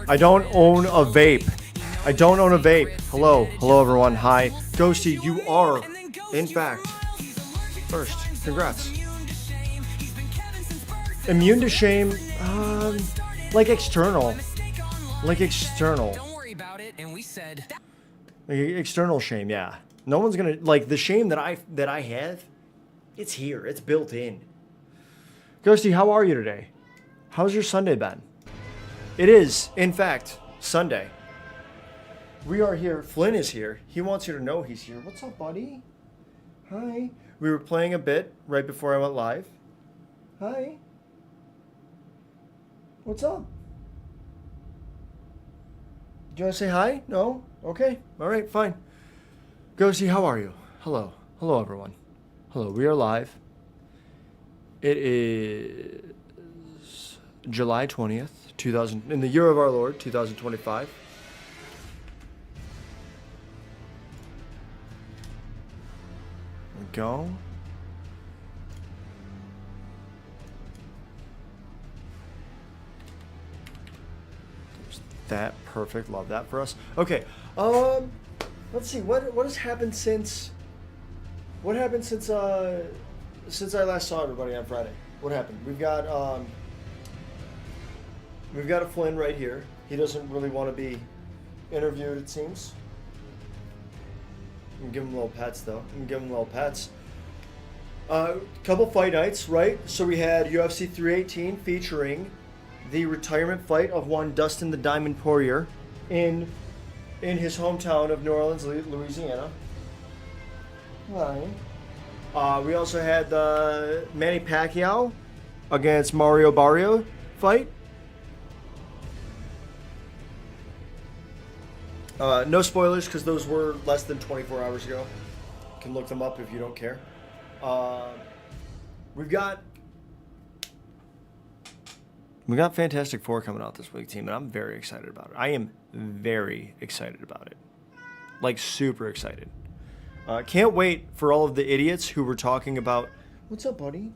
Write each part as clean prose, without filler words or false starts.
I don't own a vape. I don't own a vape. Hello. Hello, everyone. Hi. Ghosty, you are, in fact, first. Congrats. Immune to shame, like external. Like external. Like external shame, yeah. No one's gonna, like, the shame that I have, it's here. It's built in. Ghosty, how are you today? How's your Sunday been? It is, in fact, Sunday. We are here. Flynn is here. He wants you to know he's here. What's up, buddy? Hi. We were playing a bit right before I went live. Hi. What's up? Do you want to say hi? No? Okay. All right, fine. Ghosty, how are you? Hello. Hello, everyone. Hello. We are live. It is July 20th, 2000, in the year of our Lord, 2025. There we go. There's that. Perfect. Love that for us. Okay. Let's see. What has happened since? What happened since I last saw everybody on Friday? What happened? We've got a Flynn right here. He doesn't really want to be interviewed, it seems. I'm give him little pets though. Couple fight nights, right? So we had UFC 318 featuring the retirement fight of one Dustin the Diamond Poirier in his hometown of New Orleans, Louisiana. Right. We also had the Manny Pacquiao against Mario Barrio fight. No spoilers because those were less than 24 hours ago. You can look them up if you don't care. We've got Fantastic Four coming out this week, team, and I'm very excited about it. I am very excited about it. Like, super excited. Can't wait for all of the idiots who were talking about... What's up, buddy?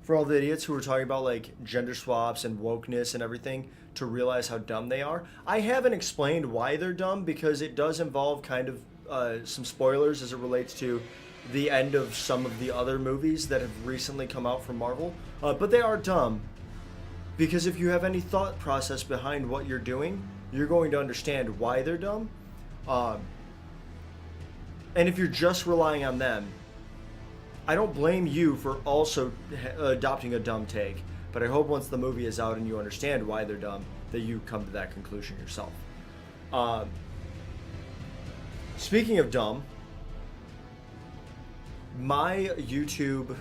For all the idiots who were talking about, like, gender swaps and wokeness and everything to realize how dumb they are. I haven't explained why they're dumb because it does involve kind of some spoilers as it relates to the end of some of the other movies that have recently come out from Marvel. But they are dumb because if you have any thought process behind what you're doing, you're going to understand why they're dumb. And if you're just relying on them, I don't blame you for also adopting a dumb take, but I hope once the movie is out and you understand why they're dumb, that you come to that conclusion yourself. Speaking of dumb, my YouTube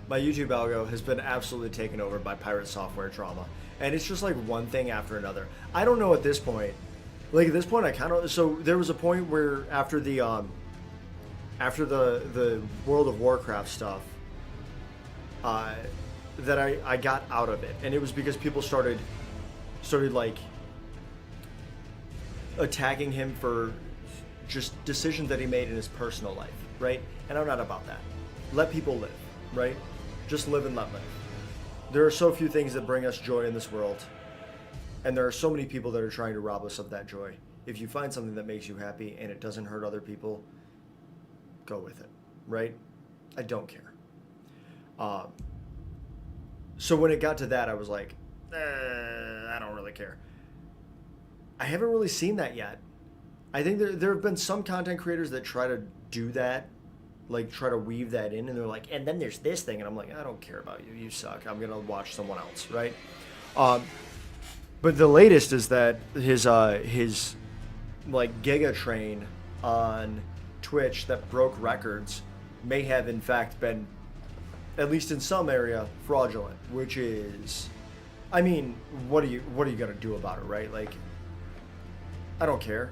algo has been absolutely taken over by pirate software trauma, and it's just like one thing after another. I don't know at this point. Like at this point, I kind of there was a point where after the World of Warcraft stuff, that I got out of it, and it was because people started like attacking him for just decisions that he made in his personal life, right? And I'm not about that. Let people live, right? Just live and let live. There are so few things that bring us joy in this world. And there are so many people that are trying to rob us of that joy. If you find something that makes you happy and it doesn't hurt other people, go with it, right? I don't care. So when it got to that, I was like, I don't really care. I haven't really seen that yet. I think there have been some content creators that try to do that, like try to weave that in, and they're like, and then there's this thing, and I'm like, I don't care about you. You suck. I'm gonna watch someone else, right? But the latest is that his like Giga Train on Twitch that broke records may have in fact been, at least in some area, fraudulent, which is, I mean, what are you gonna do about it, right? Like, I don't care,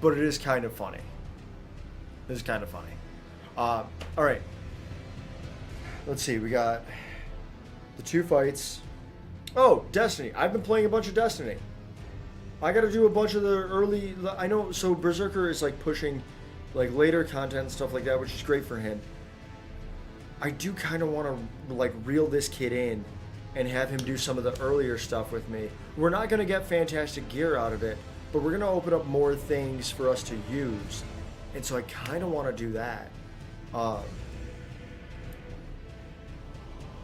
but it is kind of funny. It is kind of funny. All right, let's see. We got the two fights. Oh, Destiny. I've been playing a bunch of Destiny. I got to do a bunch of the early... I know, so Berserker is like pushing like later content and stuff like that, which is great for him. I do kind of want to like reel this kid in and have him do some of the earlier stuff with me. We're not going to get fantastic gear out of it, but we're going to open up more things for us to use. And so I kind of want to do that. I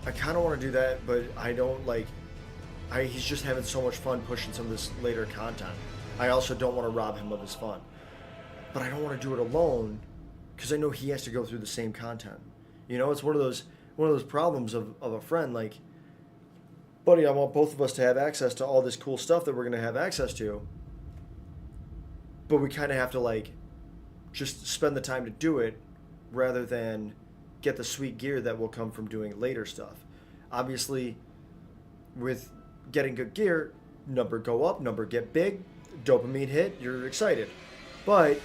kind of want to do that, but I don't like... he's just having so much fun pushing some of this later content. I also don't want to rob him of his fun. But I don't want to do it alone because I know he has to go through the same content. You know, it's one of those problems of a friend. Like, buddy, I want both of us to have access to all this cool stuff that we're going to have access to. But we kind of have to, like, just spend the time to do it rather than get the sweet gear that will come from doing later stuff. Obviously, with getting good gear, number go up, number get big, dopamine hit, you're excited. But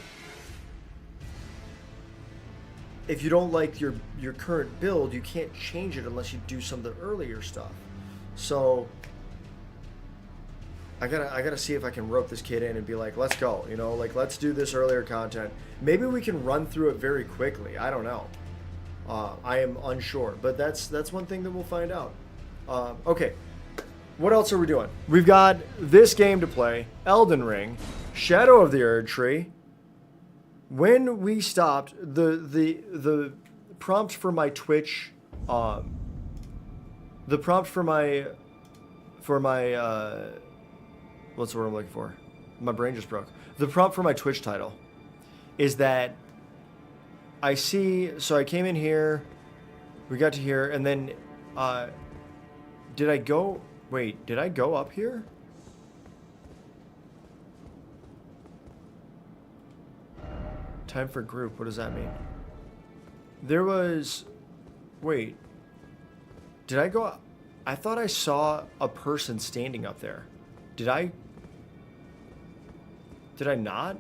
if you don't like your current build, you can't change it unless you do some of the earlier stuff. So I gotta see if I can rope this kid in and be like, let's go, you know, like let's do this earlier content. Maybe we can run through it very quickly. I don't know. I am unsure, but that's one thing that we'll find out. Okay, what else are we doing? We've got this game to play, Elden Ring, Shadow of the Erdtree. When we stopped, the prompt for my Twitch, the prompt for my what's the word I'm looking for? My brain just broke. The prompt for my Twitch title is that I see, so I came in here, we got to here, and then, did I go up here? Time for group, what does that mean? There was, wait, did I go, I thought I saw a person standing up there. Did I not?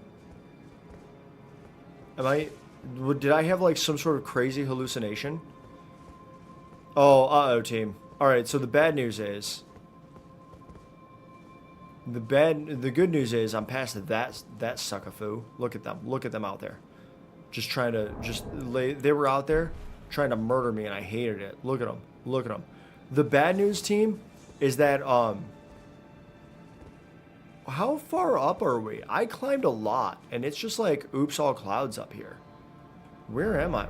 Did I have like some sort of crazy hallucination? Oh, uh-oh, team. Alright, so the bad news is... The good news is I'm past that suckafoo. Look at them out there. Just trying to, they were out there trying to murder me and I hated it. Look at them. The bad news, team, is that, how far up are we? I climbed a lot and it's just like, oops, all clouds up here. Where am I?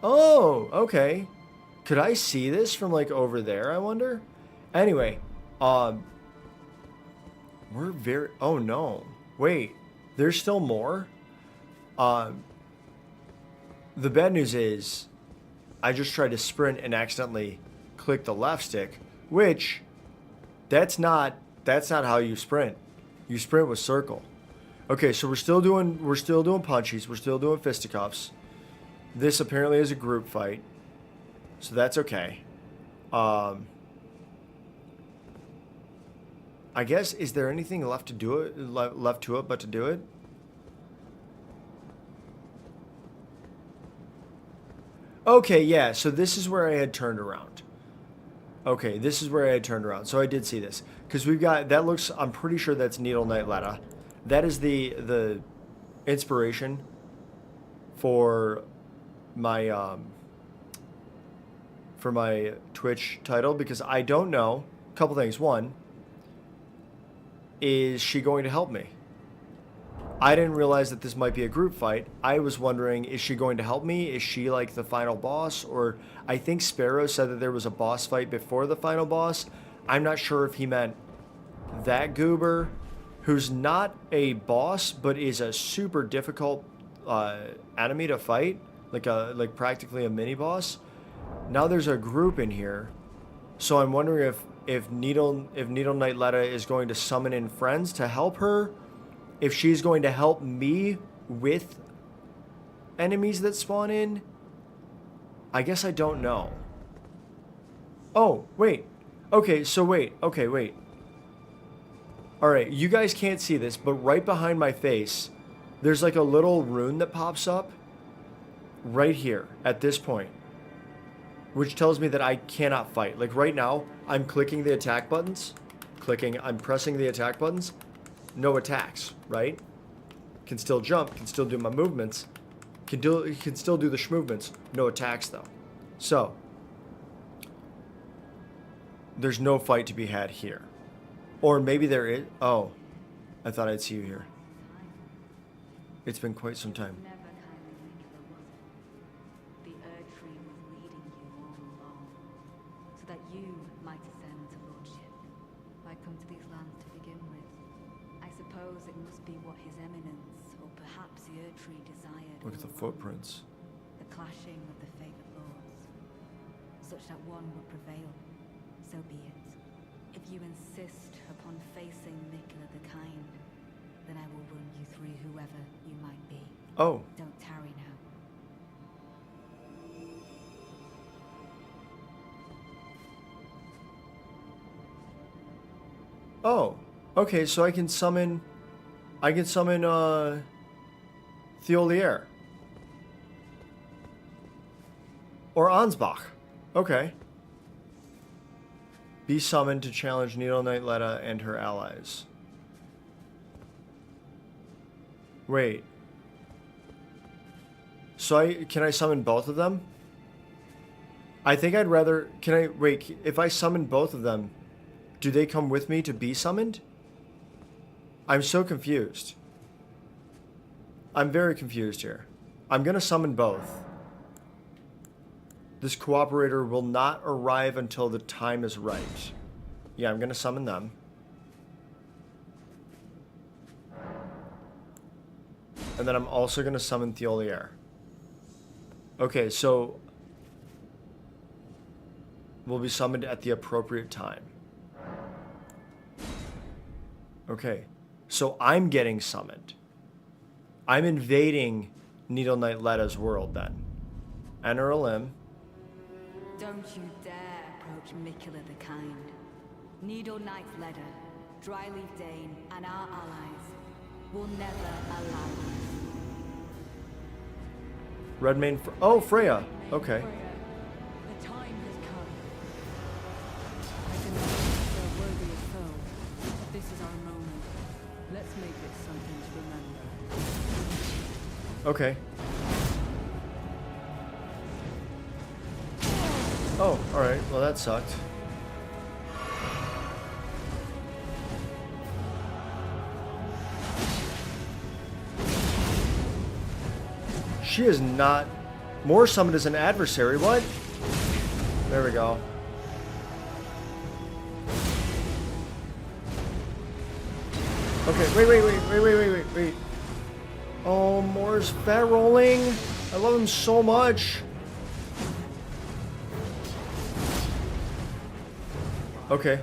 Oh, okay. Could I see this from like over there, I wonder? Anyway, we're very, oh no. Wait, there's still more? The bad news is I just tried to sprint and accidentally click the left stick, which that's not how you sprint. You sprint with circle. Okay, so we're still doing punchies. We're still doing fisticuffs. This apparently is a group fight, so that's okay. I guess, is there anything left to do it? Left to it but to do it? Okay, yeah. So this is where I had turned around. Okay, this is where I had turned around. So I did see this because we've got that looks. I'm pretty sure that's Needle Knight Letta. That is the inspiration for my Twitch title, because I don't know a couple things. One, is she going to help me? I didn't realize that this might be a group fight. I was wondering, is she going to help me? Is she like the final boss? Or I think Sparrow said that there was a boss fight before the final boss. I'm not sure if he meant that goober, who's not a boss but is a super difficult enemy to fight, like practically a mini boss. Now there's a group in here, so I'm wondering if Needle Knight Letta is going to summon in friends to help her, if she's going to help me with enemies that spawn in. I guess I don't know. Oh, wait. Okay, so wait. Okay, wait. Alright, you guys can't see this, but right behind my face, there's like a little rune that pops up right here at this point, which tells me that I cannot fight. Like right now, I'm clicking the attack buttons. I'm pressing the attack buttons. No attacks, right? Can still jump, can still do my movements, He can still do the movements. No attacks, though. So, there's no fight to be had here. Or maybe there is. Oh, I thought I'd see you here. It's been quite some time. Never kindly Nicola, was it? The Erdtree was leading you all along, so that you might ascend to lordship. Why come to these lands to begin with? I suppose it must be what His Eminence, or perhaps the Erdtree desired. Look at the all along. footprints. The clashing of the favored lords, such that one would prevail. So be it. If you insist upon facing Nicola the Kind, then I will run you through whoever you might be. Oh. Don't tarry now. Oh. Okay, so I can summon Thiolier. Or Ansbach. Okay. Be summoned to challenge Needle Knight Letta and her allies. Wait. So can I summon both of them? I think I'd rather... Wait, if I summon both of them, do they come with me to be summoned? I'm so confused. I'm very confused here. I'm gonna summon both. This cooperator will not arrive until the time is right. Yeah, I'm gonna summon them. And then I'm also gonna summon Thiolier. Okay, so will be summoned at the appropriate time. Okay, so I'm getting summoned. I'm invading Needle Knight Letta's world then. Enter a limb. Don't you dare approach Nicola the Kind. Needle Knight Letta, Dryleaf Dane, and our allies will never allow us. Redmane. Oh, Freya. Okay. The time has come. I can know they're worthy of foe. This is our moment. Let's make it something to remember. Okay. Oh, alright. Well, that sucked. She is not... More summoned as an adversary. What? There we go. Okay, wait. Oh, Moore's fat rolling. I love him so much. Okay.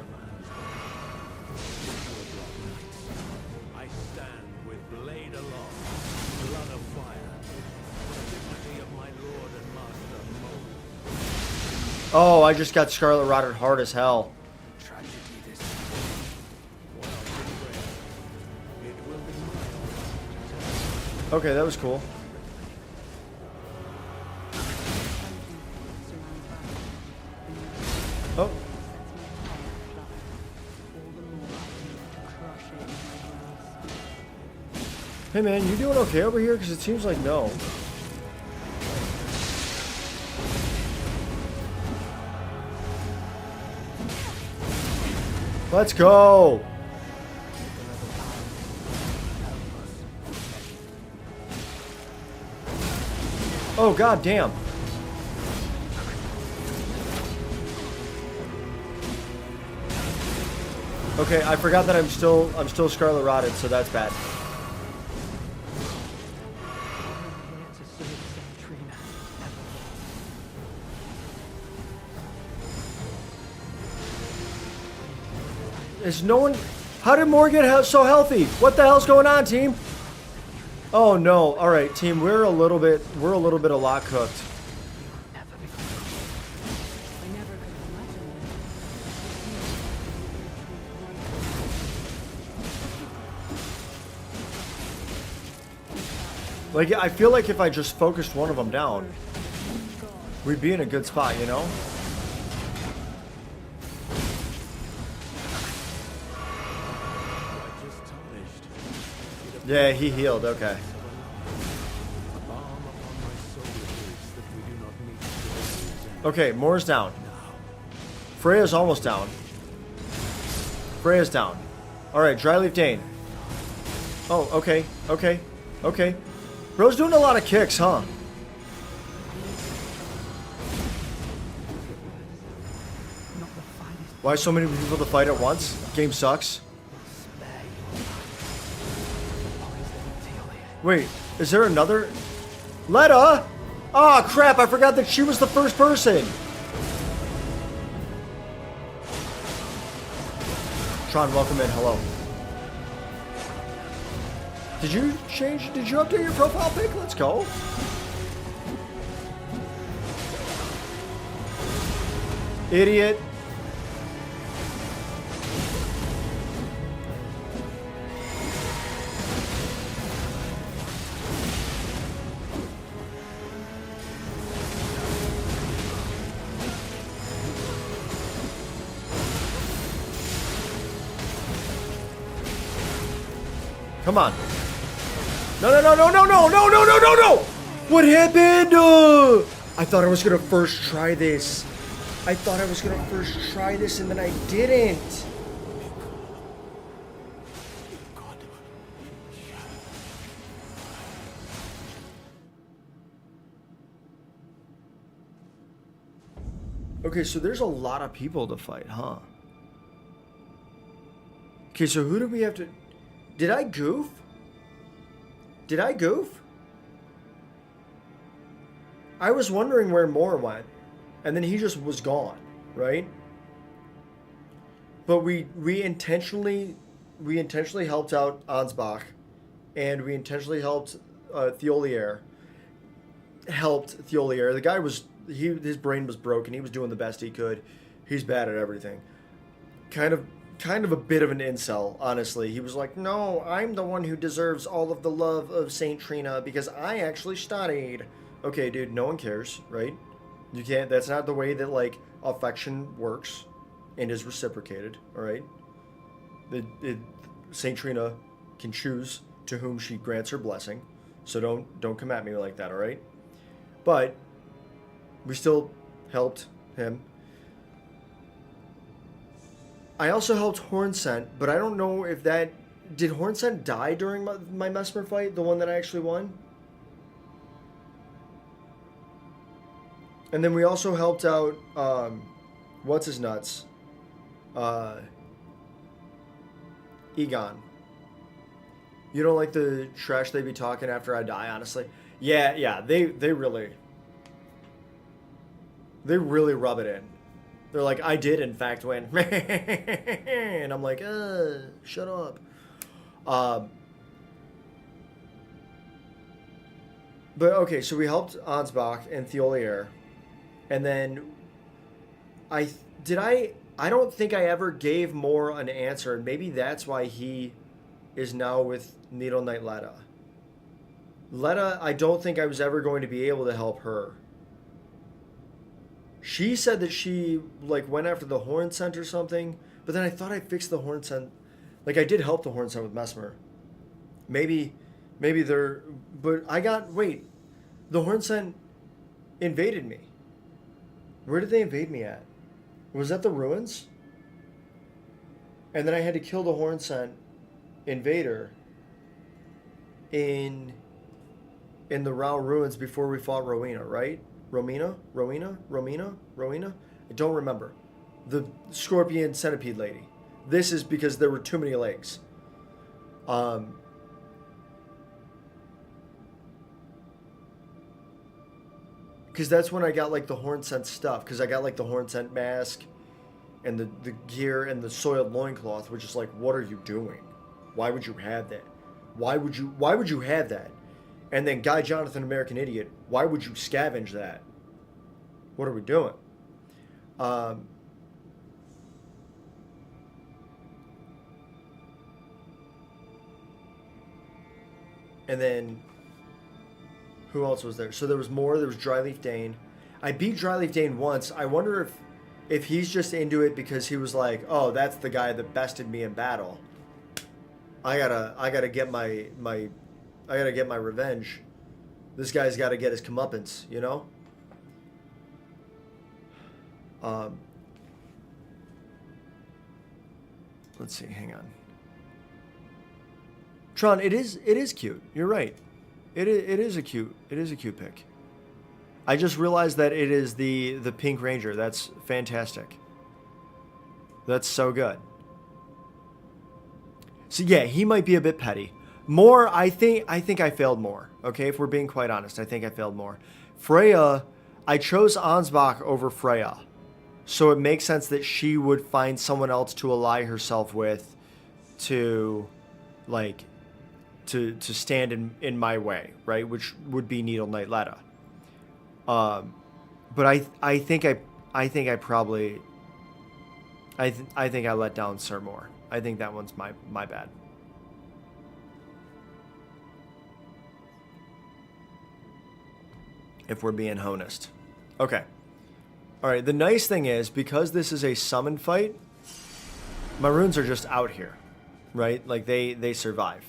I stand with blade aloft, blood of fire, the dignity of my lord and master Mo. Oh, I just got Scarlet Rotted hard as hell. Tragedy this while betrayed, it will be my honor. Okay, that was cool. Oh. Hey man, you doing okay over here? Because it seems like no. Let's go! Oh god damn. Okay, I forgot that I'm still Scarlet Rotted, so that's bad. Is no one... How did Moore get so healthy? What the hell's going on, team? Oh no. All right, team, we're a little bit a lot cooked. Like, I feel like if I just focused one of them down, we'd be in a good spot, you know? Just tarnished. Yeah, he healed, okay. Balm upon Okay, Moore's down. Freya's almost down. Freya's down. Alright, Dryleaf Dane. Oh, okay, okay, okay. Bro's doing a lot of kicks, huh? Why so many people to fight at once? Game sucks. Wait, is there another? Letta? Oh crap, I forgot that she was the first person. Tron, welcome in, hello. Did you update your profile pic? Let's go. Idiot. Come on. No, no, no, no, no, no, no, no, no, no, no! What happened? I thought I was gonna first try this. I thought I was gonna first try this and then I didn't. Okay, so there's a lot of people to fight, huh? Okay, so who do we have to... Did I goof? Did I goof? I was wondering where Moore went, and then he just was gone, right? But we intentionally helped out Ansbach, and we intentionally helped Thiolier. The guy was his brain was broken. He was doing the best he could. He's bad at everything. Kind of a bit of an incel, honestly. He was like, no, I'm the one who deserves all of the love of Saint Trina because I actually studied. Okay, dude, no one cares, right? You can't, that's not the way that, like, affection works and is reciprocated, all right? Saint Trina can choose to whom she grants her blessing, so don't come at me like that, all right? But we still helped him. I also helped Hornsent, but I don't know if that... Did Hornsent die during my Mesmer fight? The one that I actually won? And then we also helped out... What's-his-nuts? Egon. You don't like the trash they be talking after I die, honestly? Yeah, they really... They really rub it in. They're like, I did, in fact, win. And I'm like, shut up. But, okay, so we helped Ansbach and Thiolier. And then, I don't think I ever gave Moore an answer. And maybe that's why he is now with Needle Knight Letta. Letta, I don't think I was ever going to be able to help her. She said that she, like, went after the Hornsent or something, but then I thought I fixed the Hornsent. Like, I did help the Hornsent with Mesmer. Maybe they're... But wait. The Hornsent invaded me. Where did they invade me at? Was that the ruins? And then I had to kill the Hornsent invader in the Rao ruins before we fought Rowena, right? Rowena? I don't remember. The scorpion centipede lady. This is because there were too many legs. Because that's when I got, like, the Hornsent stuff. Because I got, like, the Hornsent mask and the gear and the soiled loincloth, which is like, what are you doing? Why would you have that? Why would you have that? And then Guy Jonathan, American Idiot, why would you scavenge that? What are we doing? And then, who else was there? So there was more. There was Dryleaf Dane. I beat Dryleaf Dane once. I wonder if he's just into it because he was like, oh, that's the guy that bested me in battle. I gotta get my revenge. This guy's got to get his comeuppance, you know? Um, let's see. Hang on. Tron, it is cute. You're right. It is a cute pick. I just realized that it is the Pink Ranger. That's fantastic. That's so good. So yeah, he might be a bit petty. More, I think I failed more. Okay, if we're being quite honest, I think I failed more. Freya, I chose Ansbach over Freya. So it makes sense that she would find someone else to ally herself with to like to stand in my way, right? Which would be Needle Knight Letta. But I think I let down Sir Moore. I think that one's my bad. If we're being honest. Okay. All right. The nice thing is, because this is a summon fight, my runes are just out here, right? Like they survive.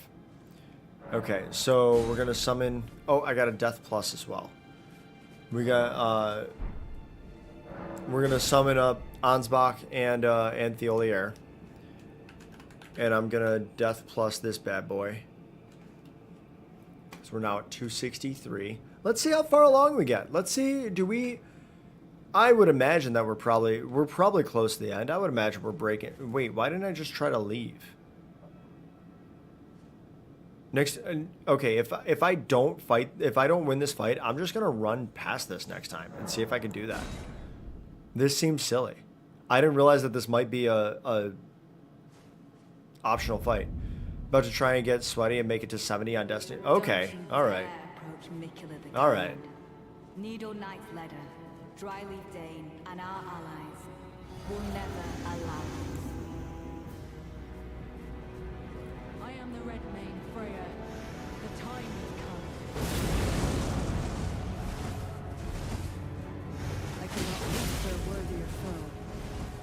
Okay. So we're gonna summon. Oh, I got a Death Plus as well. We got. We're gonna summon up Ansbach and Tholier. And I'm gonna Death Plus this bad boy. So we're now at 263. Let's see how far along we get. Let's see, do we... I would imagine that we're probably close to the end. I would imagine we're breaking... Wait, why didn't I just try to leave? Next... Okay, if I don't win this fight, I'm just gonna run past this next time and see if I can do that. This seems silly. I didn't realize that this might be a optional fight. About to try and get sweaty and make it to 70 on Destiny. Okay, alright. Alright. Needle Knight Ledder, Dryleaf Dane, and our allies will never allow it. I am the Red Mane, Freya. The time has come. I cannot look for a worthier foe.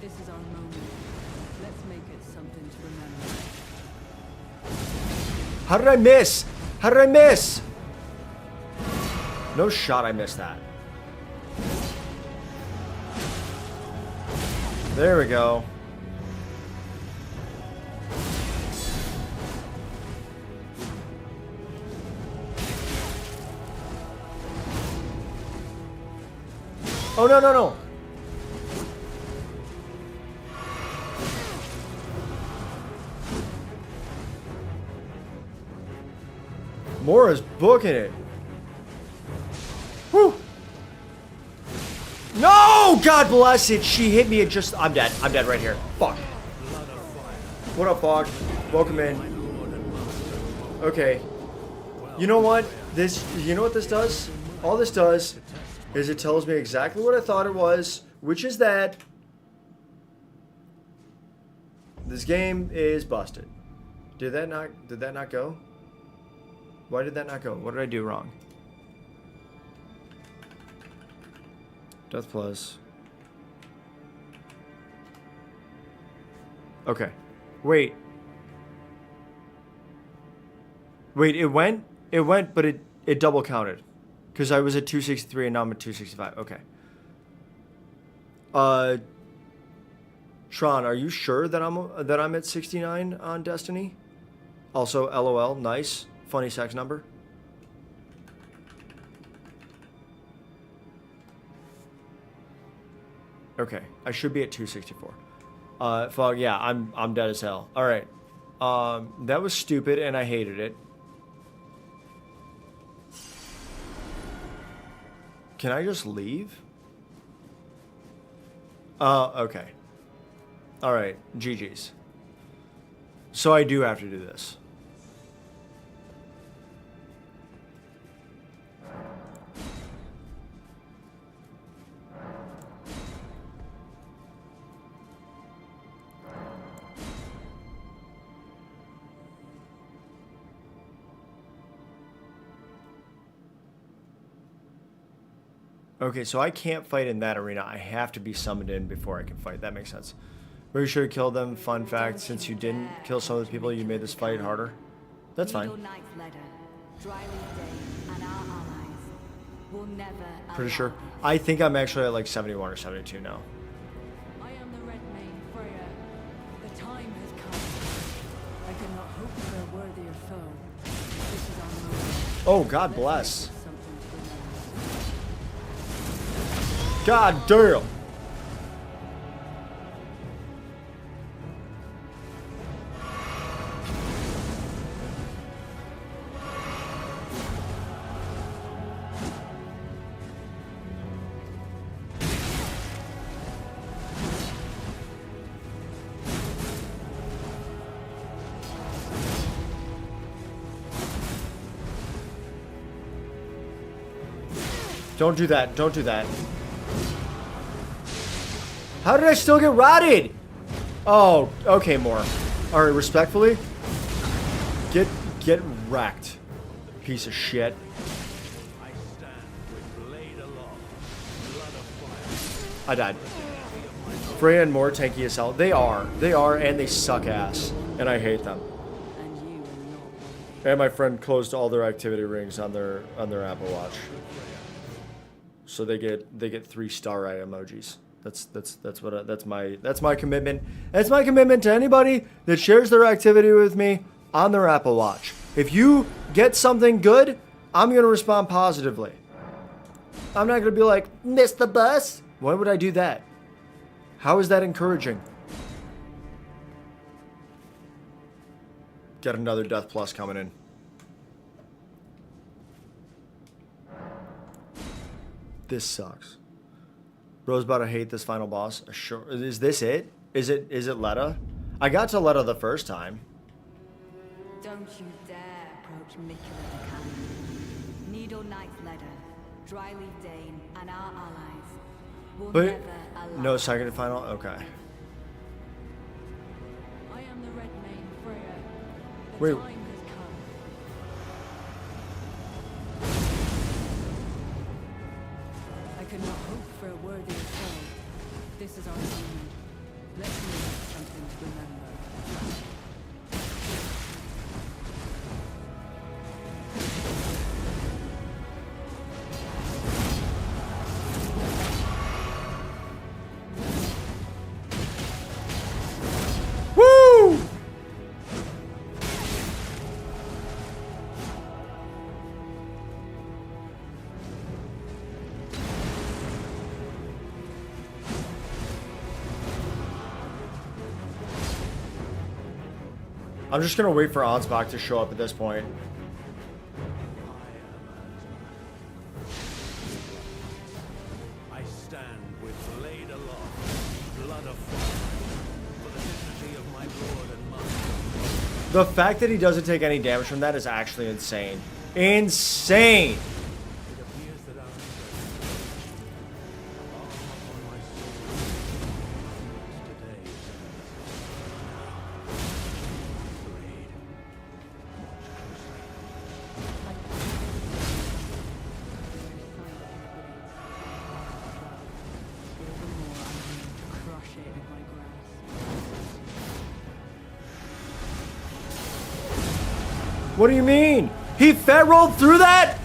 This is our moment. Let's make it something to remember. How did I miss? How did I miss? No shot I missed that. There we go. Oh, no, no, no. Mora's booking it. Whew. No! God bless it. She hit me at just... I'm dead. I'm dead right here. Fuck. What up, Fog? Welcome in. Okay. You know what? You know what this does? All this does is it tells me exactly what I thought it was, which is that this game is busted. Did that not go? Why did that not go? What did I do wrong? Death Plus. Okay. Wait. Wait, it went, but it double counted. Because I was at 263 and now I'm at 265. Okay. Tron, are you sure that I'm at 69 on Destiny? Also, LOL, nice. Funny sex number. Okay, I should be at 264. Fog, yeah, I'm dead as hell. All right. That was stupid and I hated it. Can I just leave? Okay. All right, GG's. So I do have to do this. Okay, so I can't fight in that arena. I have to be summoned in before I can fight. That makes sense. Maybe you should have killed them. Fun fact, since you didn't kill some of the people, you made this fight harder. That's fine. Pretty sure. I think I'm actually at like 71 or 72 now. foe. This is our moment. Oh, God Let's bless. make it something to remember. God damn. Don't do that. Don't do that. How did I still get rotted? Oh, okay, more. All right, respectfully. Get wrecked, piece of shit. I stand with blade aloft, blood of fire. I died. Freya and more tanky as hell. They are, and they suck ass, and I hate them. And you are not worthy. And my friend closed all their activity rings on their Apple Watch, so they get 3-star eye emojis. That's my commitment. That's my commitment to anybody that shares their activity with me on their Apple Watch. If you get something good, I'm gonna respond positively. I'm not gonna be like, missed the bus. Why would I do that? How is that encouraging? Got another Death Plus coming in. This sucks. Bro's about to hate this final boss. Sure. Is this it? Is it Letta? I got to Letta the first time. Don't you dare approach Mikula the Cannon. Needle Knight Ledder, Dryleaf Dane, and our allies will But never allow. no second and final? Okay. I am the Red Mane, Freya. The Wait. time has come. I could not hope for a worthier foe. This is our moment. Let's make it something to remember. Woo! I'm just gonna wait for Ansbach to show up at this point. I stand with blade aloft, blood of fire, for the dignity of my lord and master. The fact that he doesn't take any damage from that is actually insane. Insane! It appears that our upon my sword today. Blade. Crush it in my grasp. What do you mean? He fat rolled through that?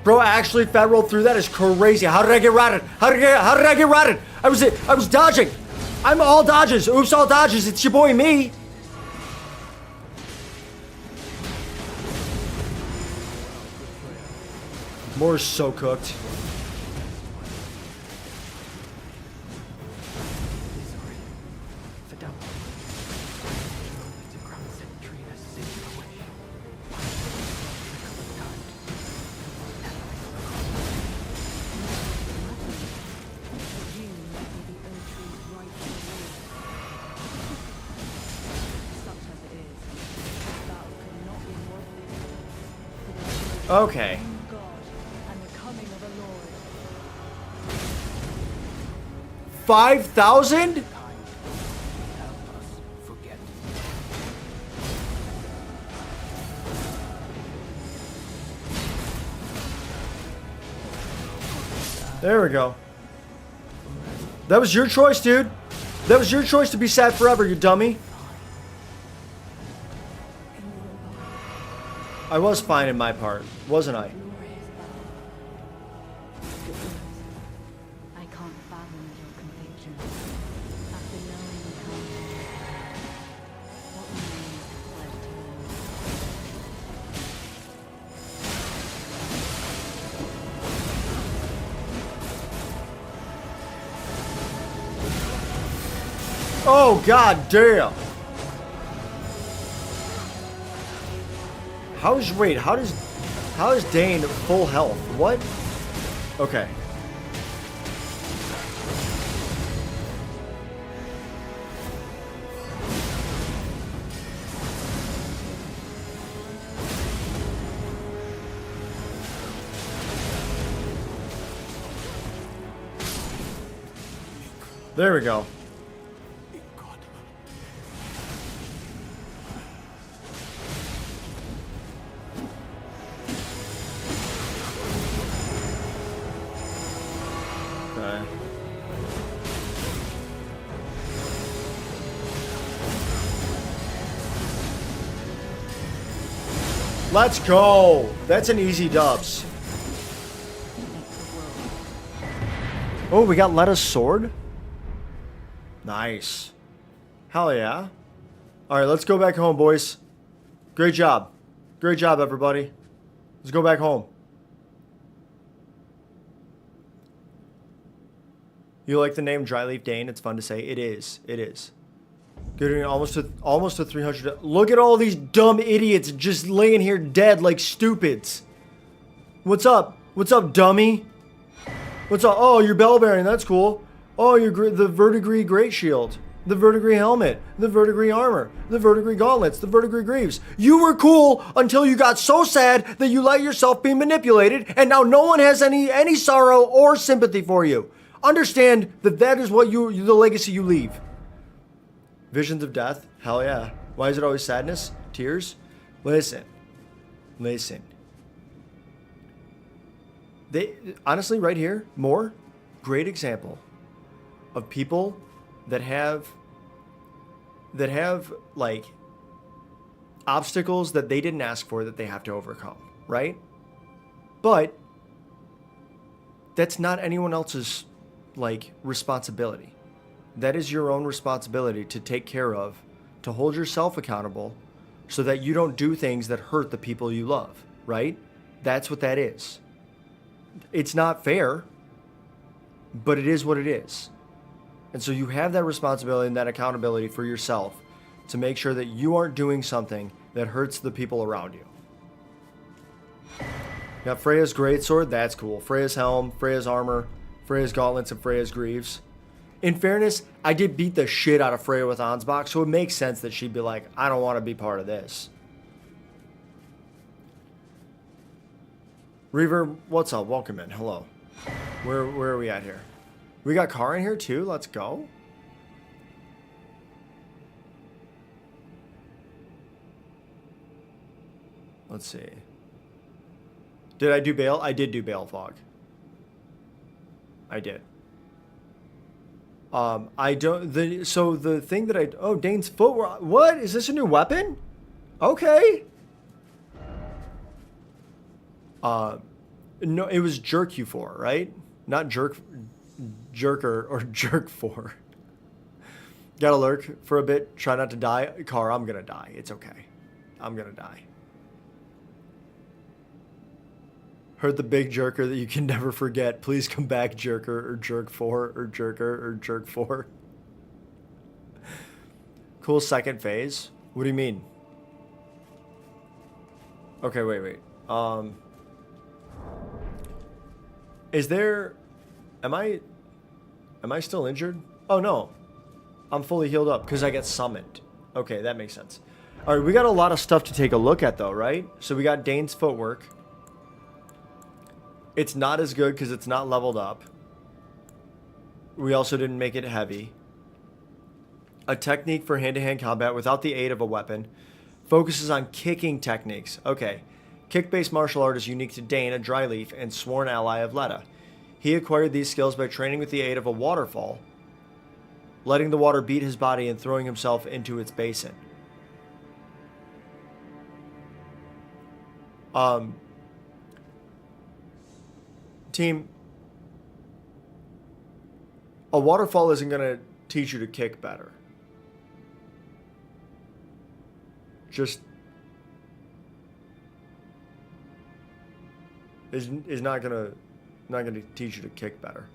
Bro, actually fat rolled through that is crazy. How did I get rotted? How did I get rotted? I was dodging. I'm all dodges. Oops, all dodges. It's your boy me. Moore's so cooked. You may be the Erdtree's rightful lord. Such as it is, this battle could not be more fitting. For the Okay. of God and the coming of a lord. 5,000? There we go. That was your choice, dude. That was your choice to be sad forever, you dummy. I was fine in my part, wasn't I? I can't fathom your conviction. After knowing how what remains left to learn. Oh, god damn. Wait, how is Dane full health? What? Okay. There we go. Okay. Let's go. That's an easy dubs. Oh, we got Letta's sword? Nice. Hell yeah. Alright, let's go back home, boys. Great job. Great job, everybody. Let's go back home. You like the name Dryleaf Dane? It's fun to say. It is. It is. Getting almost to 300. Look at all these dumb idiots just laying here dead like stupids. What's up? What's up, dummy? What's up? Oh, you're bell bearing. That's cool. Oh, you're the verdigris great shield, the verdigris helmet, the verdigris armor, the verdigris gauntlets, the verdigris greaves. You were cool until you got so sad that you let yourself be manipulated, and now no one has any sorrow or sympathy for you. Understand that is what the legacy you leave. Visions of death? Hell yeah. Why is it always sadness? Tears? Listen. They honestly right here, more great example of people that have like obstacles that they didn't ask for that they have to overcome, right? But that's not anyone else's like responsibility. That is your own responsibility to take care of, to hold yourself accountable so that you don't do things that hurt the people you love, right? That's what that is. It's not fair, but it is what it is. And so you have that responsibility and that accountability for yourself to make sure that you aren't doing something that hurts the people around you. Got Freya's greatsword, that's cool. Freya's helm, Freya's armor, Freya's gauntlets, and Freya's greaves. In fairness, I did beat the shit out of Freya with Ansbach, so it makes sense that she'd be like, I don't want to be part of this. Reaver, what's up? Welcome in. Hello. Where are we at here? We got Car in here too. Let's go. Let's see. Did I do Bale? I did do Bale Fog. I did. I don't. So the thing that I. Oh, Dane's foot. What? Is this a new weapon? Okay. No, it was Jerk U4, right? Not Jerker or Jerk 4. Gotta lurk for a bit. Try not to die. Car, I'm gonna die. It's okay. I'm gonna die. Heard the big jerker that you can never forget. Please come back, Jerker or Jerk 4 or Jerker or Jerk 4. Cool second phase. What do you mean? Okay, wait. Is there... Am I still injured? Oh, no. I'm fully healed up because I get summoned. Okay, that makes sense. All right, we got a lot of stuff to take a look at, though, right? So we got Dane's footwork. It's not as good because it's not leveled up. We also didn't make it heavy. A technique for hand-to-hand combat without the aid of a weapon. Focuses on kicking techniques. Okay. Kick-based martial art is unique to Dane, a Dryleaf, and sworn ally of Letta. He acquired these skills by training with the aid of a waterfall, letting the water beat his body and throwing himself into its basin. Team, a waterfall isn't going to teach you to kick better. Just is not gonna teach you to kick better.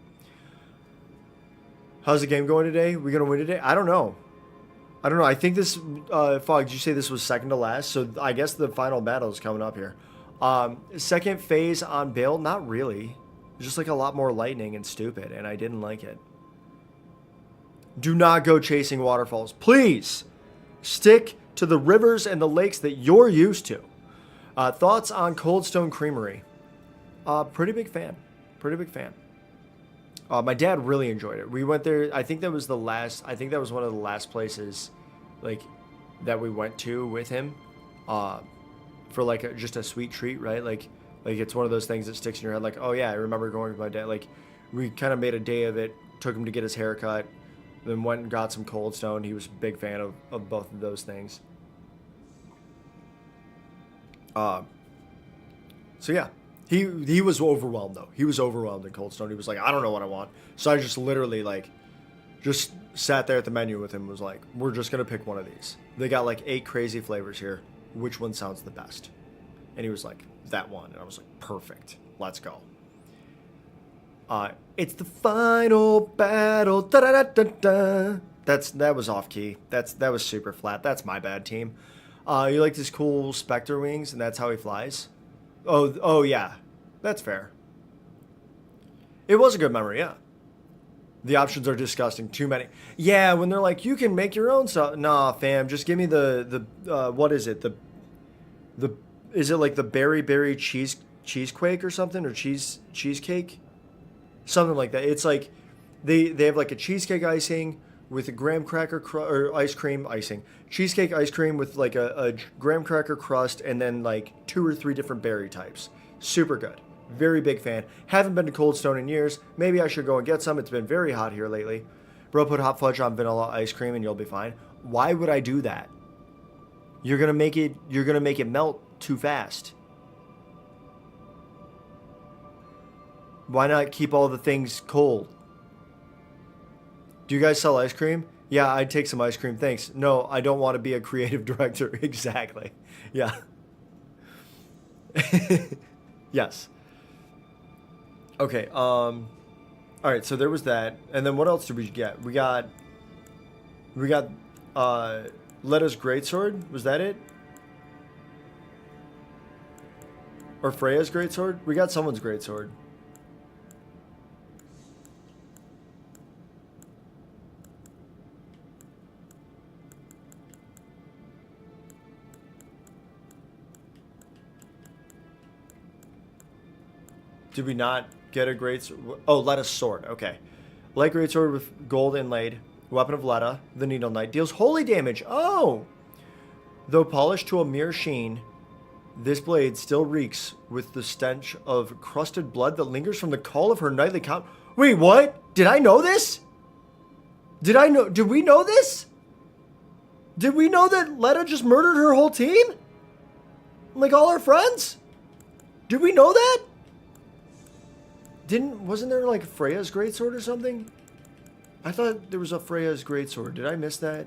How's the game going today? We gonna win today? I don't know. I don't know. I think this, Fog, did you say this was second to last? So I guess the final battle is coming up here. Second phase on Bale, not really. Just like a lot more lightning and stupid, and I didn't like it. Do not go chasing waterfalls. Please stick to the rivers and the lakes that you're used to. Thoughts on Coldstone Creamery? Pretty big fan. Pretty big fan. My dad really enjoyed it. We went there. I think that was the last. I think that was one of the last places, like, that we went to with him, for like just a sweet treat, right? Like it's one of those things that sticks in your head. Like, oh yeah, I remember going with my dad. Like, we kind of made a day of it. Took him to get his haircut, then went and got some Cold Stone. He was a big fan of both of those things. So yeah. He was overwhelmed, though. He was overwhelmed in Cold Stone. He was like, I don't know what I want. So I just literally, like, just sat there at the menu with him and was like, we're just going to pick one of these. They got, like, 8 crazy flavors here. Which one sounds the best? And he was like, that one. And I was like, perfect. Let's go. It's the final battle. Da-da-da-da-da. That was off key. That was super flat. That's my bad, team. You like his cool Spectre wings, and that's how he flies? Oh yeah. That's fair. It was a good memory, yeah. The options are disgusting. Too many. Yeah, when they're like, you can make your own stuff. Nah, fam, just give me the what is it? Is it like the berry cheesequake or something, or cheesecake? Something like that. It's like they have like a cheesecake icing with a graham cracker or ice cream icing. Cheesecake ice cream with like a graham cracker crust, and then like 2 or 3 different berry types. Super good. Very big fan. Haven't been to Cold Stone in years. Maybe I should go and get some. It's been very hot here lately. Bro, put hot fudge on vanilla ice cream and you'll be fine. Why would I do that? You're gonna make it melt too fast. Why not keep all the things cold? Do you guys sell ice cream? Yeah, I'd take some ice cream, thanks. No, I don't want to be a creative director. Exactly. Yeah. Yes. Okay, all right, so there was that. And then what else did we get? We got Letta's Greatsword. Was that it? Or Freya's Greatsword? We got someone's Greatsword. Did we not get a great... Oh, Letta's sword. Okay. Light greatsword with gold inlaid. Weapon of Letta. The Needle Knight. Deals holy damage. Oh! Though polished to a mere sheen, this blade still reeks with the stench of crusted blood that lingers from the call of her nightly count. Wait, what? Did I know this? Did we know this? Did we know that Letta just murdered her whole team? Like all her friends? Did we know that? Wasn't there like Freya's greatsword or something? I thought there was a Freya's greatsword. Did I miss that?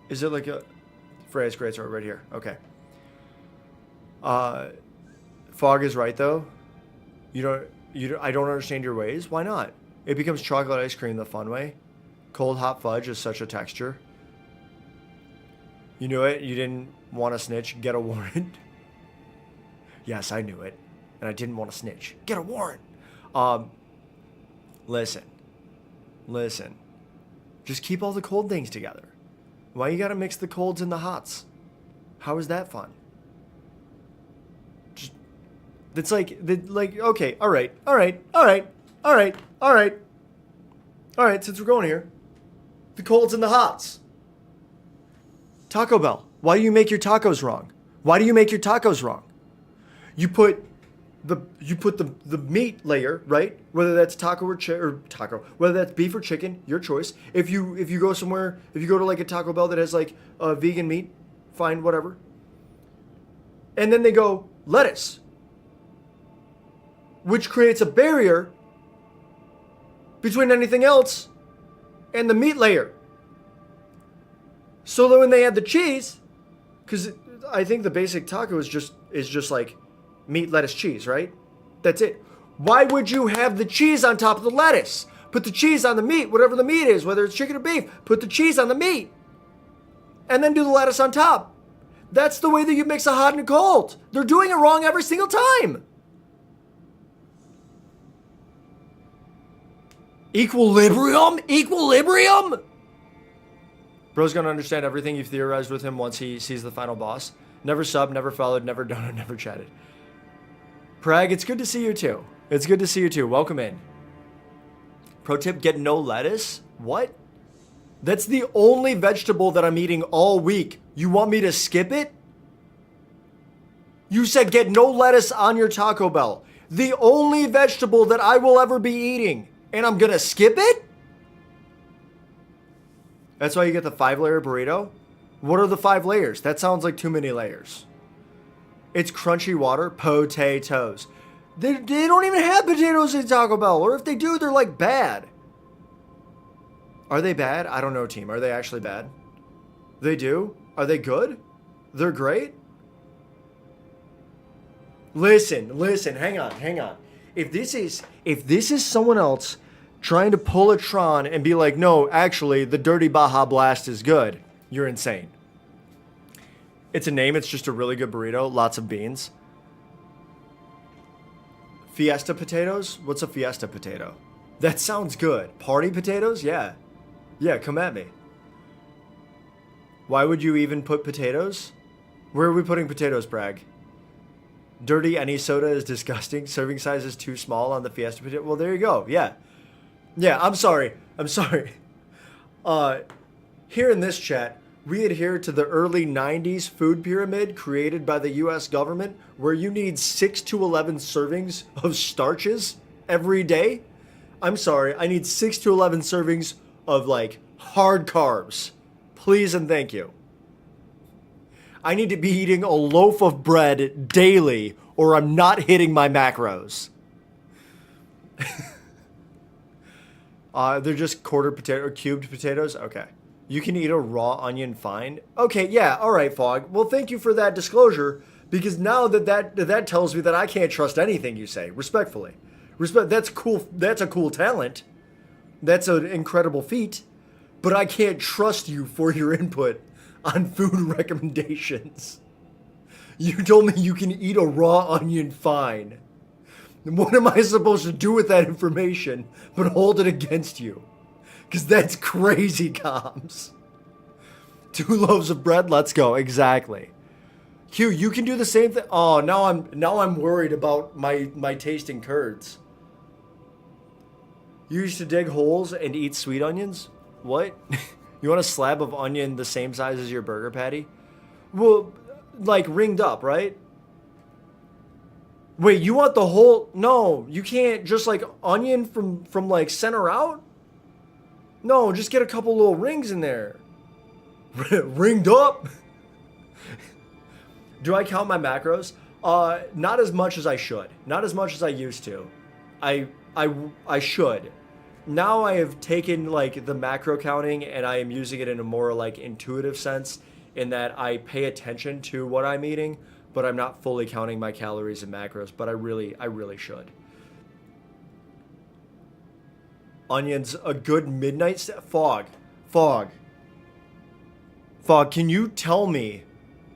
Is it like a Freya's greatsword right here? Okay. Fog is right though. I don't understand your ways. Why not? It becomes chocolate ice cream the fun way. Cold hot fudge is such a texture. You knew it. You didn't want to snitch. Get a warrant. Yes, I knew it. And I didn't want to snitch. Get a warrant. Listen. Just keep all the cold things together. Why you gotta mix the colds and the hots? How is that fun? It's like, okay, all right, since we're going here. The colds and the hots. Taco Bell, why do you make your tacos wrong? You put the meat layer, right? Whether that's whether that's beef or chicken, your choice. If you go somewhere, if you go to like a Taco Bell that has like vegan meat, fine, whatever. And then they go lettuce, which creates a barrier between anything else and the meat layer. So then when they add the cheese, because I think the basic taco is just like meat, lettuce, cheese, right? That's it. Why would you have the cheese on top of the lettuce? Put the cheese on the meat, whatever the meat is, whether it's chicken or beef. Put the cheese on the meat. And then do the lettuce on top. That's the way that you mix a hot and a cold. They're doing it wrong every single time. Equilibrium? Equilibrium? Bro's gonna understand everything you've theorized with him once he sees the final boss. Never subbed, never followed, never done, never chatted. Prag, it's good to see you too. It's good to see you too. Welcome in. Pro tip, get no lettuce? What? That's the only vegetable that I'm eating all week. You want me to skip it? You said get no lettuce on your Taco Bell. The only vegetable that I will ever be eating. And I'm gonna skip it? That's why you get the 5-layer burrito? What are the 5 layers? That sounds like too many layers. It's crunchy water, potatoes. They don't even have potatoes in Taco Bell. Or if they do, they're like bad. Are they bad? I don't know, team. Are they actually bad? They do? Are they good? They're great? Listen, hang on. If this is someone else trying to pull a Tron and be like, no, actually, the Dirty Baja Blast is good, you're insane. It's a name, it's just a really good burrito, lots of beans. Fiesta potatoes? What's a Fiesta potato? That sounds good. Party potatoes? Yeah. Yeah, come at me. Why would you even put potatoes? Where are we putting potatoes, Bragg? Dirty any soda is disgusting. Serving size is too small on the Fiesta potato. Well, there you go. Yeah. Yeah, I'm sorry. Here in this chat, we adhere to the early 90s food pyramid created by the US government where you need 6 to 11 servings of starches every day. I'm sorry, I need 6 to 11 servings of like hard carbs. Please and thank you. I need to be eating a loaf of bread daily or I'm not hitting my macros. They're just quarter potato or cubed potatoes? Okay. You can eat a raw onion fine? Okay, yeah, all right, Fog. Well, thank you for that disclosure because now that tells me that I can't trust anything you say, respectfully. That's cool. That's a cool talent. That's an incredible feat, but I can't trust you for your input on food recommendations. You told me you can eat a raw onion fine. What am I supposed to do with that information but hold it against you? Because that's crazy, comms. 2 loaves of bread, let's go. Exactly. Q, you can do the same thing. Oh, now I'm worried about my tasting curds. You used to dig holes and eat sweet onions? What? You want a slab of onion the same size as your burger patty? Well, like ringed up, right? Wait, you want the whole... No, you can't just like onion from like center out? No, just get a couple little rings in there. Ringed up? Do I count my macros? Not as much as I should. Not as much as I used to. I should. Now I have taken like the macro counting and I am using it in a more like intuitive sense in that I pay attention to what I'm eating, but I'm not fully counting my calories and macros, but I really should. Onions, a good midnight Fog, can you tell me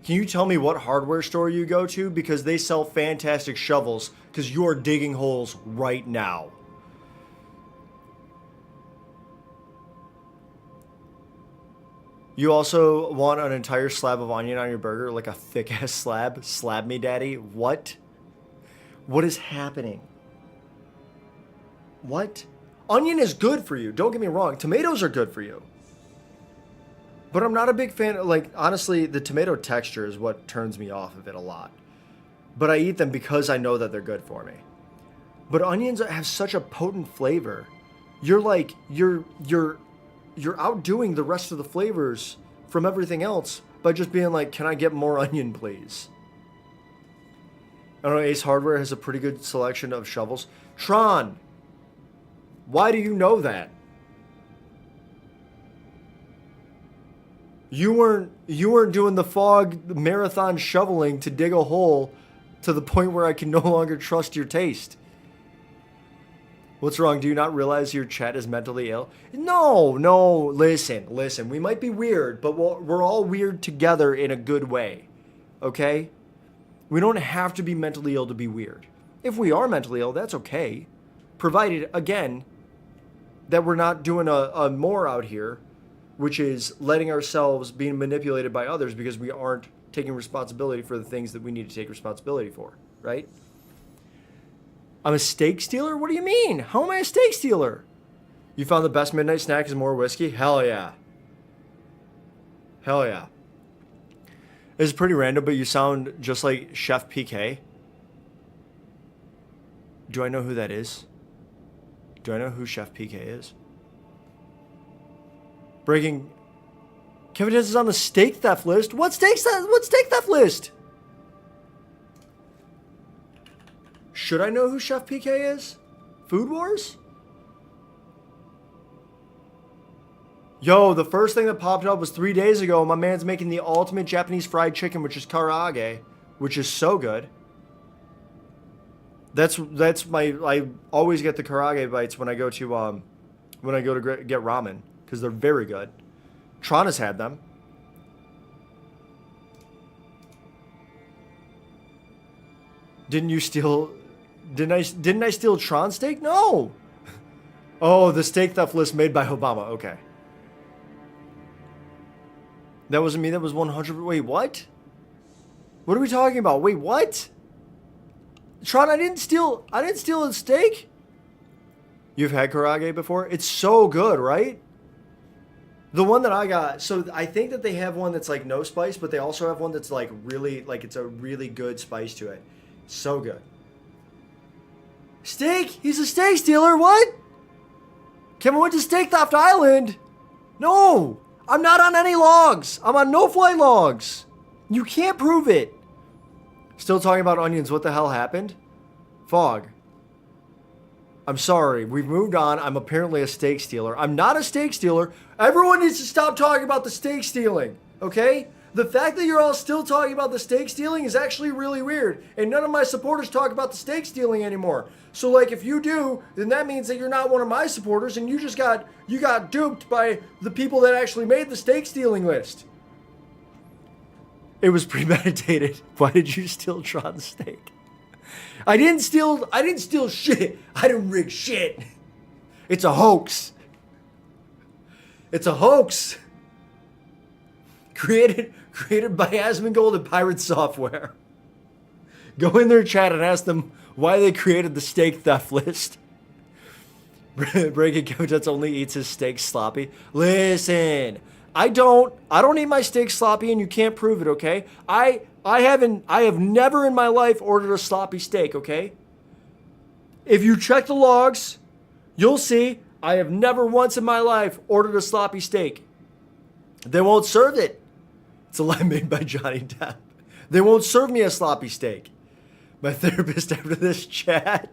what hardware store you go to? Because they sell fantastic shovels because you are digging holes right now. You also want an entire slab of onion on your burger, like a thick-ass slab? Slab me, daddy. What? What is happening? What? Onion is good for you. Don't get me wrong. Tomatoes are good for you. But I'm not a big fan. Like, honestly, the tomato texture is what turns me off of it a lot. But I eat them because I know that they're good for me. But onions have such a potent flavor. You're like, you're outdoing the rest of the flavors from everything else by just being like, can I get more onion, please? I don't know, Ace Hardware has a pretty good selection of shovels. Tron, why do you know that? You weren't doing the fog marathon shoveling to dig a hole to the point where I can no longer trust your taste. What's wrong? Do you not realize your chat is mentally ill? No, listen. We might be weird, but we're all weird together in a good way. Okay? We don't have to be mentally ill to be weird. If we are mentally ill, that's okay. Provided, again, that we're not doing a more out here, which is letting ourselves being manipulated by others because we aren't taking responsibility for the things that we need to take responsibility for, right? I'm a steak stealer? What do you mean? How am I a steak stealer? You found the best midnight snack is more whiskey? Hell yeah. Hell yeah. It's pretty random, but you sound just like Chef PK. Do I know who that is? Do I know who Chef PK is? Breaking. Kevin Tense is on the steak theft list. What steak theft list? Should I know who Chef PK is? Food Wars? Yo, the first thing that popped up was 3 days ago. My man's making the ultimate Japanese fried chicken, which is karaage, which is so good. That's my. I always get the karaage bites when I go to get ramen because they're very good. Tron has had them. Didn't you steal? Didn't I steal Tron steak? No. Oh, the steak theft list made by Obama. Okay. That wasn't me. That was 100. Wait, what? What are we talking about? Wait, what? Tron, I didn't steal a steak. You've had karaage before? It's so good, right? The one that I got, so I think that they have one that's like no spice, but they also have one that's like really, like it's a really good spice to it. So good. Steak? He's a steak stealer, what? Kevin went to Steak Theft Island. No, I'm not on any logs. I'm on no-fly logs. You can't prove it. Still talking about onions, what the hell happened? Fog. I'm sorry, we've moved on. I'm apparently a steak stealer. I'm not a steak stealer. Everyone needs to stop talking about the steak stealing, okay? The fact that you're all still talking about the steak stealing is actually really weird. And none of my supporters talk about the steak stealing anymore. So like if you do, then that means that you're not one of my supporters and you got duped by the people that actually made the steak stealing list. It was premeditated. Why did you steal Tron's steak? I didn't steal shit. I didn't rig shit. It's a hoax. It's a hoax. Created by Asmongold and Pirate Software. Go in their chat and ask them why they created the steak theft list. Breaking Coach only eats his steak sloppy. Listen, I don't eat my steak sloppy, and you can't prove it, okay? I have never in my life ordered a sloppy steak, okay? If you check the logs, you'll see I have never once in my life ordered a sloppy steak. They won't serve it. It's a lie made by Johnny Depp. They won't serve me a sloppy steak. My therapist after this chat.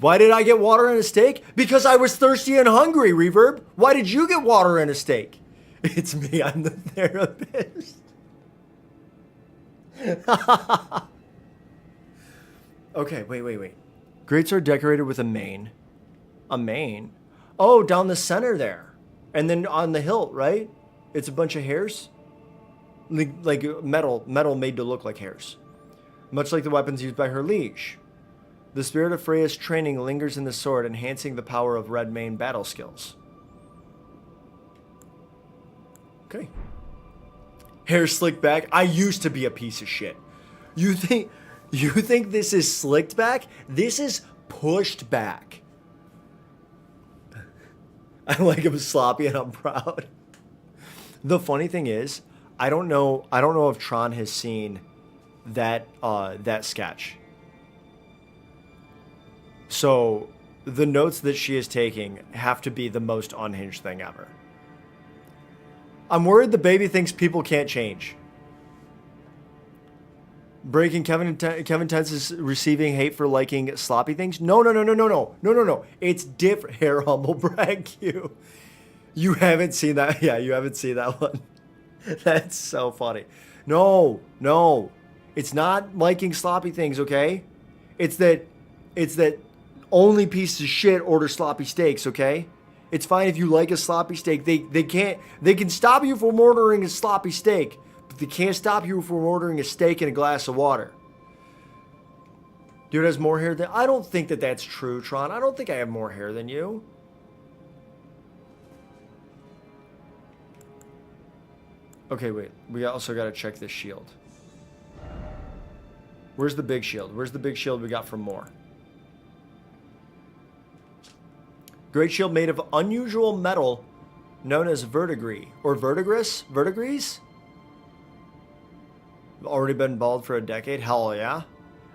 Why did I get water in a steak? Because I was thirsty and hungry, Reverb. Why did you get water in a steak? It's me, I'm the therapist. Okay, wait. Grates are decorated with a mane. A mane? Oh, down the center there. And then on the hilt, right? It's a bunch of hairs? Like metal made to look like hairs. Much like the weapons used by her liege. The spirit of Freya's training lingers in the sword, enhancing the power of red mane battle skills. Okay. Hair slicked back. I used to be a piece of shit. You think this is slicked back? This is pushed back. I like him sloppy and I'm proud. The funny thing is, I don't know if Tron has seen that sketch. So the notes that she is taking have to be the most unhinged thing ever. I'm worried the baby thinks people can't change. Breaking Kevin Tense is receiving hate for liking sloppy things. No. It's different. Hair humble brag you. You haven't seen that. Yeah, you haven't seen that one. That's so funny. No, no. It's not liking sloppy things, okay? It's that only pieces of shit order sloppy steaks, okay? It's fine if you like a sloppy steak. They can stop you from ordering a sloppy steak, but they can't stop you from ordering a steak and a glass of water. Dude has more hair than... I don't think that that's true, Tron. I don't think I have more hair than you. Okay, wait. We also got to check this shield. Where's the big shield? Where's the big shield we got from Moore? Great shield made of unusual metal known as verdigris. Or verdigris? Verdigris? Already been bald for a decade? Hell yeah.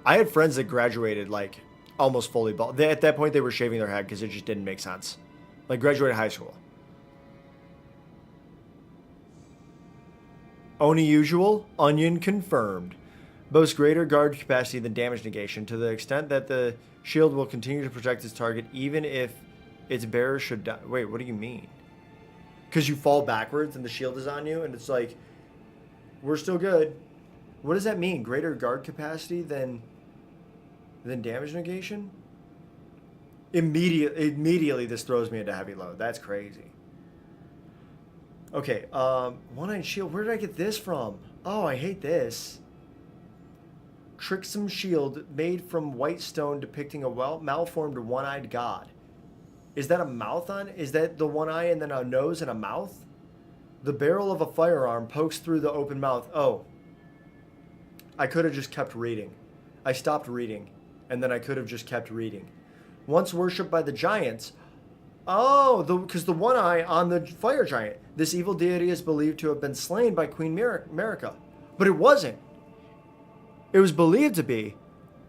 I had friends that graduated like almost fully bald. At that point, they were shaving their head because it just didn't make sense. Like graduated high school. Only usual, onion confirmed. Boasts greater guard capacity than damage negation to the extent that the shield will continue to protect its target even if its bearer should die. Wait, what do you mean? Because you fall backwards and the shield is on you and it's like, we're still good. What does that mean? Greater guard capacity than damage negation? Immediately this throws me into heavy load. That's crazy. Okay, one-eyed shield. Where did I get this from? Oh, I hate this. Tricksome shield made from white stone depicting a malformed one-eyed god. Is that a mouth on? Is that the one eye and then a nose and a mouth? The barrel of a firearm pokes through the open mouth. Oh. I could have just kept reading. I stopped reading, and then I could have just kept reading. Once worshipped by the giants... Oh, because the one eye on the fire giant. This evil deity is believed to have been slain by Queen Marika. But it wasn't. It was believed to be,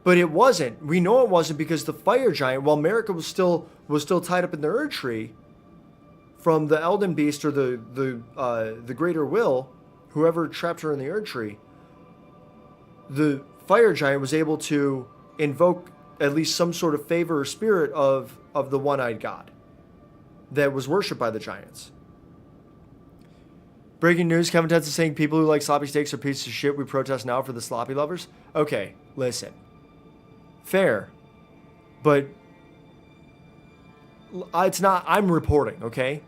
but it wasn't. We know it wasn't because the fire giant, while Marika was still tied up in the Erdtree from the Elden Beast or the Greater Will, whoever trapped her in the Erdtree, the fire giant was able to invoke at least some sort of favor or spirit of the one-eyed god that was worshipped by the giants. Breaking news, Kevin Tents is saying people who like sloppy steaks are pieces of shit. We protest now for the sloppy lovers. Okay, listen. Fair. But it's not, I'm reporting, okay?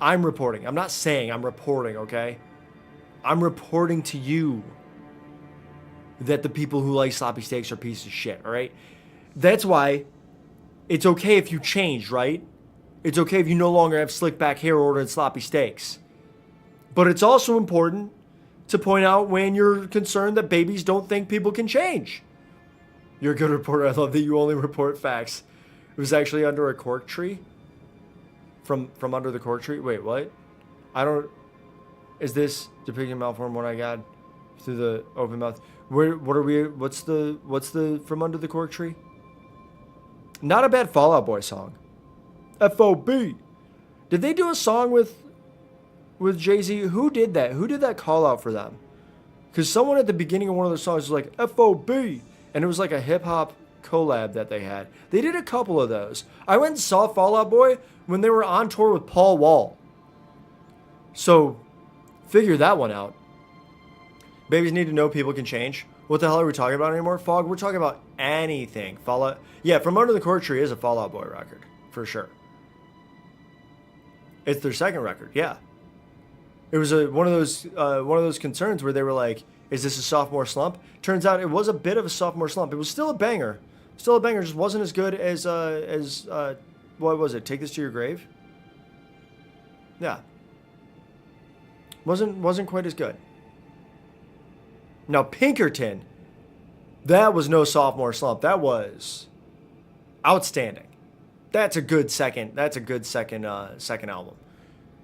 I'm reporting. I'm not saying, I'm reporting, okay? I'm reporting to you that the people who like sloppy steaks are pieces of shit, all right? That's why it's okay if you change, right? It's okay if you no longer have slick back hair ordering sloppy steaks. But it's also important to point out when you're concerned that babies don't think people can change. You're a good reporter. I love that you only report facts. It was actually under a cork tree. From under the cork tree? Wait, what? I don't... Is this depicting malformed one I got through the open mouth? What's the from under the cork tree? Not a bad Fall Out Boy song. FOB. Did they do a song with Jay-Z? Who did that? Who did that call out for them? Because someone at the beginning of one of their songs was like, FOB. And it was like a hip-hop collab that they had. They did a couple of those. I went and saw Fall Out Boy when they were on tour with Paul Wall. So, figure that one out. Babies need to know people can change. What the hell are we talking about anymore? Fog, we're talking about anything. Fallout. Yeah, From Under the Cork Tree is a Fall Out Boy record. For sure. It's their second record, yeah. It was one of those concerns where they were like, is this a sophomore slump? Turns out it was a bit of a sophomore slump. It was still a banger. Still a banger, just wasn't as good as what was it? Take This to Your Grave? Yeah. Wasn't quite as good. Now Pinkerton, that was no sophomore slump. That was outstanding. That's a good second album.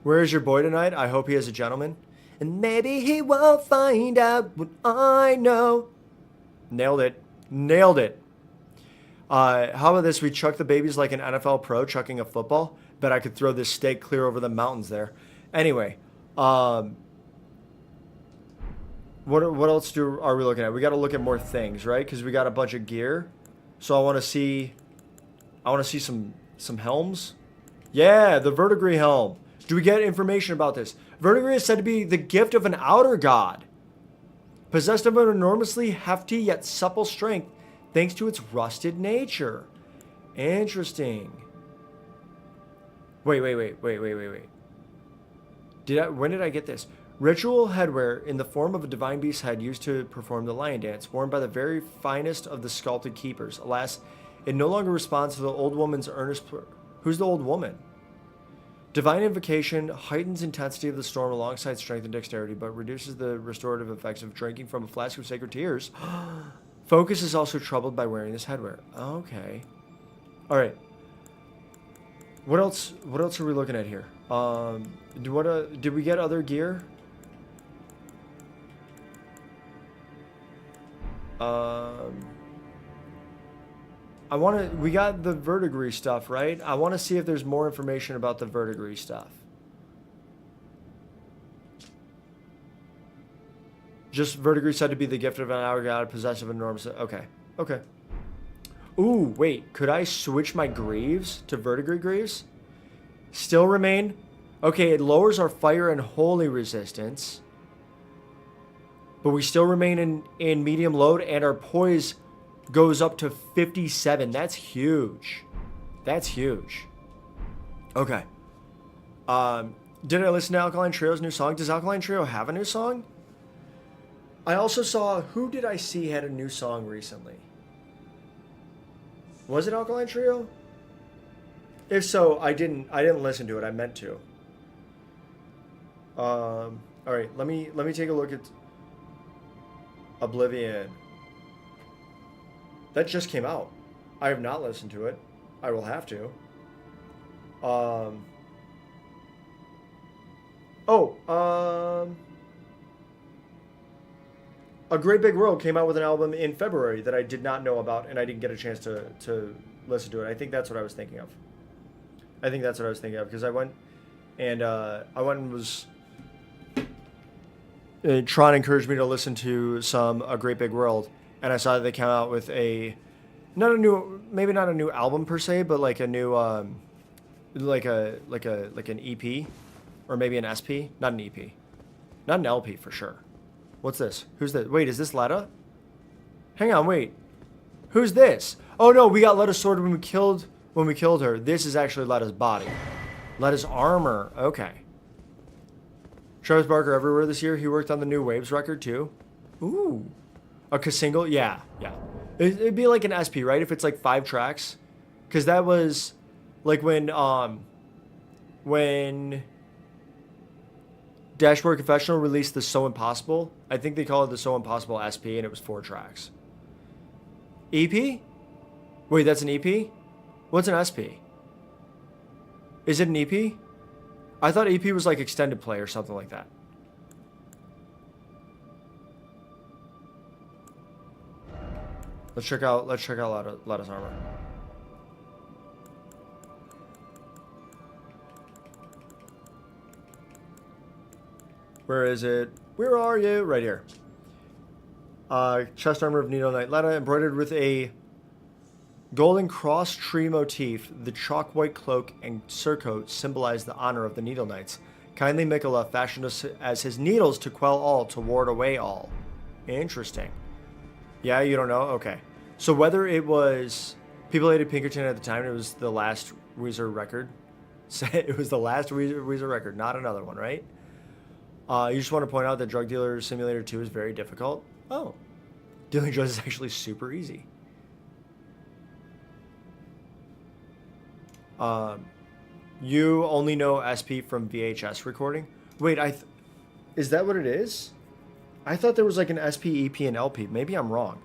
Where is your boy tonight? I hope he is a gentleman. And maybe he won't find out what I know. Nailed it. Nailed it. How about this? We chuck the babies like an NFL pro chucking a football. Bet I could throw this steak clear over the mountains there. Anyway, what else are we looking at? We got to look at more things, right? Because we got a bunch of gear. So I want to see some helms. Yeah, the verdigris helm. Do we get information about this? Verdigris is said to be the gift of an outer god, possessed of an enormously hefty yet supple strength thanks to its rusted nature. Interesting. Wait. When did I get this? Ritual headwear in the form of a divine beast's head used to perform the lion dance, worn by the very finest of the sculpted keepers. Alas, it no longer responds to the old woman's earnest... Who's the old woman? Divine invocation heightens intensity of the storm alongside strength and dexterity, but reduces the restorative effects of drinking from a flask of sacred tears. Focus is also troubled by wearing this headwear. Okay. All right. What else are we looking at here? Did we get other gear? We got the verdigris stuff, right? I want to see if there's more information about the verdigris stuff. Just verdigris said to be the gift of an hour god, possessive of enormous... Okay. Ooh, wait. Could I switch my greaves to verdigris greaves? Still remain... Okay, it lowers our fire and holy resistance. But we still remain in medium load, and our poise goes up to 57. That's huge. Okay. Did I listen to Alkaline Trio's new song? Does Alkaline Trio have a new song? I also saw... Who did I see had a new song recently? Was it Alkaline Trio? If so, I didn't listen to it. I meant to. All right, let me take a look at Oblivion. That just came out. I have not listened to it. I will have to. A Great Big World came out with an album in February that I did not know about, and I didn't get a chance to listen to it. I think that's what I was thinking of. Because I went and was... Tron encouraged me to listen to some A Great Big World, and I saw that they came out with maybe not a new album per se, but like a new like an EP, or maybe an SP, not an EP, not an LP for sure. What's this? Who's this? Wait, is this Letta? Hang on, wait. Who's this? Oh no, we got Letta's sword when we killed her. This is actually Letta's body. Letta's armor. Okay. Travis Barker everywhere this year. He worked on the new Waves record too. Ooh. A single? Yeah. It'd be like an SP, right? If it's like 5 tracks. Because that was like when Dashboard Confessional released the So Impossible. I think they call it the So Impossible SP, and it was 4 tracks. EP? Wait, that's an EP? What's an SP? Is it an EP? I thought EP was like extended play or something like that. Let's check out Letta's armor. Where is it? Where are you? Right here. Chest armor of Needle Knight Letta, embroidered with a golden cross tree motif. The chalk white cloak and surcoat symbolize the honor of the Needle Knights. Kindly Mikola fashioned us as his needles to quell all, to ward away all. Interesting. Yeah, you don't know? Okay. So whether it was... People hated Pinkerton at the time, it was the last Weezer record. It was the last Weezer record, not another one, right? You just want to point out that Drug Dealer Simulator 2 is very difficult. Oh. Dealing drugs is actually super easy. You only know SP from VHS recording? Wait, is that what it is? I thought there was like an SP, EP, and LP. Maybe I'm wrong.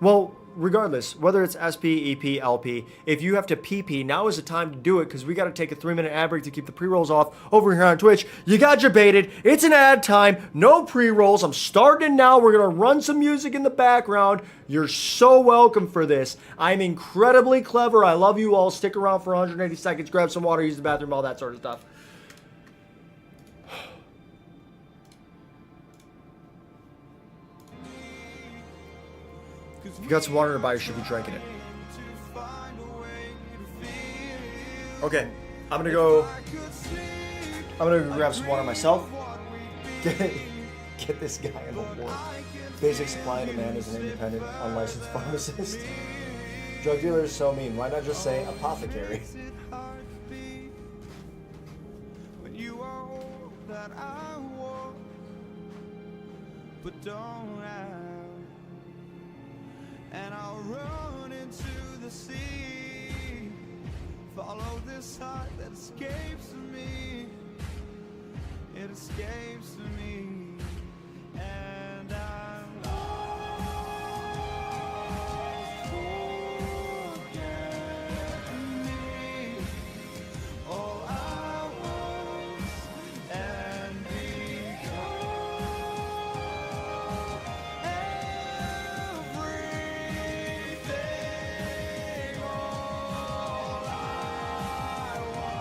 Well, regardless, whether it's SP, EP, LP, if you have to PP, now is the time to do it, because we got to take a 3-minute ad break to keep the pre-rolls off over here on Twitch. You got your baited. It's an ad time. No pre-rolls. I'm starting now. We're going to run some music in the background. You're so welcome for this. I'm incredibly clever. I love you all. Stick around for 180 seconds. Grab some water, use the bathroom, all that sort of stuff. If you got some water nearby, you should be drinking it. Okay, I'm gonna go I'm gonna go grab some water myself. Get this guy in the war. Basic supply and demand as an independent, unlicensed pharmacist. Drug dealers so mean. Why not just say apothecary? When you are all that I want, but don't have, and I'll run into the sea. Follow this heart that escapes me. It escapes me, and I'm lost. Forget me, all I was, and become everything. All I wanted.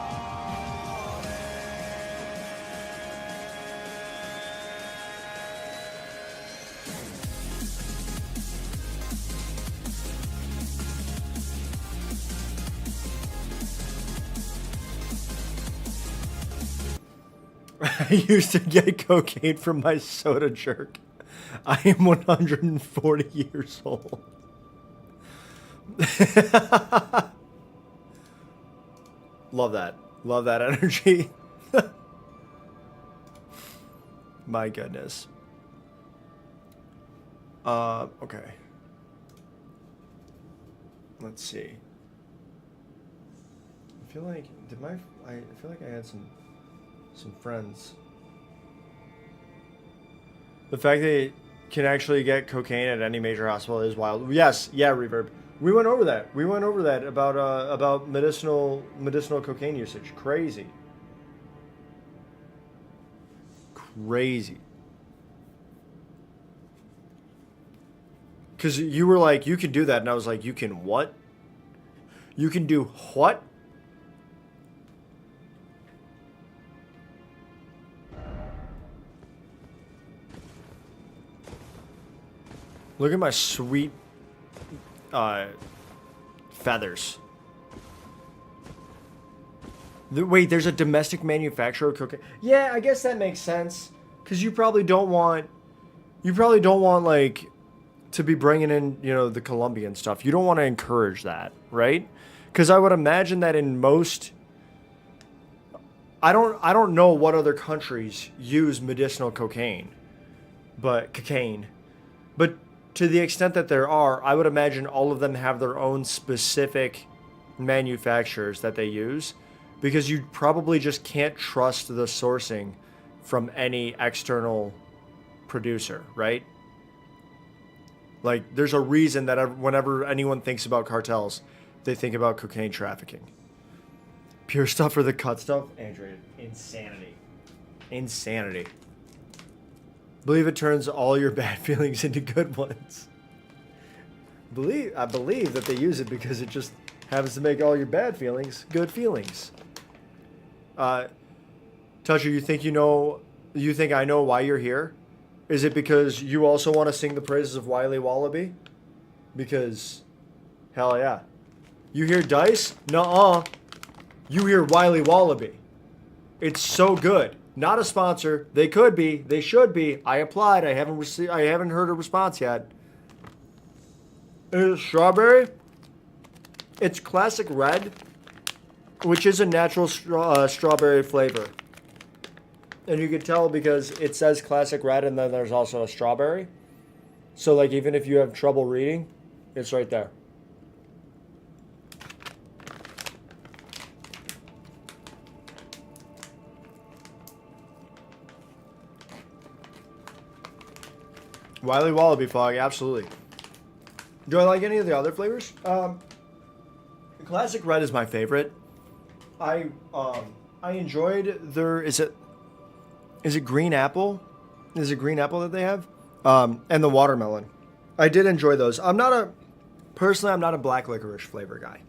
I used to get cocaine from my soda jerk. I am 140 years old. Love that. Love that energy. My goodness. Okay. Let's see. I feel like I feel like I had some friends. The fact that you can actually get cocaine at any major hospital is wild. Yes, yeah, Reverb. We went over that. We went over that about medicinal cocaine usage. Crazy. Crazy. Because you were like, you can do that, and I was like, you can what? You can do what? Look at my sweet feathers. Wait, there's a domestic manufacturer of cocaine. Yeah, I guess that makes sense. Because you probably don't want like to be bringing in, you know, the Colombian stuff. You don't want to encourage that, right? Because I would imagine that in most, I don't know what other countries use medicinal cocaine, but to the extent that there are, I would imagine all of them have their own specific manufacturers that they use, because you probably just can't trust the sourcing from any external producer, right? Like, there's a reason that whenever anyone thinks about cartels, they think about cocaine trafficking. Pure stuff or the cut stuff? Android. Insanity. Insanity. Believe it turns all your bad feelings into good ones. I believe that they use it because it just happens to make all your bad feelings good feelings. Toucher, you think I know why you're here? Is it because you also want to sing the praises of Wily Wallaby? Because, hell yeah. You hear Dice? Nuh-uh. You hear Wily Wallaby. It's so good. Not a sponsor. They could be. They should be. I applied. I haven't heard a response yet. Is it strawberry? It's classic red, which is a natural strawberry flavor. And you can tell because it says classic red and then there's also a strawberry. So like even if you have trouble reading, it's right there. Wily Wallaby Fog, absolutely. Do I like any of the other flavors? Classic red is my favorite. I enjoyed their is it green apple? Is it green apple that they have? And the watermelon. I did enjoy those. I'm not a black licorice flavor guy.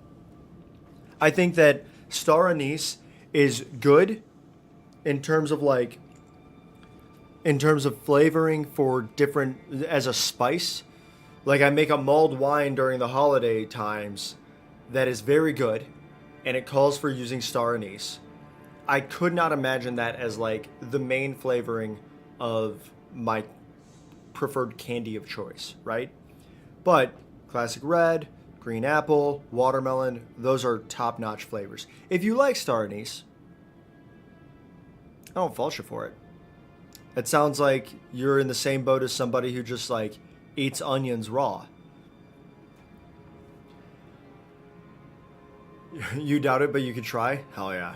I think that star anise is good in terms of flavoring for different as a spice. Like I make a mulled wine during the holiday times that is very good, and it calls for using star anise. I could not imagine that as like the main flavoring of my preferred candy of choice, right? But classic red, green apple, watermelon, those are top-notch flavors. If you like star anise, I don't fault you for it. It sounds like you're in the same boat as somebody who just like eats onions raw. You doubt it, but you could try? Hell yeah.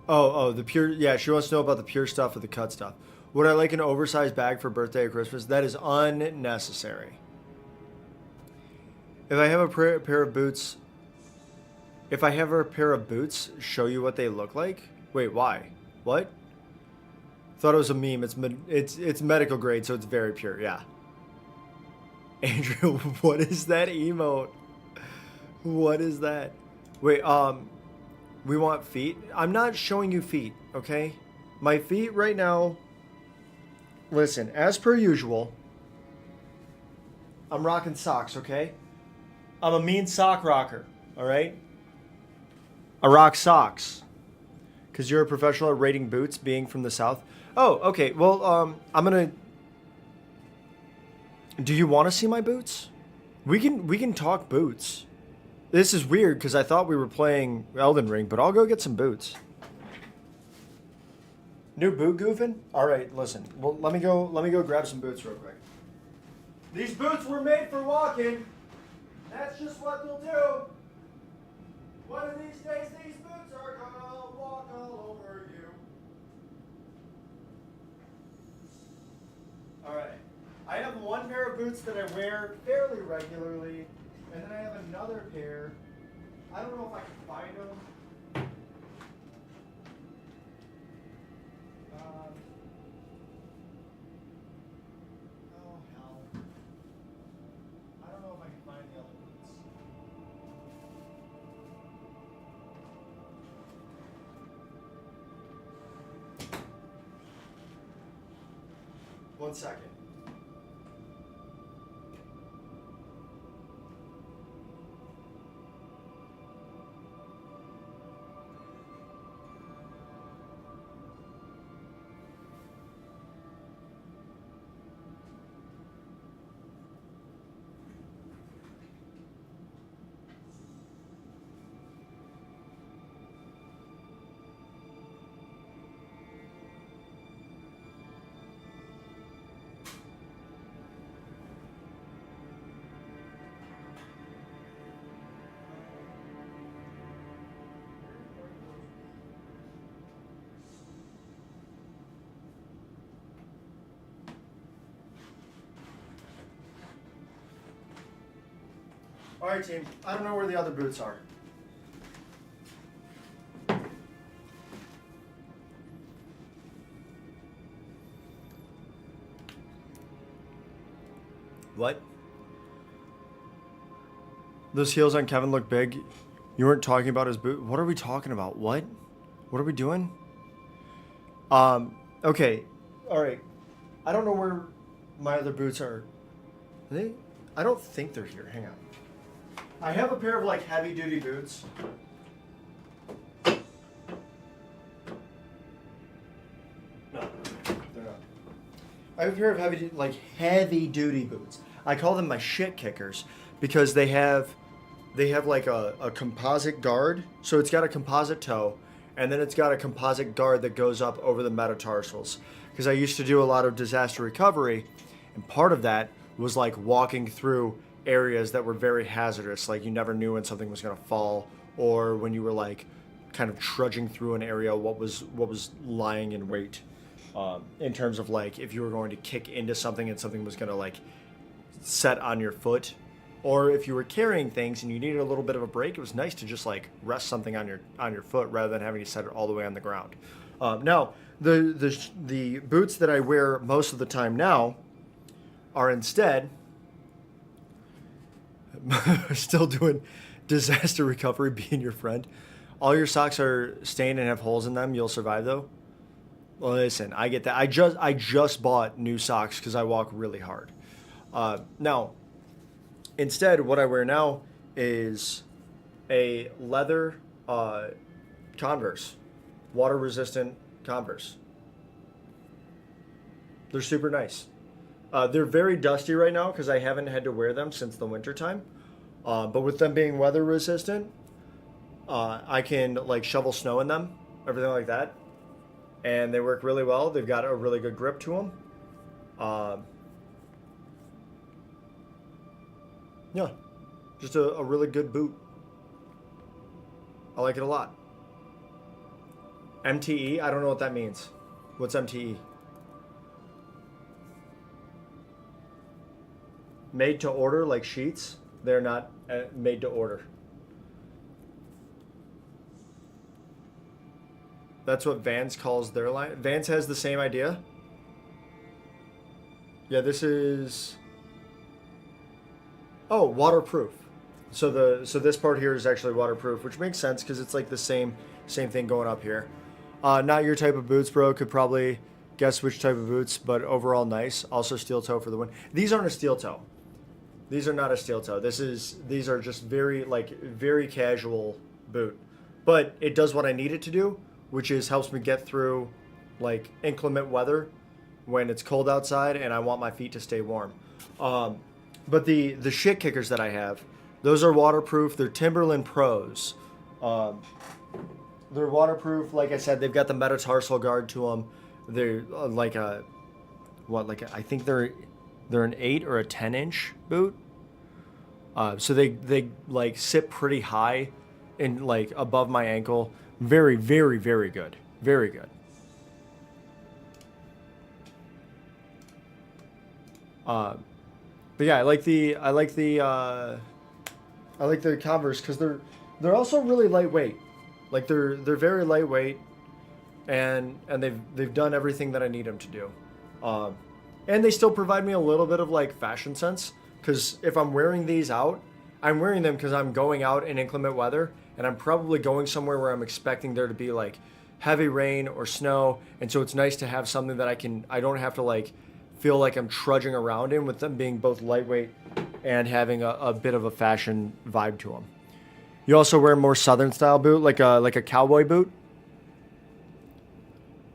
The pure. Yeah, she wants to know about the pure stuff or the cut stuff. Would I like an oversized bag for birthday or Christmas? That is unnecessary. If I have a pair of boots, show you what they look like. Wait, why? What? Thought it was a meme. It's medical grade, so it's very pure. Yeah. Andrew, what is that emote? What is that? Wait, we want feet? I'm not showing you feet, okay? My feet right now, listen, as per usual, I'm rocking socks, okay? I'm a mean sock rocker, all right? I rock socks. Because you're a professional at rating boots, being from the South. Oh, okay, well, I'm gonna... Do you want to see my boots? We can talk boots. This is weird because I thought we were playing Elden Ring, but I'll go get some boots. New boot goofing? All right, listen. Well, let me go grab some boots real quick. These boots were made for walking. That's just what they'll do. One of these days, these boots are gonna walk all over you. All right. I have one pair of boots that I wear fairly regularly. And then I have another pair. I don't know if I can find them. Oh, hell. I don't know if I can find the other boots. One second. All right, team. I don't know where the other boots are. What? Those heels on Kevin look big. You weren't talking about his boot. What are we talking about? What? What are we doing? Okay. All right. I don't know where my other boots are. Are they? I don't think they're here. Hang on. I have a pair of like heavy duty boots. No, they're not. I have a pair of heavy duty boots. I call them my shit kickers because they have like a composite guard. So it's got a composite toe and then it's got a composite guard that goes up over the metatarsals. Because I used to do a lot of disaster recovery, and part of that was like walking through areas that were very hazardous, like you never knew when something was going to fall, or when you were like kind of trudging through an area, what was lying in wait, in terms of like if you were going to kick into something and something was going to like set on your foot, or if you were carrying things and you needed a little bit of a break, it was nice to just like rest something on your foot rather than having to set it all the way on the ground. Now the boots that I wear most of the time now are instead still doing disaster recovery, being your friend. All your socks are stained and have holes in them. You'll survive though. Well, listen, I get that. I just bought new socks because I walk really hard. Now, Instead, what I wear now is a leather Converse, water resistant Converse. They're super nice. They're very dusty right now because I haven't had to wear them since the winter time. But with them being weather resistant, I can like shovel snow in them, everything like that, and they work really well. They've got a really good grip to them. Yeah, just a really good boot. I like it a lot. MTE, I don't know what that means. What's MTE? Made to order, like sheets. They're not made to order. That's what Vans calls their line. Vans has the same idea. Yeah, this is... Oh, waterproof. So this part here is actually waterproof, which makes sense because it's like the same thing going up here. Not your type of boots, bro. Could probably guess which type of boots, but overall nice. Also steel toe for the win. These aren't a steel toe. These are not a steel toe. These are just very casual boot. But it does what I need it to do, which is helps me get through like inclement weather when it's cold outside and I want my feet to stay warm. But the shit kickers that I have, those are waterproof. They're Timberland Pros. They're waterproof. Like I said, they've got the metatarsal guard to them. They're I think they're an 8 or a 10-inch boot. So they like sit pretty high and like above my ankle. Very, very, very good. Very good. But yeah, I like the Converse because they're also really lightweight. Like they're very lightweight, and they've done everything that I need them to do. And they still provide me a little bit of like fashion sense because if I'm wearing these out, I'm wearing them because I'm going out in inclement weather and I'm probably going somewhere where I'm expecting there to be like heavy rain or snow, and so it's nice to have something that I don't have to like feel like I'm trudging around in, with them being both lightweight and having a bit of a fashion vibe to them. You also wear more southern style boot, like a cowboy boot.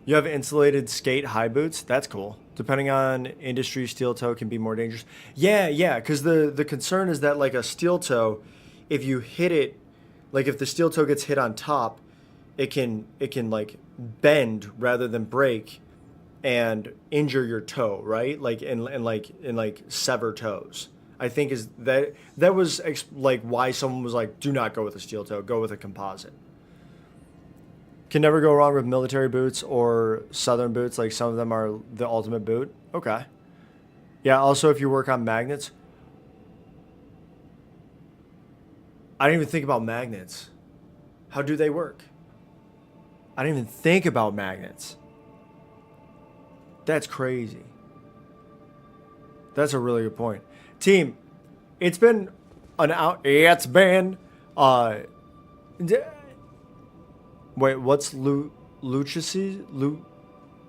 You have insulated skate high boots. That's cool. Depending on industry, steel toe can be more dangerous. Yeah, because the concern is that like a steel toe, if you hit it, like if the steel toe gets hit on top, it can like bend rather than break and injure your toe, right? Like and sever toes. I think is that was like why someone was like, do not go with a steel toe, go with a composite. Can never go wrong with military boots or southern boots. Like some of them are the ultimate boot. Okay. Yeah. Also, if you work on magnets, I didn't even think about magnets. How do they work? I didn't even think about magnets. That's crazy. That's a really good point. Team, it's been an hour. It's been wait, what's Luchisi?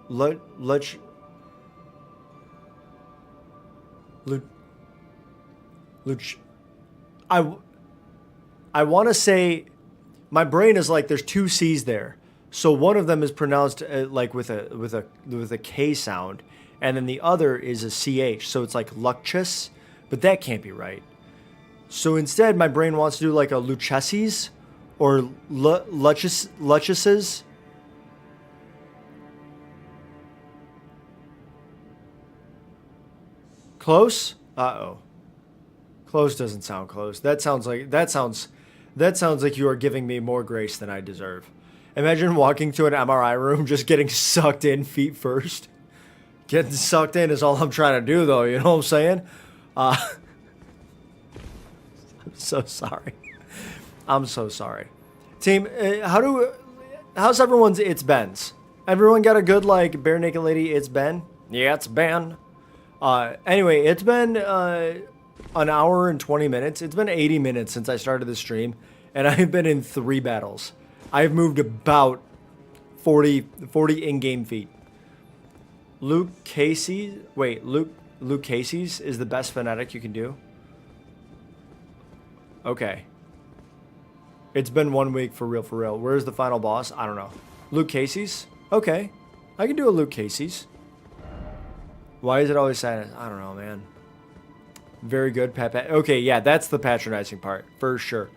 Luch. I want to say, my brain is like there's two C's there, so one of them is pronounced like with a K sound, and then the other is a CH, so it's like Luchis, but that can't be right. So instead, my brain wants to do like a Luchesis or Luchises. Close? Uh-oh. Close doesn't sound close. That sounds like you are giving me more grace than I deserve. Imagine walking to an MRI room just getting sucked in feet first. Getting sucked in is all I'm trying to do, though. You know what I'm saying? I'm so sorry. I'm so sorry. Team, how's everyone's It's Ben's? Everyone got a good, like, bare naked lady It's Ben? Yeah, it's Ben. Anyway, it's been an hour and 20 minutes. It's been 80 minutes since I started the stream, and I've been in 3 battles. I've moved about 40 in-game feet. Luke Casey's is the best phonetic you can do. Okay. It's been 1 week for real, for real. Where's the final boss? I don't know. Luke Casey's? Okay. I can do a Luke Casey's. Why is it always silent? I don't know, man. Very good, Pat. Okay, yeah, that's the patronizing part, for sure.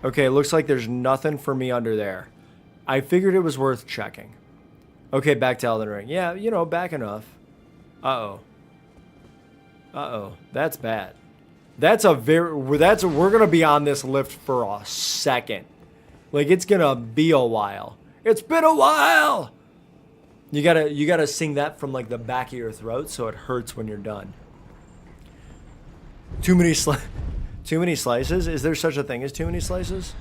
Okay, looks like there's nothing for me under there. I figured it was worth checking. Okay, back to Elden Ring. Yeah, you know, back enough. Uh-oh. Uh-oh. That's bad. We're gonna be on this lift for a second. Like, it's gonna be a while. It's been a while! You gotta sing that from, like, the back of your throat so it hurts when you're done. Too many slices? Is there such a thing as too many slices?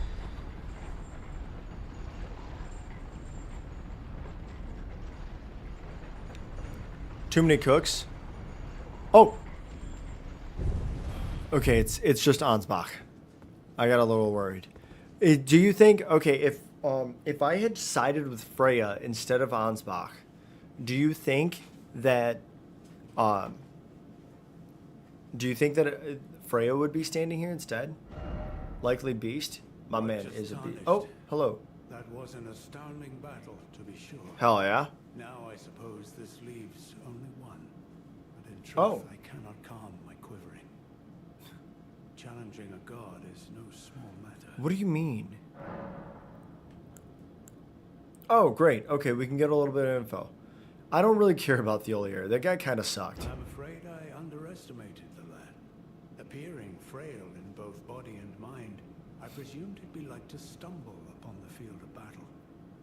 Too many cooks? Oh! Okay, it's just Ansbach. I got a little worried. Do you think, okay, if I had sided with Freya instead of Ansbach, do you think that Freya would be standing here instead? Likely beast? My man is a beast. Oh, hello. That was an astounding battle, to be sure. Hell yeah. Now I suppose this leaves only one. But in truth, Oh. I cannot calm my quivering. Challenging a god is no small matter. What do you mean? Oh, great. Okay, we can get a little bit of info. I don't really care about Thiolier. That guy kind of sucked. I'm afraid I underestimated the lad. Appearing frail in both body and mind, I presumed it'd be like to stumble upon the field of battle.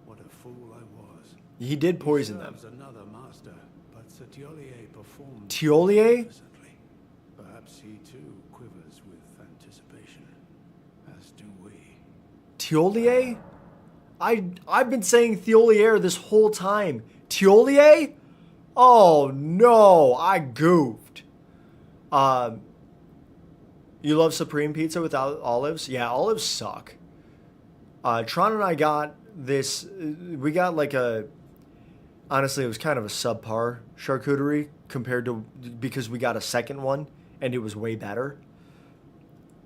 What a fool I was. He did poison them. He serves another master, but Sir Thiolier performed Thiolier? magnificently. Perhaps he too quivers with anticipation, as do we. Thiolier? I've been saying Thiolier this whole time. Thiolier? Oh no, I goofed. You love Supreme Pizza without olives? Yeah, olives suck. Tron and I got this. We got like a. Honestly, it was kind of a subpar charcuterie compared to because we got a second one and it was way better.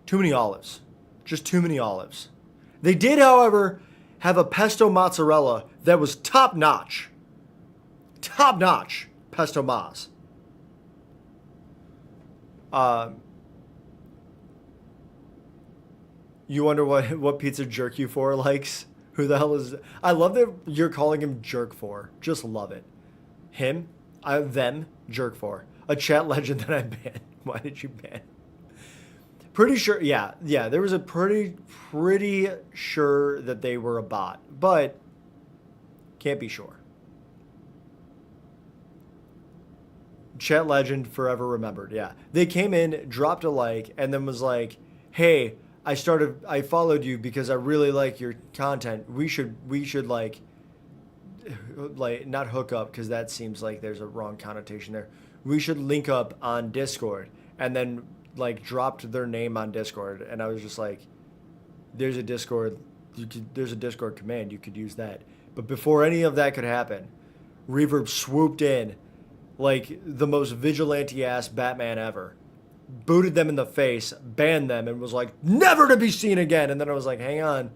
Too many olives. Just too many olives. They did, however, have a pesto mozzarella that was top notch. Top notch pesto mozz. You wonder what pizza jerk you for likes? Who the hell is? I love that you're calling him jerk for. Just love it. Him, them, jerk for. A chat legend that I banned. Why did you ban? Pretty sure, yeah. There was a pretty sure that they were a bot, but can't be sure. Chat legend forever remembered. Yeah, they came in, dropped a like, and then was like, "Hey, I followed you because I really like your content. We should like not hook up because that seems like there's a wrong connotation there. We should link up on Discord." And then like dropped their name on Discord, and I was just like, there's a Discord command, you could use that. But before any of that could happen, Reverb swooped in like the most vigilante ass Batman ever, booted them in the face, banned them, and was like, never to be seen again. And then I was like, hang on,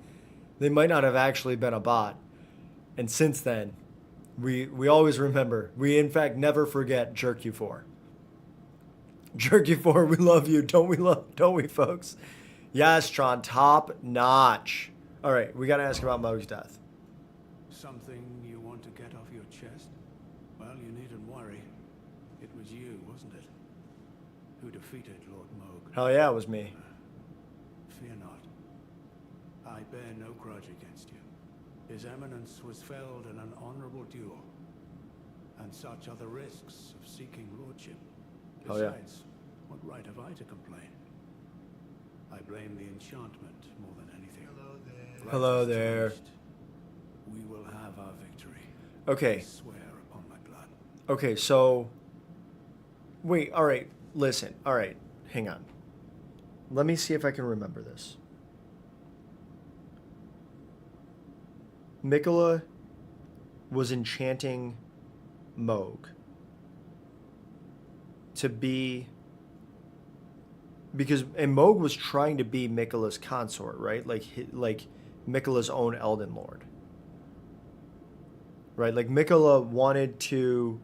they might not have actually been a bot. And since then, we always remember, we in fact never forget Jerk You 4. Jerk You 4, we love you, don't we, folks? Yes, Tron, top notch. All right, we gotta ask about Moog's death. Something you want to get off your chest? Well, you needn't worry. It was you, wasn't it? Who defeated Lord Moog. Hell yeah, it was me. Fear not. I bear no grudge against you. His Eminence was felled in an honorable duel. And such are the risks of seeking lordship. Hell yeah. Besides, what right have I to complain? I blame the enchantment more than anything. Hello there. We will have our victory. Okay. I swear upon my blood. Okay, so... Wait, all right, listen. All right, hang on. Let me see if I can remember this. Mikola was enchanting Moog to be, because and Moog was trying to be Miquella's consort, right? Like Miquella's own Elden Lord, right? Like Miquella wanted to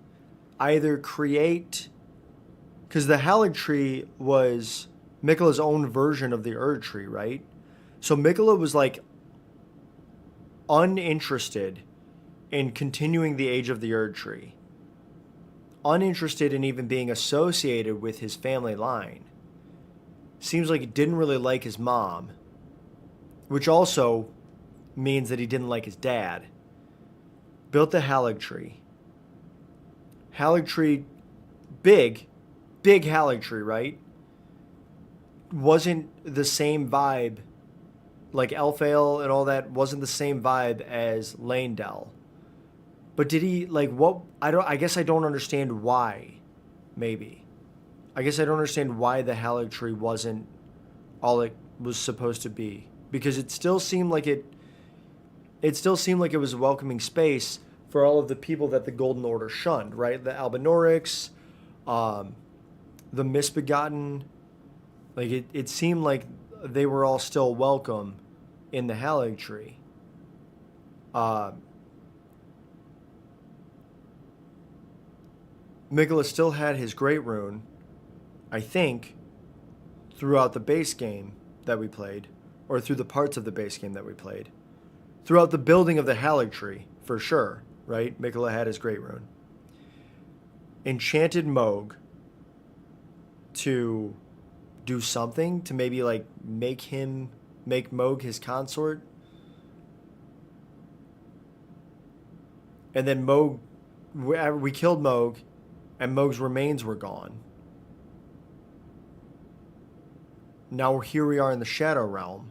either create, because the Erdtree was Miquella's own version of the Erdtree, right? So Miquella was like uninterested in continuing the age of the Erdtree, uninterested in even being associated with his family line. Seems like he didn't really like his mom, which also means that he didn't like his dad. Built the Erdtree. Erdtree, big Erdtree, right? Wasn't the same vibe, like Elfale and all that wasn't the same vibe as Lanedell. But did he, like, what? I guess I don't understand why, maybe. I guess I don't understand why the Erdtree wasn't all it was supposed to be. Because it still seemed like it was a welcoming space for all of the people that the Golden Order shunned, right? The Albinorics, the Misbegotten. Like, it seemed like they were all still welcome in the Erdtree. Miquella still had his Great Rune, I think, throughout the base game that we played, or through the parts of the base game that we played. Throughout the building of the Erdtree, for sure, right? Miquella had his Great Rune. Enchanted Moog to do something, to maybe like make Moog his consort. And then Moog, we killed Moog, and Moog's remains were gone. Now here we are in the Shadow Realm.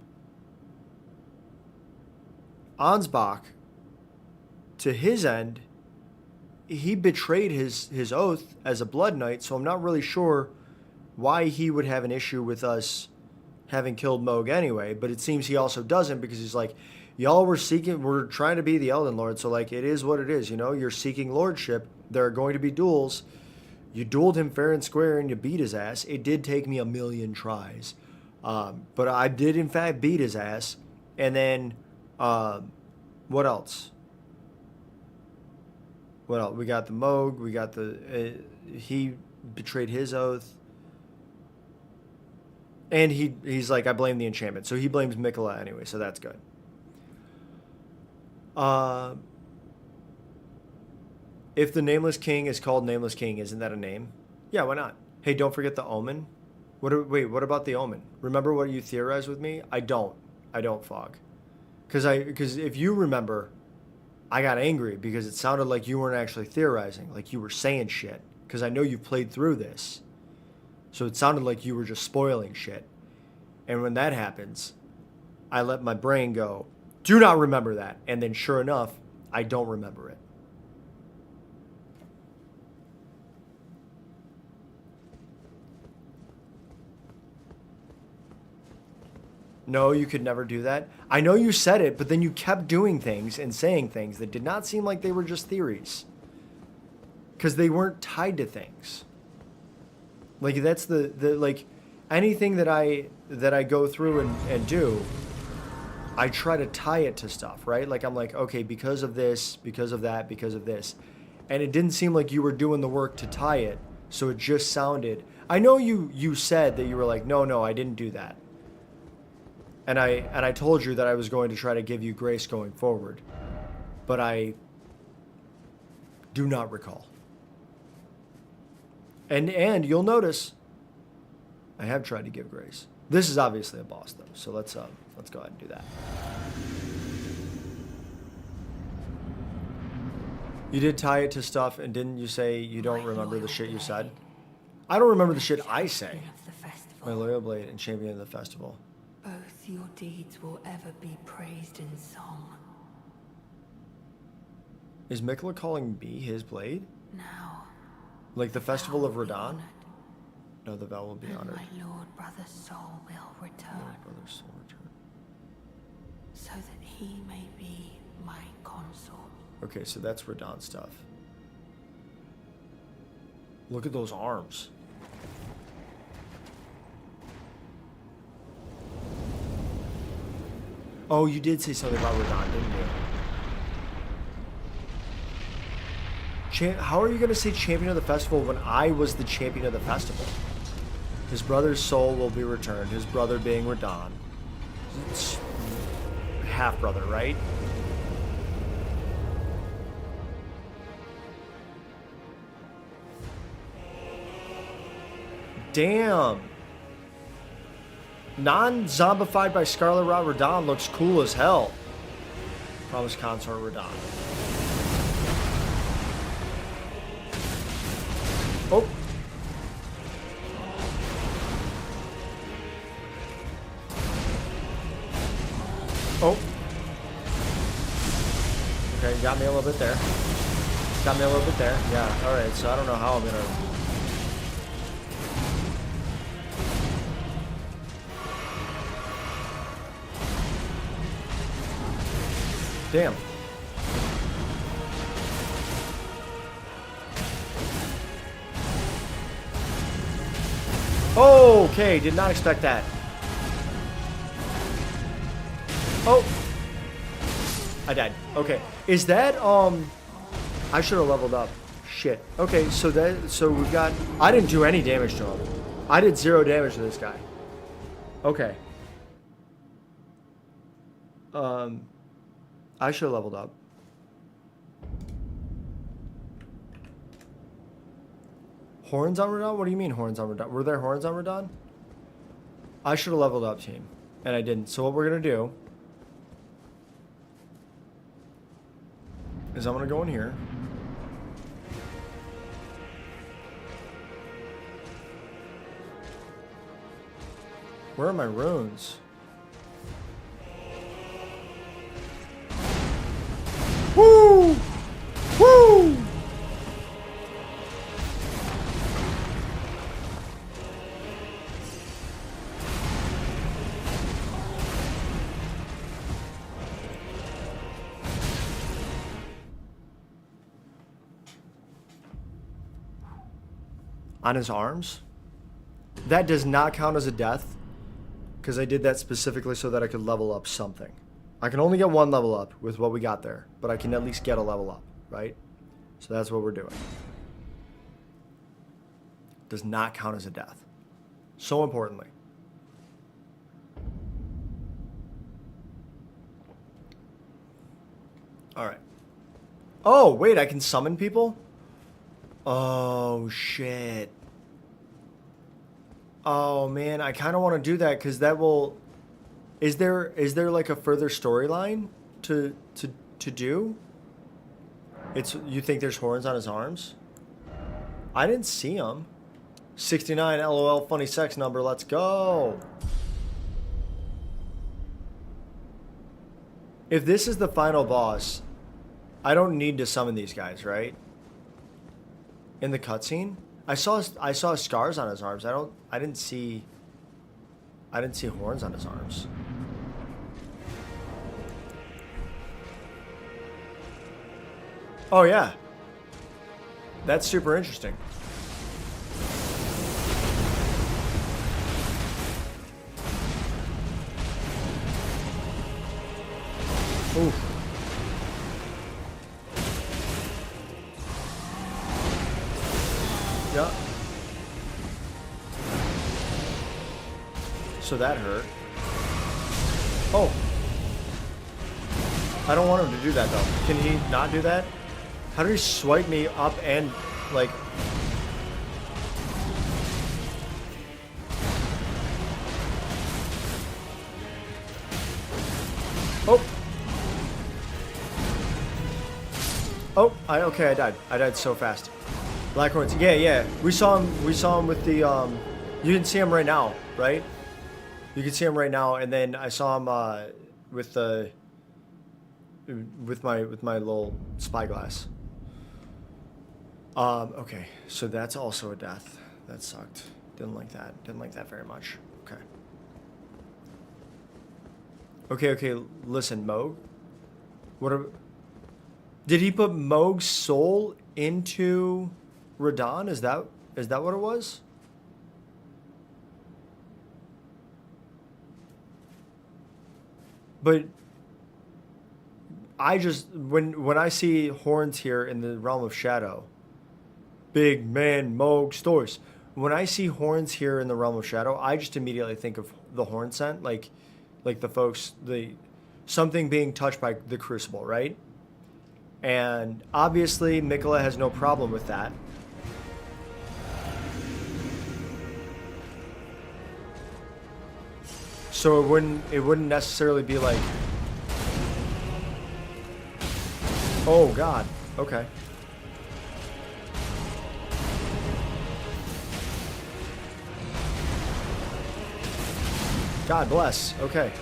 Ansbach, to his end, he betrayed his oath as a Blood Knight, so I'm not really sure why he would have an issue with us having killed Moog anyway, but it seems he also doesn't, because he's like, y'all we're trying to be the Elden Lord, so like, it is what it is, you know, you're seeking lordship, there are going to be duels, you dueled him fair and square and you beat his ass. It did take me 1,000,000 tries, but I did in fact beat his ass. And then what else? Well, we got the Moog, we got the he betrayed his oath. And he's like, I blame the enchantment. So he blames Miquella anyway, so that's good. If the Nameless King is called Nameless King, isn't that a name? Yeah, why not? Hey, don't forget the Omen. What about the Omen? Remember what you theorized with me? I don't, Fog. Because if you remember, I got angry because it sounded like you weren't actually theorizing, like you were saying shit. Because I know you've played through this. So it sounded like you were just spoiling shit. And when that happens, I let my brain go, do not remember that. And then sure enough, I don't remember it. No, you could never do that. I know you said it, but then you kept doing things and saying things that did not seem like they were just theories. Because they weren't tied to things. Like, that's the like, anything that I go through and do, I try to tie it to stuff, right? Like, I'm like, okay, because of this, because of that, because of this. And it didn't seem like you were doing the work to tie it, so it just sounded... I know you said that you were like, no, I didn't do that. And I told you that I was going to try to give you grace going forward. But I do not recall. And you'll notice I have tried to give grace. This is obviously a boss though, so let's go ahead and do that. You did tie it to stuff, and didn't you say you don't remember the shit you said? I don't remember the shit I say. My loyal blade and champion of the festival. Both your deeds will ever be praised in song. Is Miquella calling me his blade? Now, Like the Festival of vow will be Radahn? honored, No, the vow will be and honored. my Lord Brother's soul will return, Brother's soul return. so that he may be my consort. Okay, so that's Radahn stuff. Look at those arms. Oh, you did say something about Radon, didn't you? How are you going to say champion of the festival when I was the champion of the festival? His brother's soul will be returned. His brother being Radon. It's half brother, right? Damn. Non-zombified by Scarlet Rot Radon looks cool as hell. Promise Consort Radon. Oh. Oh. Okay, got me a little bit there. Got me a little bit there. Yeah, alright, so I don't know how I'm gonna... Damn. Okay, did not expect that. Oh. I died. Okay. Is that, I should have leveled up. Shit. Okay, so we've got, I didn't do any damage to him. I did 0 damage to this guy. Okay. I should have leveled up. Horns on Radon? What do you mean horns on Radon? Were there horns on Radon? I should have leveled up, team. And I didn't. So what we're going to do is I'm going to go in here. Where are my runes? Woo! Woo! On his arms? That does not count as a death, because I did that specifically so that I could level up something. I can only get 1 level up with what we got there, but I can at least get a level up, right? So that's what we're doing. Does not count as a death. So importantly. Alright. Oh, wait, I can summon people? Oh, shit. Oh, man, I kind of want to do that because that will... Is there like a further storyline to do? You think there's horns on his arms? I didn't see them. 69 LOL funny sex number. Let's go. If this is the final boss, I don't need to summon these guys, right? In the cutscene, I saw scars on his arms. I didn't see horns on his arms. Oh yeah. That's super interesting. Oof. Yeah. So that hurt. Oh. I don't want him to do that though. Can he not do that? How did he swipe me up and like... Oh. Oh, okay, I died. I died so fast. Black horns. Yeah. We saw him with the you can see him right now, right? You can see him right now, and then I saw him with my little spyglass. Okay, so that's also a death. That sucked. Didn't like that. Didn't like that very much. Okay, listen, Moog. Did he put Moog's soul into Radon? Is that what it was? But I just when I see horns here in the realm of shadow, big man Moog stories. When I see horns here in the realm of shadow, I just immediately think of the horn scent, like the folks, the something being touched by the crucible, right? And obviously, Mikola has no problem with that. So it wouldn't necessarily be like, oh God, okay. God bless. Okay.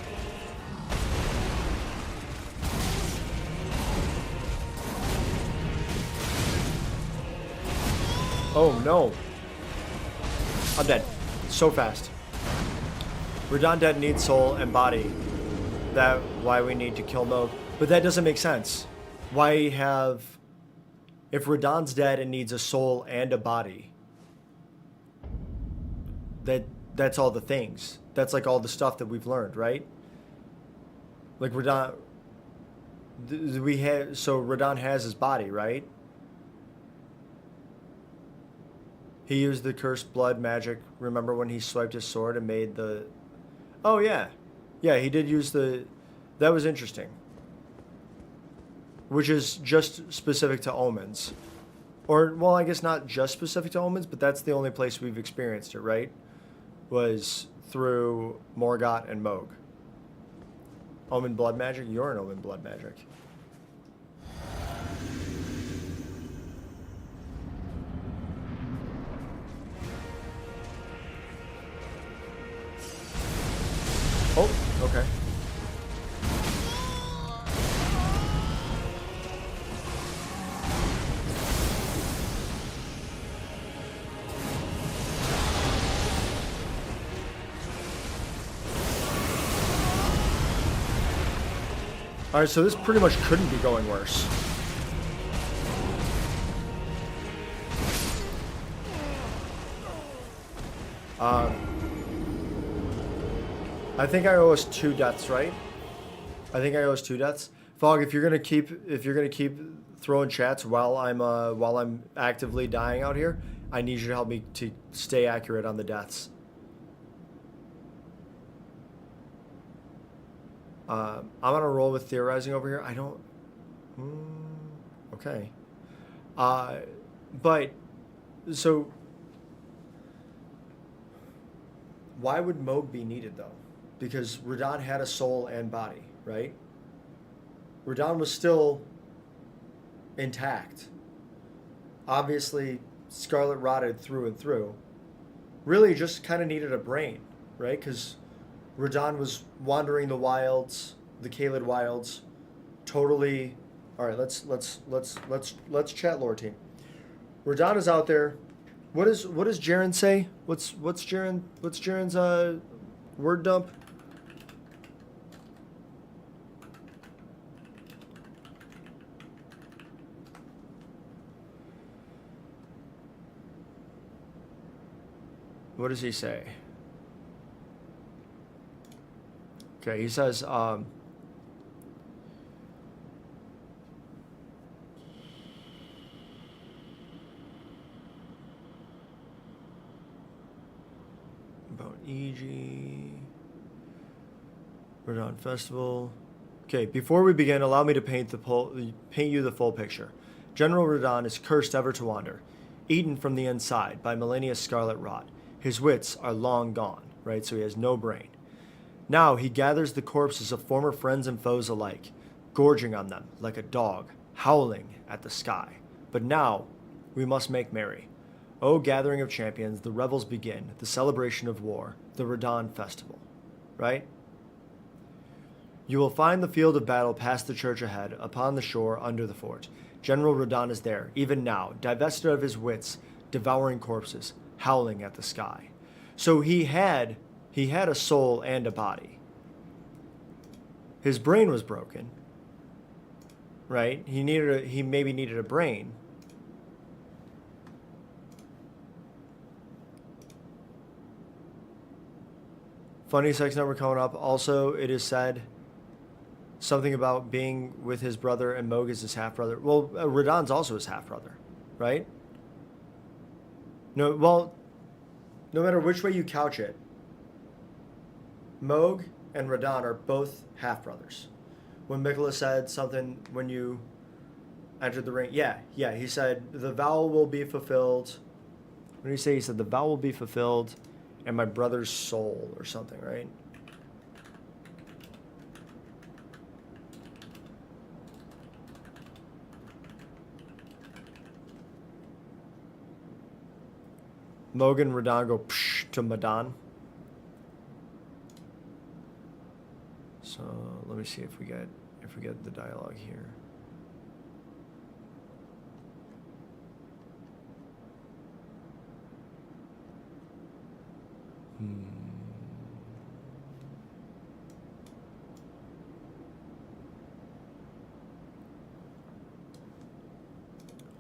Oh no. I'm dead. So fast. Radon dead needs soul and body. That why we need to kill Moog. But that doesn't make sense. Why have if Radon's dead and needs a soul and a body? That's all the things. That's like all the stuff that we've learned, right? Like Radon so Radon has his body, right? He used the cursed blood magic. Remember when he swiped his sword and made the... Oh, yeah. Yeah, he did use the... That was interesting. Which is just specific to omens. Or, well, I guess not just specific to omens, but that's the only place we've experienced it, right? Was through Morgott and Moog. Omen blood magic? You're an omen blood magic. Oh, okay. Alright, so this pretty much couldn't be going worse. I think I owe us 2 deaths, right? I think I owe us 2 deaths. Fog, if you're gonna keep throwing chats while I'm actively dying out here, I need you to help me to stay accurate on the deaths. I'm on a roll with theorizing over here. I don't... okay. But, so... Why would Moog be needed, though? Because Radon had a soul and body, right? Radon was still intact. Obviously, Scarlet rotted through and through. Really just kind of needed a brain, right? Because Radon was wandering the wilds, the Kaled wilds, totally. All right, let's chat, lore team. Radon is out there. What does Jaren say? What's Jaren's word dump? What does he say? Okay, he says, about EG, Radon Festival. Okay, before we begin, allow me to paint you the full picture. General Radon is cursed ever to wander, eaten from the inside by Millennia's scarlet rot. His wits are long gone, right? So he has no brain. Now he gathers the corpses of former friends and foes alike, gorging on them like a dog, howling at the sky. But now we must make merry. O gathering of champions, the revels begin, the celebration of war, the Radon festival, right? You will find the field of battle past the church ahead, upon the shore, under the fort. General Radon is there, even now, divested of his wits, devouring corpses, howling at the sky. So he had a soul and a body. His brain was broken, right? He maybe needed a brain. Funny sex number coming up. Also, it is said something about being with his brother and Moog is his half brother. Well, Radahn's also his half brother, right? No, well, no matter which way you couch it, Moog and Radahn are both half brothers. When Mikola said something when you entered the ring, yeah, he said the vow will be fulfilled. What did he say? He said the vow will be fulfilled, and my brother's soul or something, right? Moog and Radahn go psh to Madan. So let me see if we get the dialogue here.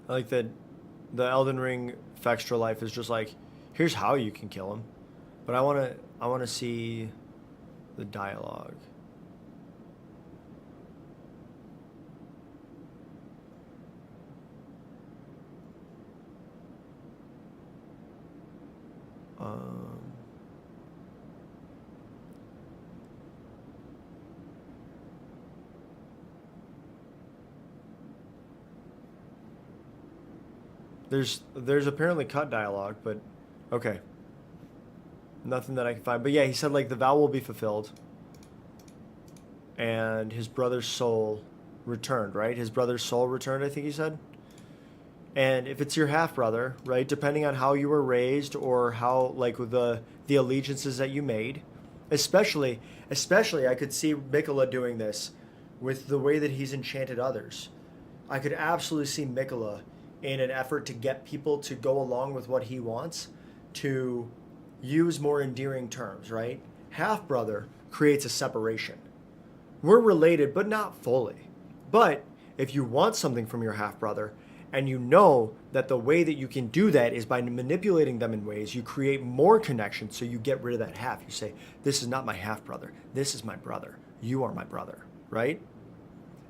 I like that the Elden Ring Fextra Life is just like, here's how you can kill him. But I wanna see the dialogue. There's apparently cut dialogue, but okay. Nothing that I can find. But yeah, he said like the vow will be fulfilled. And his brother's soul returned, right? His brother's soul returned, I think he said. And if it's your half brother, right, depending on how you were raised or how like with the allegiances that you made, especially I could see Mikola doing this with the way that he's enchanted others. I could absolutely see Mikola in an effort to get people to go along with what he wants, to use more endearing terms, right? Half brother creates a separation. We're related, but not fully. But if you want something from your half brother, and you know that the way that you can do that is by manipulating them in ways, you create more connection, so you get rid of that half. You say, this is not my half brother. This is my brother. You are my brother, right?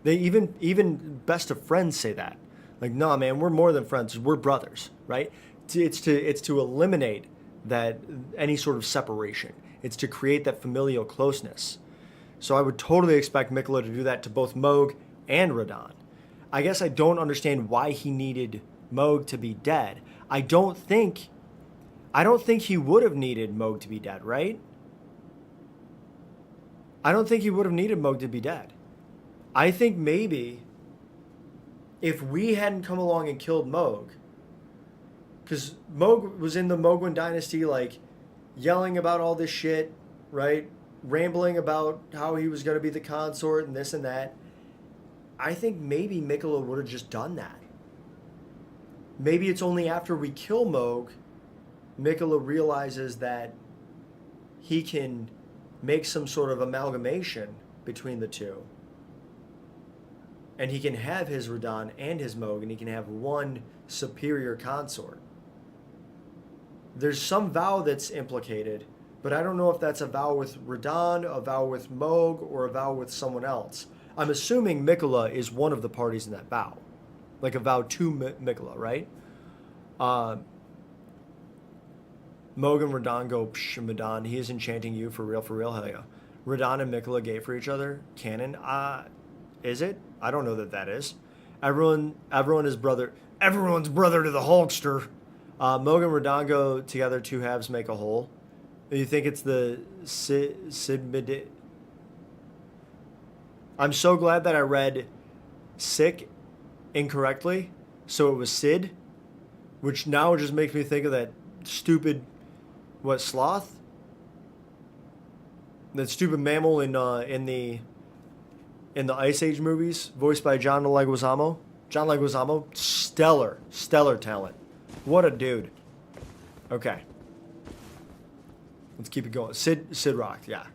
They even best of friends say that. Like, nah, man, we're more than friends. We're brothers, right? It's to eliminate that any sort of separation. It's to create that familial closeness. So I would totally expect Mikola to do that to both Moog and Radahn. I guess I don't understand why he needed Moog to be dead. I don't think he would have needed Moog to be dead, right? I don't think he would have needed Moog to be dead. I think maybe if we hadn't come along and killed Moog, because Moog was in the Mogwin dynasty, like, yelling about all this shit, right? Rambling about how he was going to be the consort and this and that. I think maybe Mikola would have just done that. Maybe it's only after we kill Moog, Mikola realizes that he can make some sort of amalgamation between the two. And he can have his Radahn and his Moog, and he can have one superior consort. There's some vow that's implicated, but I don't know if that's a vow with Radahn, a vow with Moog, or a vow with someone else. I'm assuming Mikola is one of the parties in that vow. Like a vow to Mikola, right? Moog and Radahn go, psh, Madan, he is enchanting you for real, hell yeah. Radahn and Mikola gay for each other, canon? Is it? I don't know that is. Everyone is brother. Everyone's brother to the Hulkster. Moog and Radahn go together, two halves make a whole. You think it's the Sid? I'm so glad that I read sick incorrectly, so it was Sid, which now just makes me think of that stupid, sloth? That stupid mammal in the Ice Age movies, voiced by John Leguizamo. John Leguizamo, stellar talent. What a dude. Okay. Let's keep it going. Sid rocked, yeah.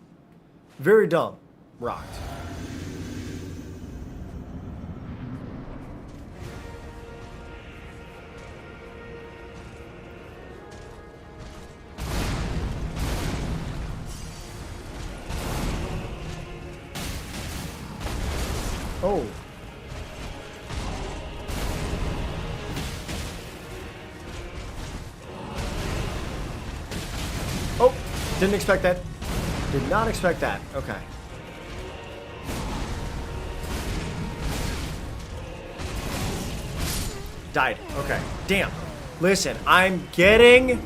Very dumb. Rocked. Oh. Oh, didn't expect that. Did not expect that. Okay. Died. Okay. Damn. Listen, I'm getting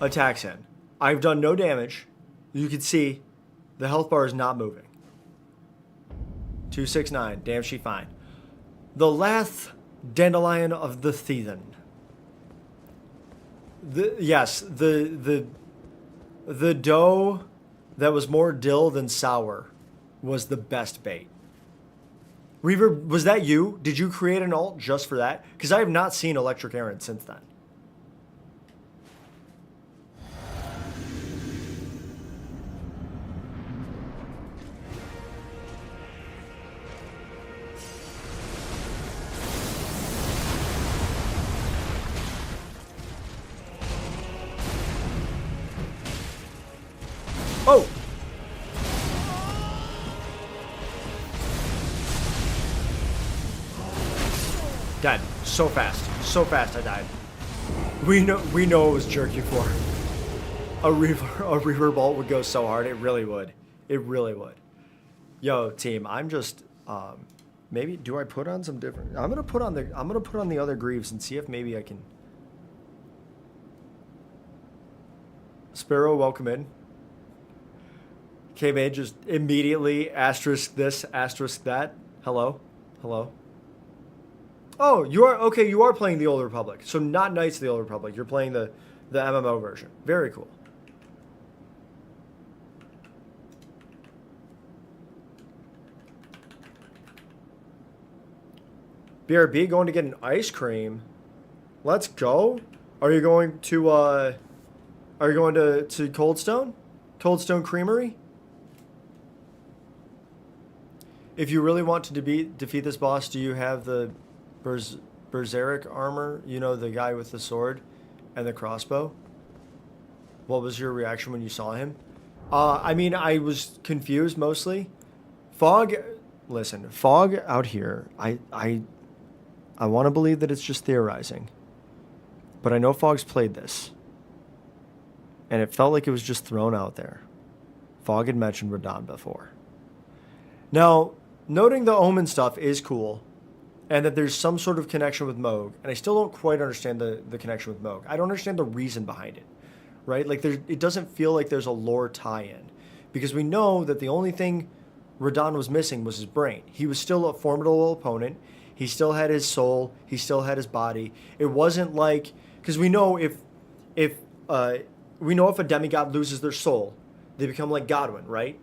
attacks in. I've done no damage. You can see the health bar is not moving. 269. Damn, she fine. The Lath Dandelion of the Theathen. The dough that was more dill than sour was the best bait. Reaver, was that you? Did you create an alt just for that? Because I have not seen Electric Aaron since then. Oh! Dead. So fast. So fast I died. We know it was jerky for. A reaver bolt would go so hard. It really would. It really would. Yo, team, I'm just maybe do I put on some different I'm gonna put on the other greaves and see if maybe I can. Sparrow, welcome in. K-Made just immediately asterisk this, asterisk that. Hello? Hello? Oh, you are okay. You are playing the Old Republic, so not Knights of the Old Republic. You're playing the MMO version. Very cool. BRB going to get an ice cream. Let's go. Are you going to Coldstone? Coldstone Creamery? If you really want to defeat this boss, do you have the Berserk armor? You know, the guy with the sword and the crossbow? What was your reaction when you saw him? I mean, I was confused mostly. Fog out here. I want to believe that it's just theorizing. But I know Fog's played this. And it felt like it was just thrown out there. Fog had mentioned Radahn before. Now, noting the Omen stuff is cool, and that there's some sort of connection with Moog, and I still don't quite understand the connection with Moog. I don't understand the reason behind it, right? Like, it doesn't feel like there's a lore tie-in, because we know that the only thing Radahn was missing was his brain. He was still a formidable opponent. He still had his soul. He still had his body. It wasn't like, because we know if a demigod loses their soul, they become like Godwyn, right?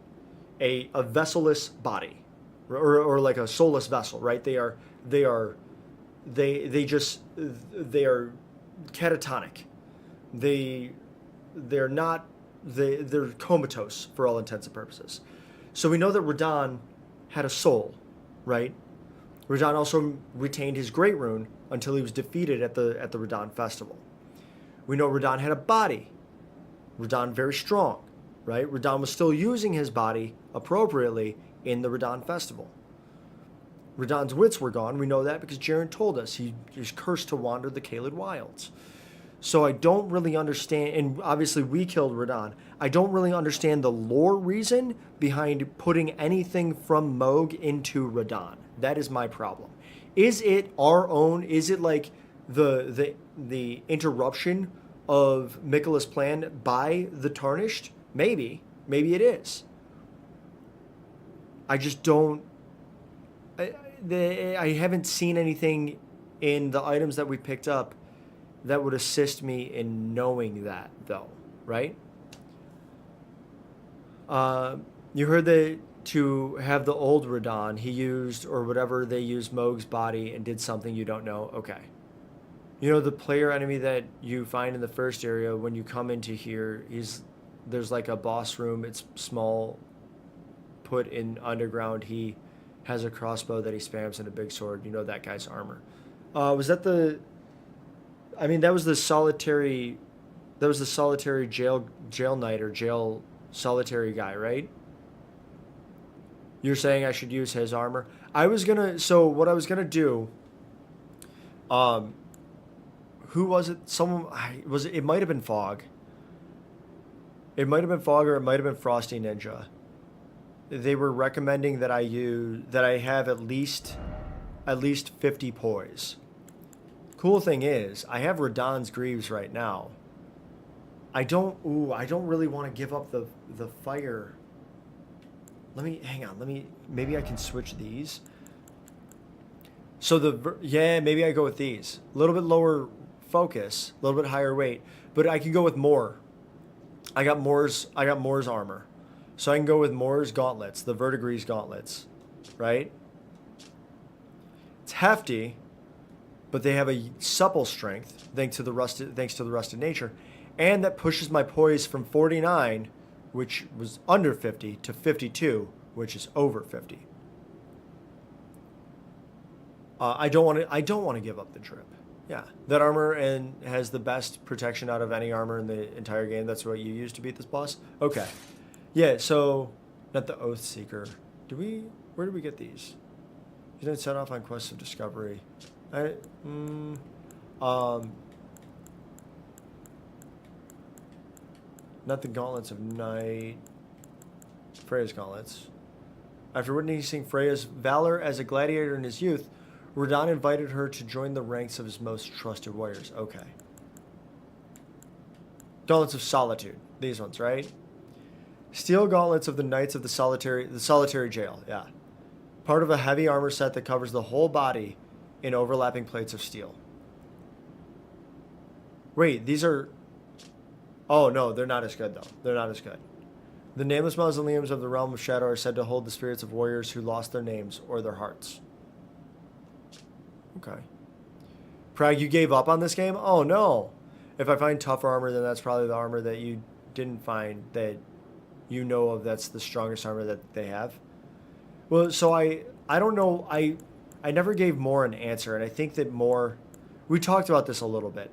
A vesselless body, or like a soulless vessel, right? They are catatonic. They're comatose for all intents and purposes. So we know that Radahn had a soul, right? Radahn also retained his Great Rune until he was defeated at the Radahn Festival. We know Radahn had a body. Radahn very strong, right? Radahn was still using his body appropriately in the Radahn Festival. Radahn's wits were gone. We know that because Jaren told us he's cursed to wander the Caelid Wilds. So I don't really understand, and obviously we killed Radahn. I don't really understand the lore reason behind putting anything from Moog into Radahn. That is my problem. Is it our own? Is it like the interruption of Miquella's plan by the Tarnished? Maybe it is. I just don't. I haven't seen anything in the items that we picked up that would assist me in knowing that, though, right? You heard that to have the old Radahn, he used, or whatever, they used Moog's body and did something you don't know. Okay. You know, the player enemy that you find in the first area, when you come into here, there's like a boss room. It's small, put in underground. He has a crossbow that he spams and a big sword. You know that guy's armor. Was that the... I mean, that was the solitary jail knight or jail solitary guy, right? You're saying I should use his armor? I was gonna. So what I was gonna do. Who was it? Someone was it? It might have been Fog. It might have been Fog, or it might have been Frosty Ninja. They were recommending that I have at least 50 poise. Cool thing is, I have Radahn's Greaves right now. I don't really want to give up the fire. Hang on. Maybe I can switch these. So maybe I go with these. A little bit lower focus, a little bit higher weight, but I can go with more. I got Moore's armor. So I can go with Moore's gauntlets, the Verdigris gauntlets, right? It's hefty, but they have a supple strength thanks to the rusted nature, and that pushes my poise from 49, which was under 50, to 52, which is over 50. I don't want to give up the trip. Yeah, that armor has the best protection out of any armor in the entire game. That's what you use to beat this boss. Okay, yeah. So, not the Oathseeker. Where did we get these? You didn't set off on quests of discovery. Not the Gauntlets of Night. Freya's gauntlets. After witnessing Freya's valor as a gladiator in his youth, Radahn invited her to join the ranks of his most trusted warriors. Okay. Gauntlets of Solitude. These ones, right? Steel gauntlets of the Knights of the Solitary Jail. Yeah. Part of a heavy armor set that covers the whole body in overlapping plates of steel. Wait, these are... Oh, no, they're not as good, though. They're not as good. The nameless mausoleums of the realm of shadow are said to hold the spirits of warriors who lost their names or their hearts. Okay. Prag, you gave up on this game? Oh, no. If I find tougher armor, then that's probably the armor that you didn't find that you know of that's the strongest armor that they have. Well, so I don't know. I never gave Moore an answer, and I think that Moore... We talked about this a little bit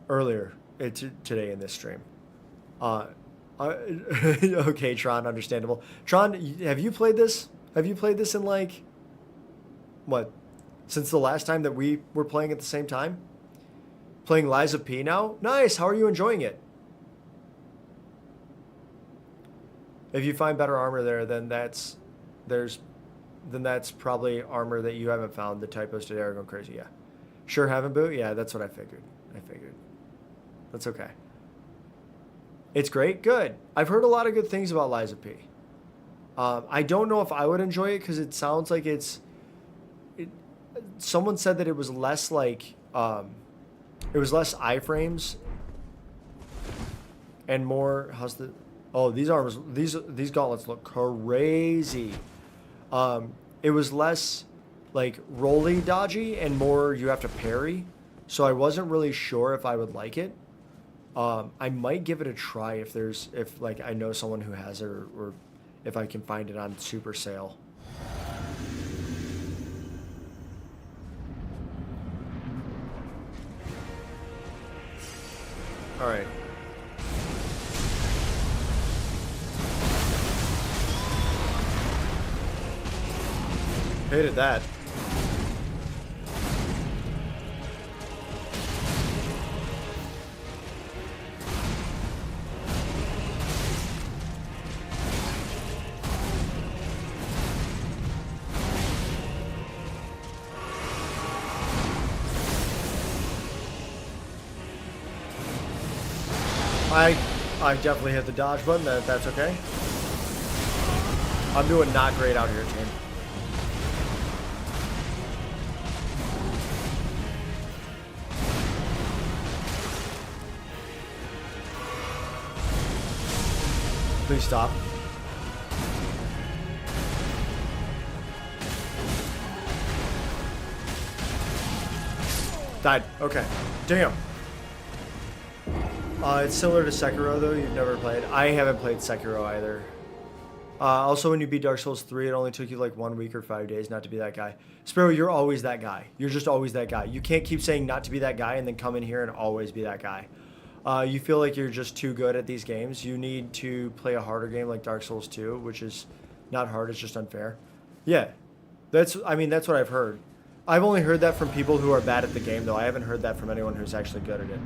earlier today in this stream. Okay, Tron, understandable. Tron, have you played this? Have you played this in, like... What? Since the last time that we were playing at the same time? Playing Lies of P now? Nice! How are you enjoying it? If you find better armor there, then that's probably armor that you haven't found. The typos today are going crazy, yeah. Sure haven't, Boo? Yeah, that's what I figured. That's okay. It's great? Good. I've heard a lot of good things about Lies of P. I don't know if I would enjoy it because it sounds like someone said that it was less like... it was less iframes and more... How's the... Oh, these armors... These gauntlets look crazy. It was less like rolly dodgy and more you have to parry. So I wasn't really sure if I would like it. I might give it a try if like I know someone who has it or if I can find it on super sale. All right. Hated that. I definitely hit the dodge button. That's okay. I'm doing not great out here, team. Please stop. Died. Okay. Damn. It's similar to Sekiro, though. You've never played. I haven't played Sekiro either. Also, when you beat Dark Souls 3, it only took you like 1 week or 5 days not to be that guy. Sparrow, you're always that guy. You're just always that guy. You can't keep saying not to be that guy and then come in here and always be that guy. You feel like you're just too good at these games. You need to play a harder game like Dark Souls 2, which is Not hard, it's just unfair. Yeah. I mean, that's what I've heard. I've only heard that from people who are bad at the game, though. I haven't heard that from anyone who's actually good at it.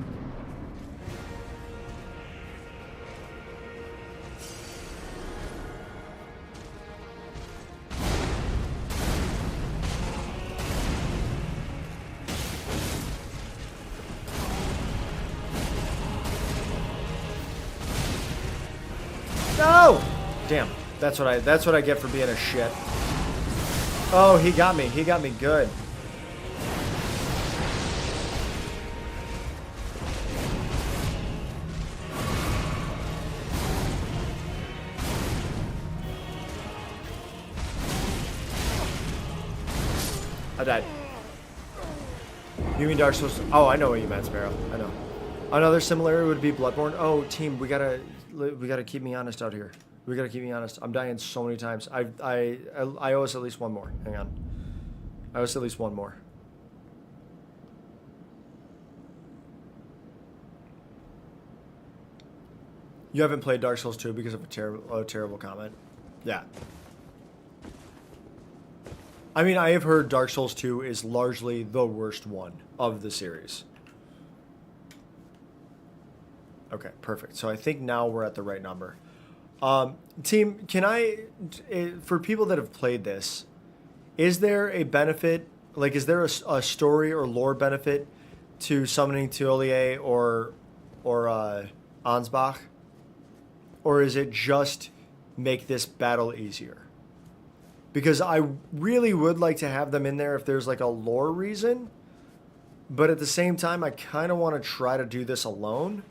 No! Damn. That's what I get for being a shit. Oh, he got me. He got me good. I died. You mean Dark Souls? Oh, I know what you meant, Sparrow. I know. Another similarity would be Bloodborne. Oh, team, we gotta keep me honest out here. We gotta keep me honest. I'm dying so many times. I owe us at least one more. Hang on. I owe us at least one more. You haven't played Dark Souls 2 because of a terrible comment. Yeah. I mean, I have heard Dark Souls 2 is largely the worst one of the series. Okay, perfect. So I think now we're at the right number. Team, can for people that have played this, is there a benefit, like is there a story or lore benefit to summoning Teulier or Ansbach? Or is it just make this battle easier? Because I really would like to have them in there if there's like a lore reason. But at the same time, I kind of want to try to do this alone.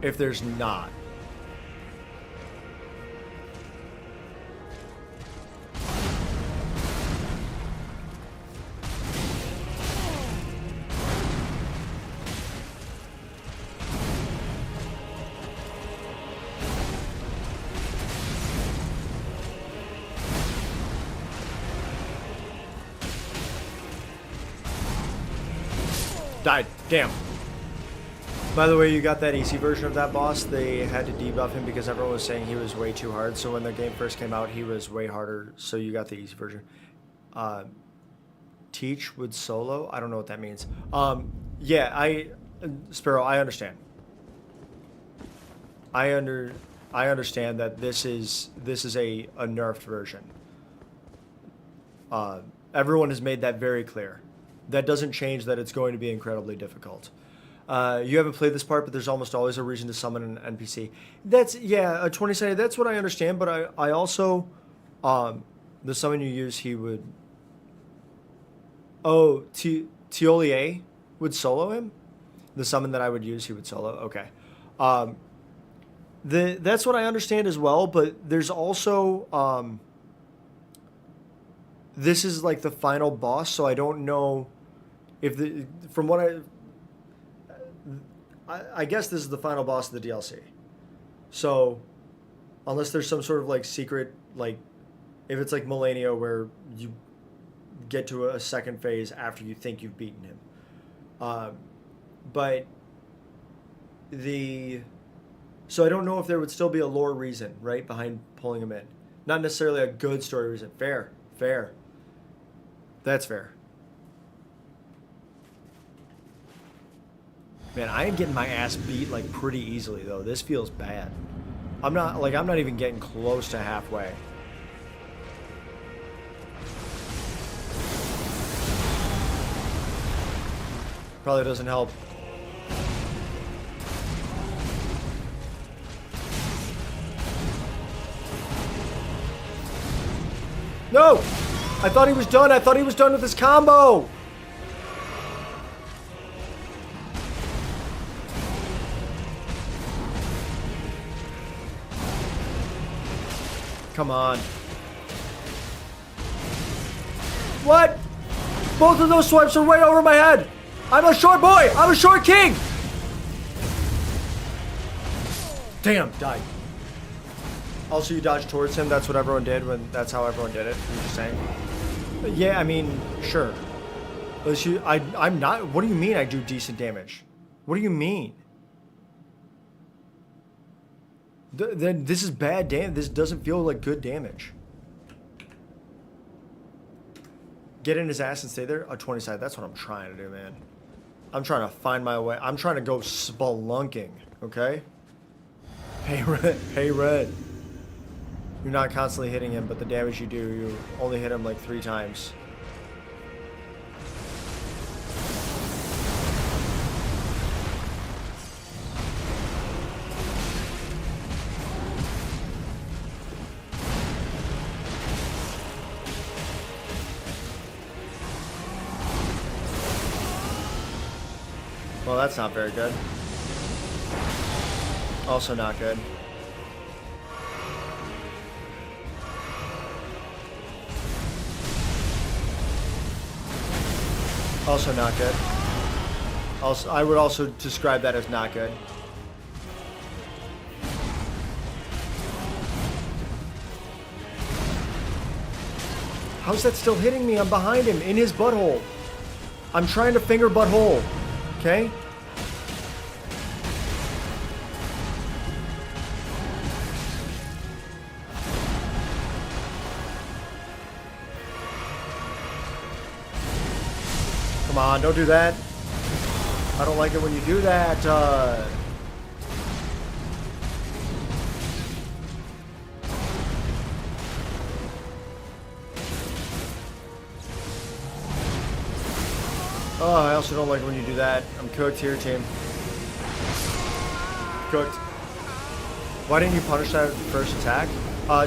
If there's not. Died. Damn. By the way, you got that easy version of that boss. They had to debuff him because everyone was saying he was way too hard. So when the game first came out, he was way harder. So you got the easy version. Teach with solo? I don't know what that means. Yeah, Sparrow, I understand. I understand that this is a nerfed version. Everyone has made that very clear. That doesn't change that it's going to be incredibly difficult. You haven't played this part, but there's almost always a reason to summon an NPC. That's, yeah, a 20-sided, that's what I understand, but I also, the summon you use, he would, oh, Teulier would solo him? The summon that I would use, he would solo, okay. That's what I understand as well, but there's also, this is like the final boss, so I don't know if from what I guess this is the final boss of the DLC. So, unless there's some sort of like secret, like if it's like Millennia where you get to a second phase after you think you've beaten him. But so I don't know if there would still be a lore reason, right, behind pulling him in. Not necessarily a good story reason. Fair. That's fair. Man, I am getting my ass beat like pretty easily though. This feels bad. I'm not even getting close to halfway. Probably doesn't help. No! I thought he was done. I thought he was done with his combo. Come on. What? Both of those swipes are right over my head. I'm a short boy. I'm a short king. Damn, died. Also, you dodged towards him. That's what everyone did that's how everyone did it. I'm just saying. Yeah, I mean, sure. I'm not. What do you mean I do decent damage? What do you mean? Then this is bad damage. This doesn't feel like good damage. Get in his ass and stay there? A 20 side. That's what I'm trying to do, man. I'm trying to find my way. I'm trying to go spelunking, okay? Hey, Red. Hey, Red. You're not constantly hitting him, but the damage you do, you only hit him like 3 times. Well, that's not very good. Also not good. Also not good. Also, I would also describe that as not good. How's that still hitting me? I'm behind him in his butthole. I'm trying to finger butthole. Okay? Come on, don't do that. I don't like it when you do that. Oh, I also don't like it when you do that. I'm cooked here, team. Cooked. Why didn't you punish that first attack?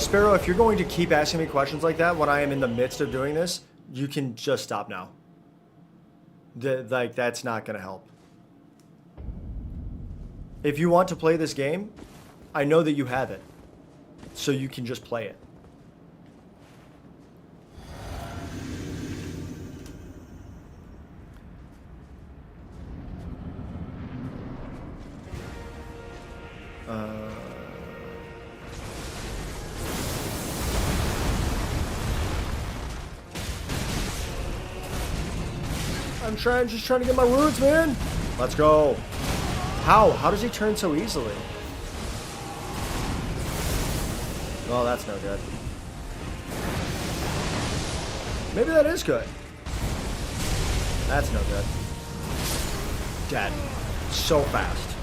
Sparrow, if you're going to keep asking me questions like that when I am in the midst of doing this, you can just stop now. Like, that's not going to help. If you want to play this game, I know that you have it. So you can just play it. I'm just trying to get my roots, man. Let's go. How? How does he turn so easily? Oh, that's no good. Maybe that is good. That's no good. Dead. So fast.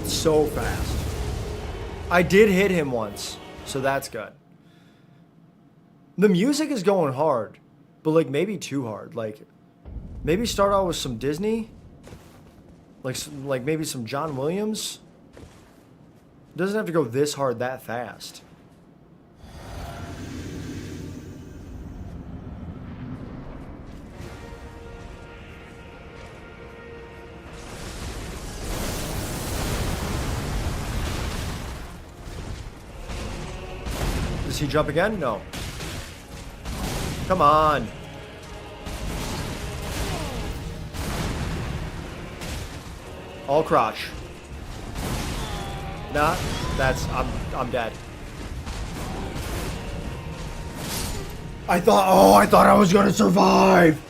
So fast. I did hit him once, so that's good. The music is going hard. But, like, maybe too hard. Like, maybe start out with some Disney. Like maybe some John Williams. Doesn't have to go this hard that fast. Does he jump again? No. Come on. All crotch. Nah, I'm dead. I thought I was gonna survive.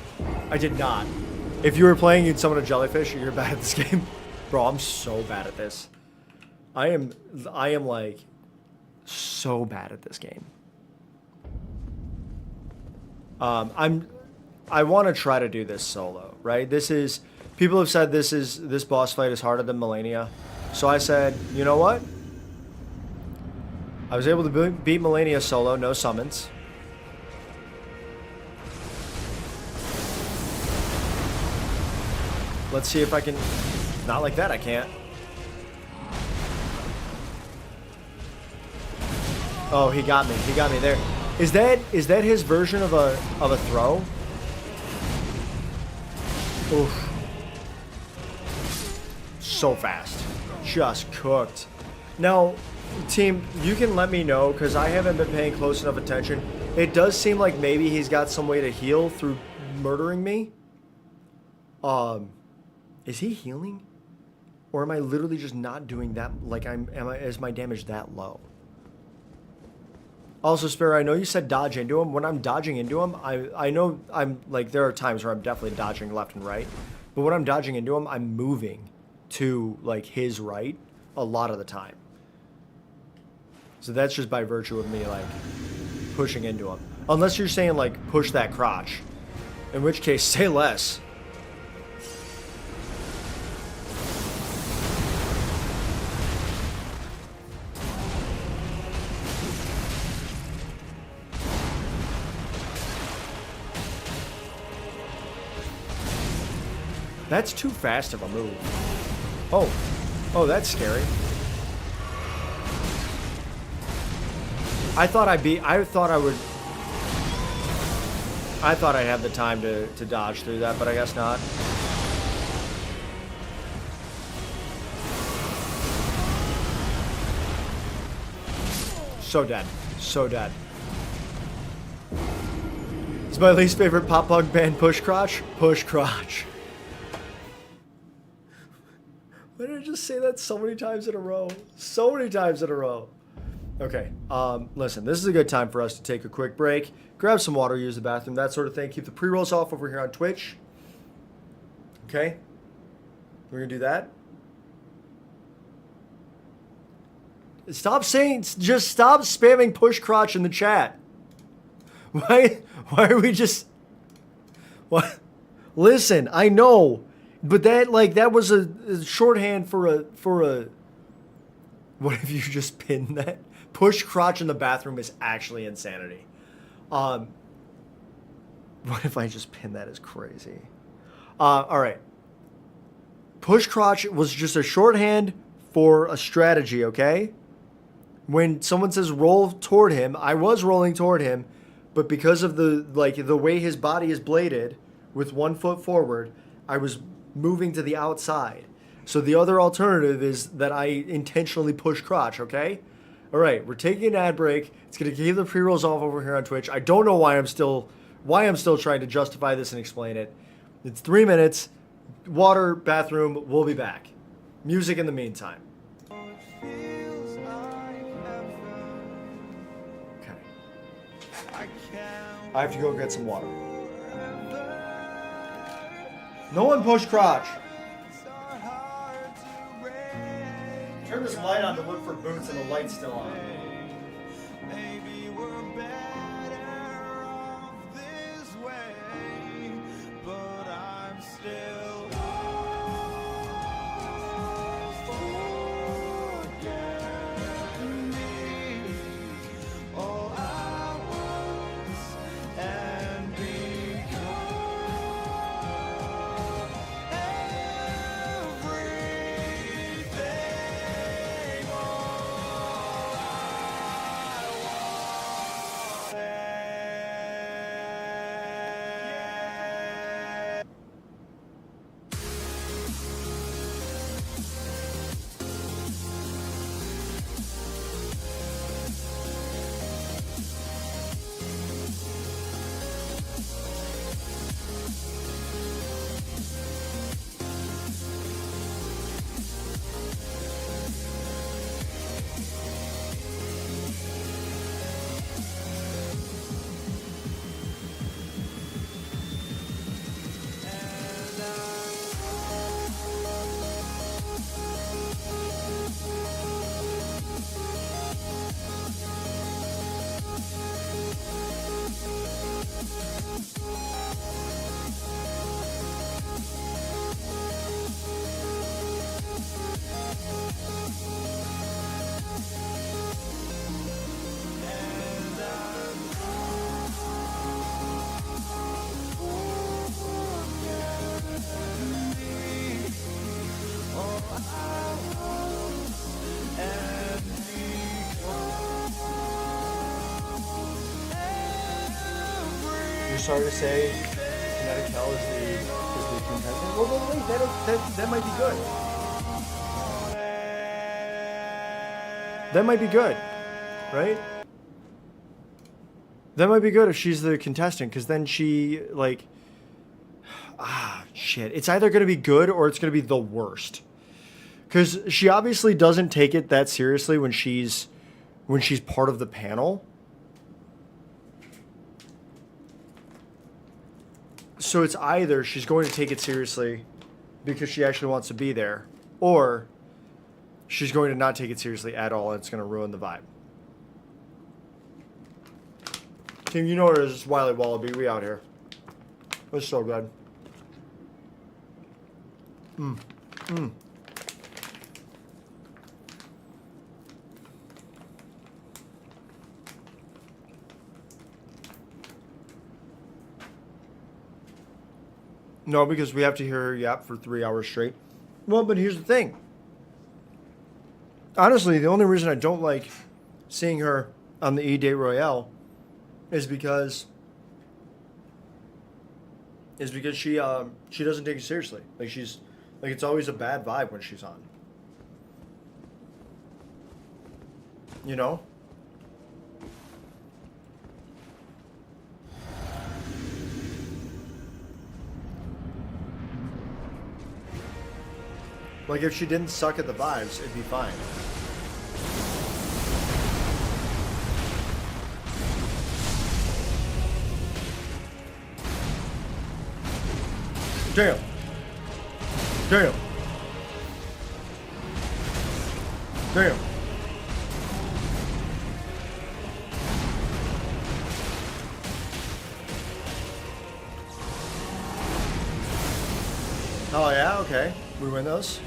I did not. If you were playing, you'd summon a jellyfish. You're bad at this game, bro. I'm so bad at this. I am like so bad at this game. I want to try to do this solo, right? People have said this boss fight is harder than Melania. So I said, you know what? I was able to beat Melania solo, no summons. Let's see if I can... Not like that, I can't. Oh, he got me. He got me there. Is that his version of a throw? Oof. So fast. Just cooked. Now, team, you can let me know because I haven't been paying close enough attention. It does seem like maybe he's got some way to heal through murdering me. Is he healing? Or am I literally just not doing that? Like, is my damage that low? Also, Sparrow, I know you said dodge into him. When I'm dodging into him, I know I'm like, there are times where I'm definitely dodging left and right. But when I'm dodging into him, I'm moving to like his right. a lot of the time. So that's just by virtue of me, like, pushing into him. Unless you're saying, like, push that crotch. In which case, say less. That's too fast of a move. Oh. Oh, that's scary. I thought I'd have the time to dodge through that, but I guess not. So dead. So dead. It's my least favorite pop punk band, Push Crotch. Push Crotch. Why did I just say that so many times in a row? So many times in a row. Okay, listen, this is a good time for us to take a quick break, grab some water, use the bathroom, that sort of thing. Keep the pre-rolls off over here on Twitch. Okay? We're going to do that. Just stop spamming push crotch in the chat. Why are we just... What? Listen, I know, but that was a shorthand for a... What if you just pinned that? Push crotch in the bathroom is actually insanity. What if I just pin that as crazy? All right. Push crotch was just a shorthand for a strategy, okay? When someone says roll toward him, I was rolling toward him, but because of the way his body is bladed with 1 foot forward, I was moving to the outside. So the other alternative is that I intentionally push crotch, okay? All right, we're taking an ad break. It's going to keep the pre-rolls off over here on Twitch. I don't know why I'm still trying to justify this and explain it. It's 3 minutes. Water, bathroom, we'll be back. Music in the meantime. Okay. I have to go get some water. No one push crotch. Turn this light on to look for boots and the light's still on. Maybe we're better off this way, but I'm still forgetting me. All I was and become everything. You're sorry to say, Kinetic Hell is the contestant. Well, wait, that might be good. That might be good, right? That might be good if she's the contestant, because then she, like... shit. It's either going to be good or it's going to be the worst. Because she obviously doesn't take it that seriously when she's part of the panel. So it's either she's going to take it seriously because she actually wants to be there, or she's going to not take it seriously at all, and it's going to ruin the vibe. Team, you know it is. It's Wily Wallaby. We out here. It's so good. No, because we have to hear her yap for 3 hours straight. Well, but here's the thing. Honestly, the only reason I don't like seeing her on the E-Day Royale is because she doesn't take it seriously. Like it's always a bad vibe when she's on. You know? Like, if she didn't suck at the vibes, it'd be fine. Damn. Damn. Damn. Oh, yeah? Okay. We win those.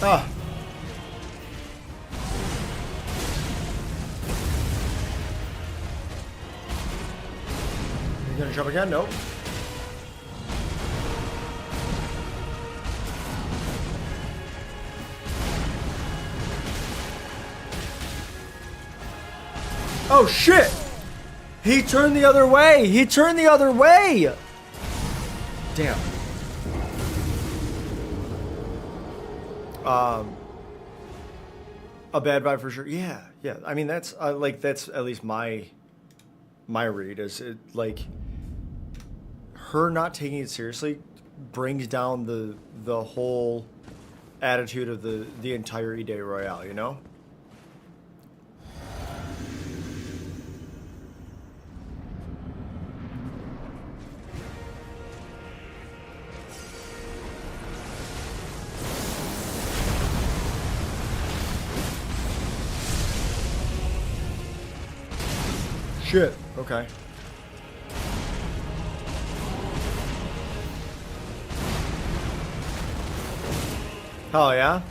Ah. You gonna jump again? Nope. Oh shit! He turned the other way! He turned the other way! Damn. A bad vibe for sure. Yeah, yeah. I mean, that's that's at least my read. Is it like her not taking it seriously brings down the whole attitude of the entire E-Day Royale. You know. Shit. Okay. Hell yeah.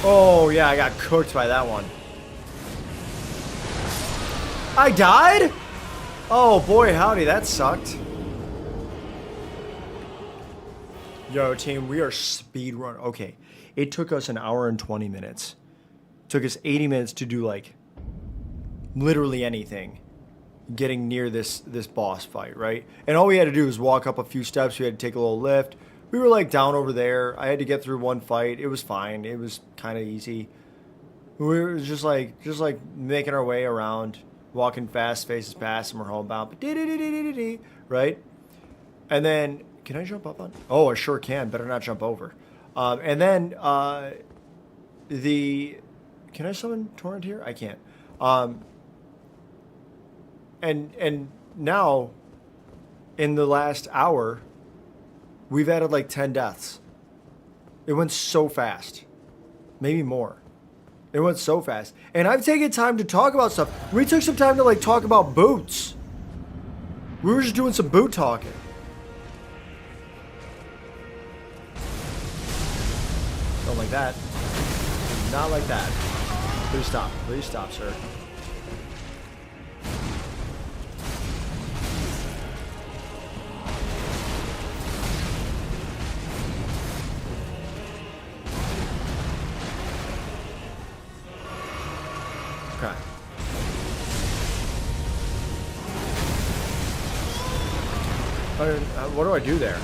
Oh yeah, I got cooked by that one. I died? Oh boy, howdy, that sucked. Yo, team, we are speed run. Okay. It took us an hour and 20 minutes. It took us 80 minutes to do like literally anything getting near this boss fight, right? And all we had to do was walk up a few steps. We had to take a little lift. We were like down over there. I had to get through one fight. It was fine. It was kind of easy. We were just like making our way around, walking fast, faces past, and we're homebound. Right? And then, can I jump up on? Oh, I sure can. Better not jump over. And then can I summon Torrent here? I can't. And now, in the last hour, we've added like 10 deaths. It went so fast, maybe more. It went so fast, and I've taken time to talk about stuff. We took some time to like talk about boots. We were just doing some boot talking. Don't like that. Not like that. Please stop. Please stop, sir. Okay. What do I do there?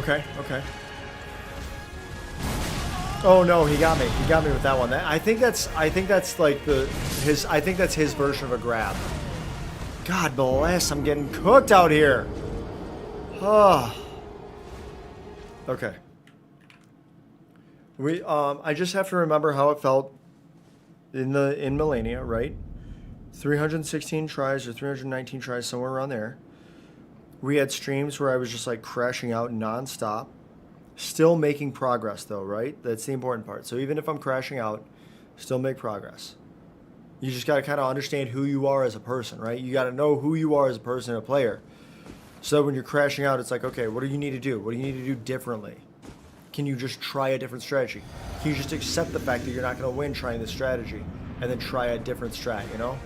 Okay, okay. Oh no, he got me. He got me with that one. I think that's like I think that's his version of a grab. God bless, I'm getting cooked out here. Oh. Okay. I just have to remember how it felt in Millennia, right? 316 tries or 319 tries, somewhere around there. We had streams where I was just like crashing out nonstop. Still making progress though, right? That's the important part. So even if I'm crashing out, still make progress. You just got to kind of understand who you are as a person, right? You got to know who you are as a person and a player. So when you're crashing out, it's like, okay, what do you need to do? What do you need to do differently? Can you just try a different strategy? Can you just accept the fact that you're not going to win trying this strategy and then try a different strat, you know?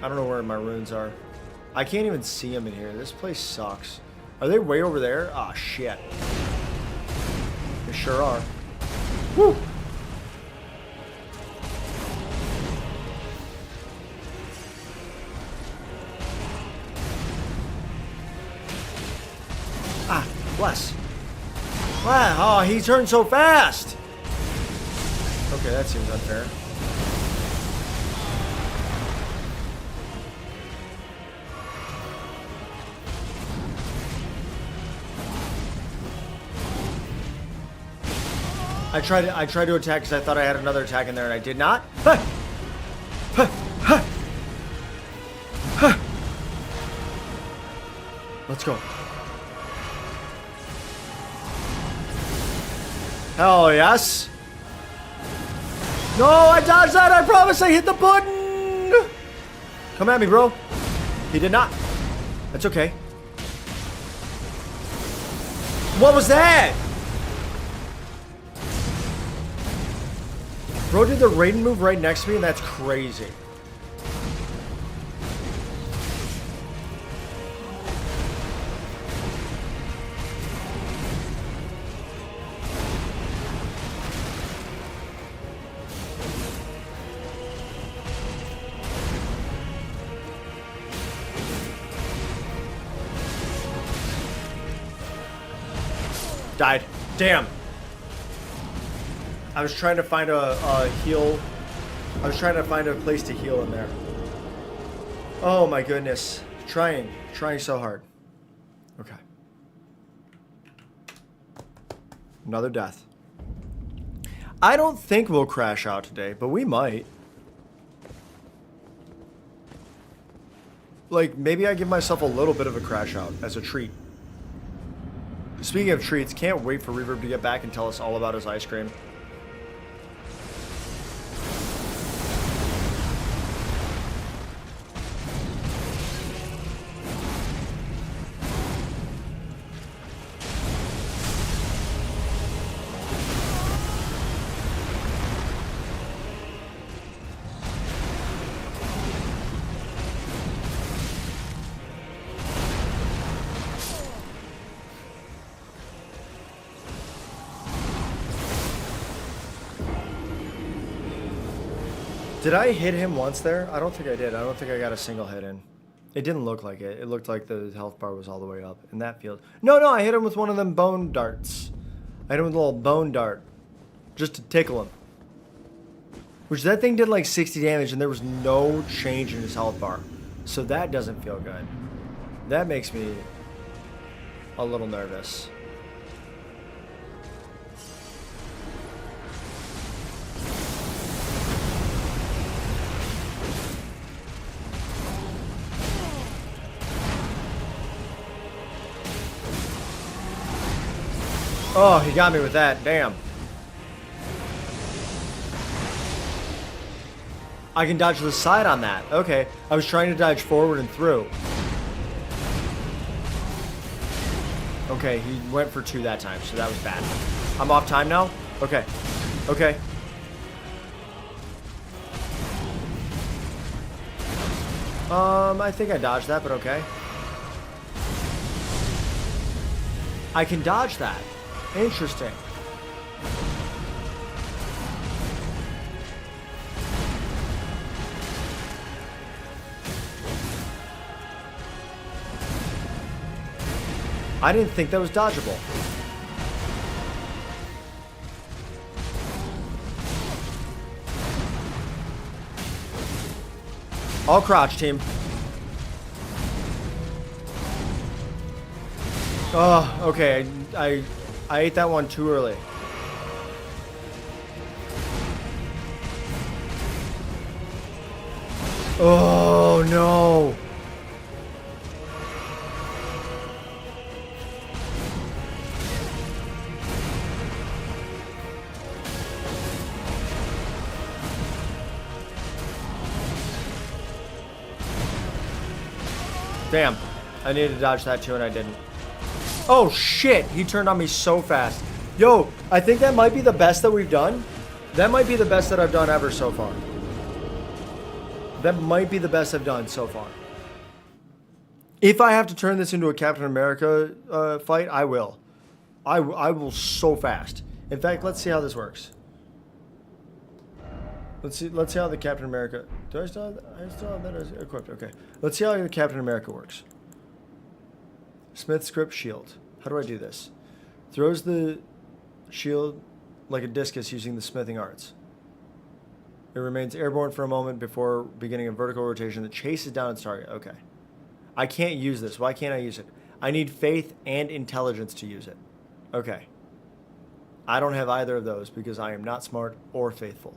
I don't know where my runes are. I can't even see them in here. This place sucks. Are they way over there? Ah, shit. They sure are. Woo! Ah, bless. Wow, oh, he turned so fast! Okay, that seems unfair. I tried to attack because I thought I had another attack in there and I did not. Huh. Huh. Huh. Huh. Let's go. Hell yes. No, I dodged that. I promise I hit the button. Come at me, bro. He did not. That's okay. What was that? Bro did the Raiden move right next to me, and that's crazy. Died. Damn. I was trying to find a heal. I was trying to find a place to heal in there. Oh my goodness. Trying so hard. Okay. Another death. I don't think we'll crash out today, but we might. Like, maybe I give myself a little bit of a crash out as a treat. Speaking of treats, can't wait for Reverb to get back and tell us all about his ice cream. Did I hit him once there? I don't think I did. I don't think I got a single hit in. It didn't look like it. It looked like the health bar was all the way up in that field. No, I hit him with one of them bone darts. I hit him with a little bone dart. Just to tickle him. Which that thing did like 60 damage and there was no change in his health bar. So that doesn't feel good. That makes me a little nervous. Oh, he got me with that. Damn. I can dodge to the side on that. Okay. I was trying to dodge forward and through. Okay, he went for 2 that time, so that was bad. I'm off time now? Okay. Okay. I think I dodged that, but okay. I can dodge that. Interesting. I didn't think that was dodgeable. All crouch, team. Oh, okay. I ate that one too early. Oh, no. Damn. I needed to dodge that too, and I didn't. Oh, shit. He turned on me so fast. Yo, I think that might be the best that we've done. That might be the best that I've done ever so far. That might be the best I've done so far. If I have to turn this into a Captain America fight, I will. I will so fast. In fact, let's see how this works. Let's see how the Captain America... Do I still have that as equipped? Okay. Let's see how the Captain America works. Smith script shield. How do I do this? Throws the shield like a discus using the smithing arts. It remains airborne for a moment before beginning a vertical rotation that chases down its target. Okay. I can't use this. Why can't I use it? I need faith and intelligence to use it. Okay. I don't have either of those because I am not smart or faithful.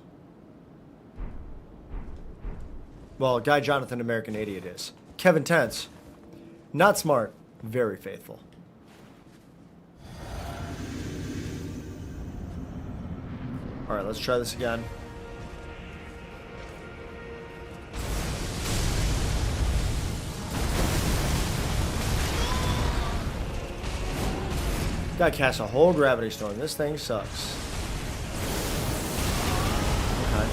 Well, Guy Jonathan, American Idiot is. Kevin Tense. Not smart. Very faithful. Alright, let's try this again. Gotta cast a whole gravity storm. This thing sucks. Okay.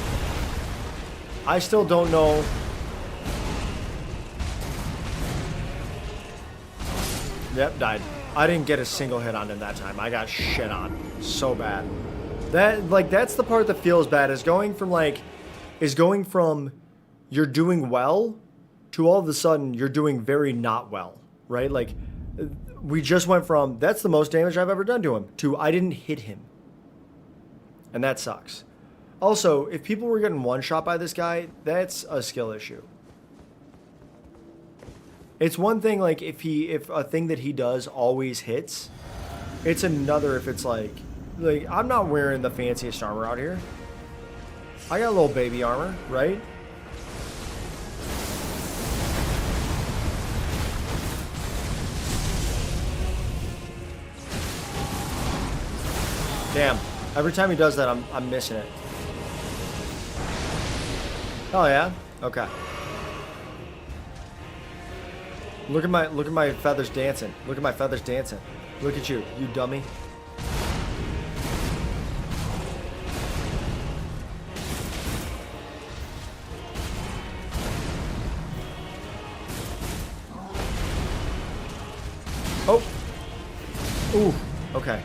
I still don't know. Yep, died. I didn't get a single hit on him that time. I got shit on. So bad. That's the part that feels bad, is going from you're doing well to all of a sudden you're doing very not well, right? Like, we just went from, that's the most damage I've ever done to him, to I didn't hit him. And that sucks. Also, if people were getting one shot by this guy, that's a skill issue. It's one thing, like, if a thing that he does always hits. It's another if it's like, I'm not wearing the fanciest armor out here. I got a little baby armor, right? Damn. Every time he does that, I'm missing it. Oh yeah? Okay. Look at my feathers dancing. Look at my feathers dancing. Look at you, you dummy. Oh. Ooh. Okay.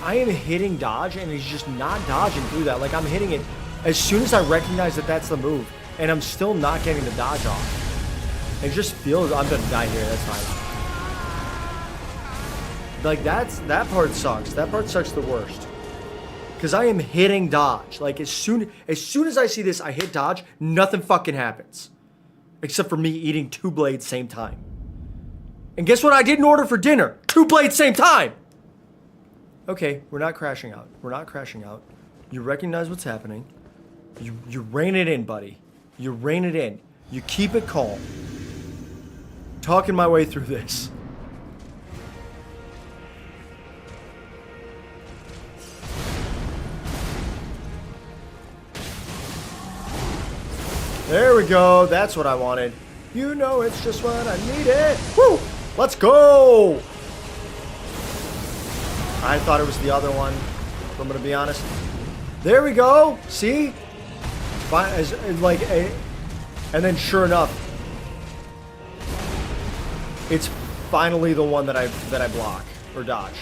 I am hitting dodge and he's just not dodging through that. Like, I'm hitting it as soon as I recognize that that's the move, and I'm still not getting the dodge off. It just feels, I'm gonna die here, that's fine. Like, that part sucks. That part sucks the worst. Because I am hitting dodge. Like, as soon as I see this, I hit dodge, nothing fucking happens. Except for me eating 2 blades same time. And guess what I didn't order for dinner? 2 blades same time! Okay, we're not crashing out. We're not crashing out. You recognize what's happening. You rein it in, buddy. You rein it in. You keep it calm. Talking my way through this. There we go. That's what I wanted. You know it's just what I needed. Woo! Let's go! I thought it was the other one, if I'm going to be honest. There we go. See? And then sure enough, it's finally the one that I block or dodge.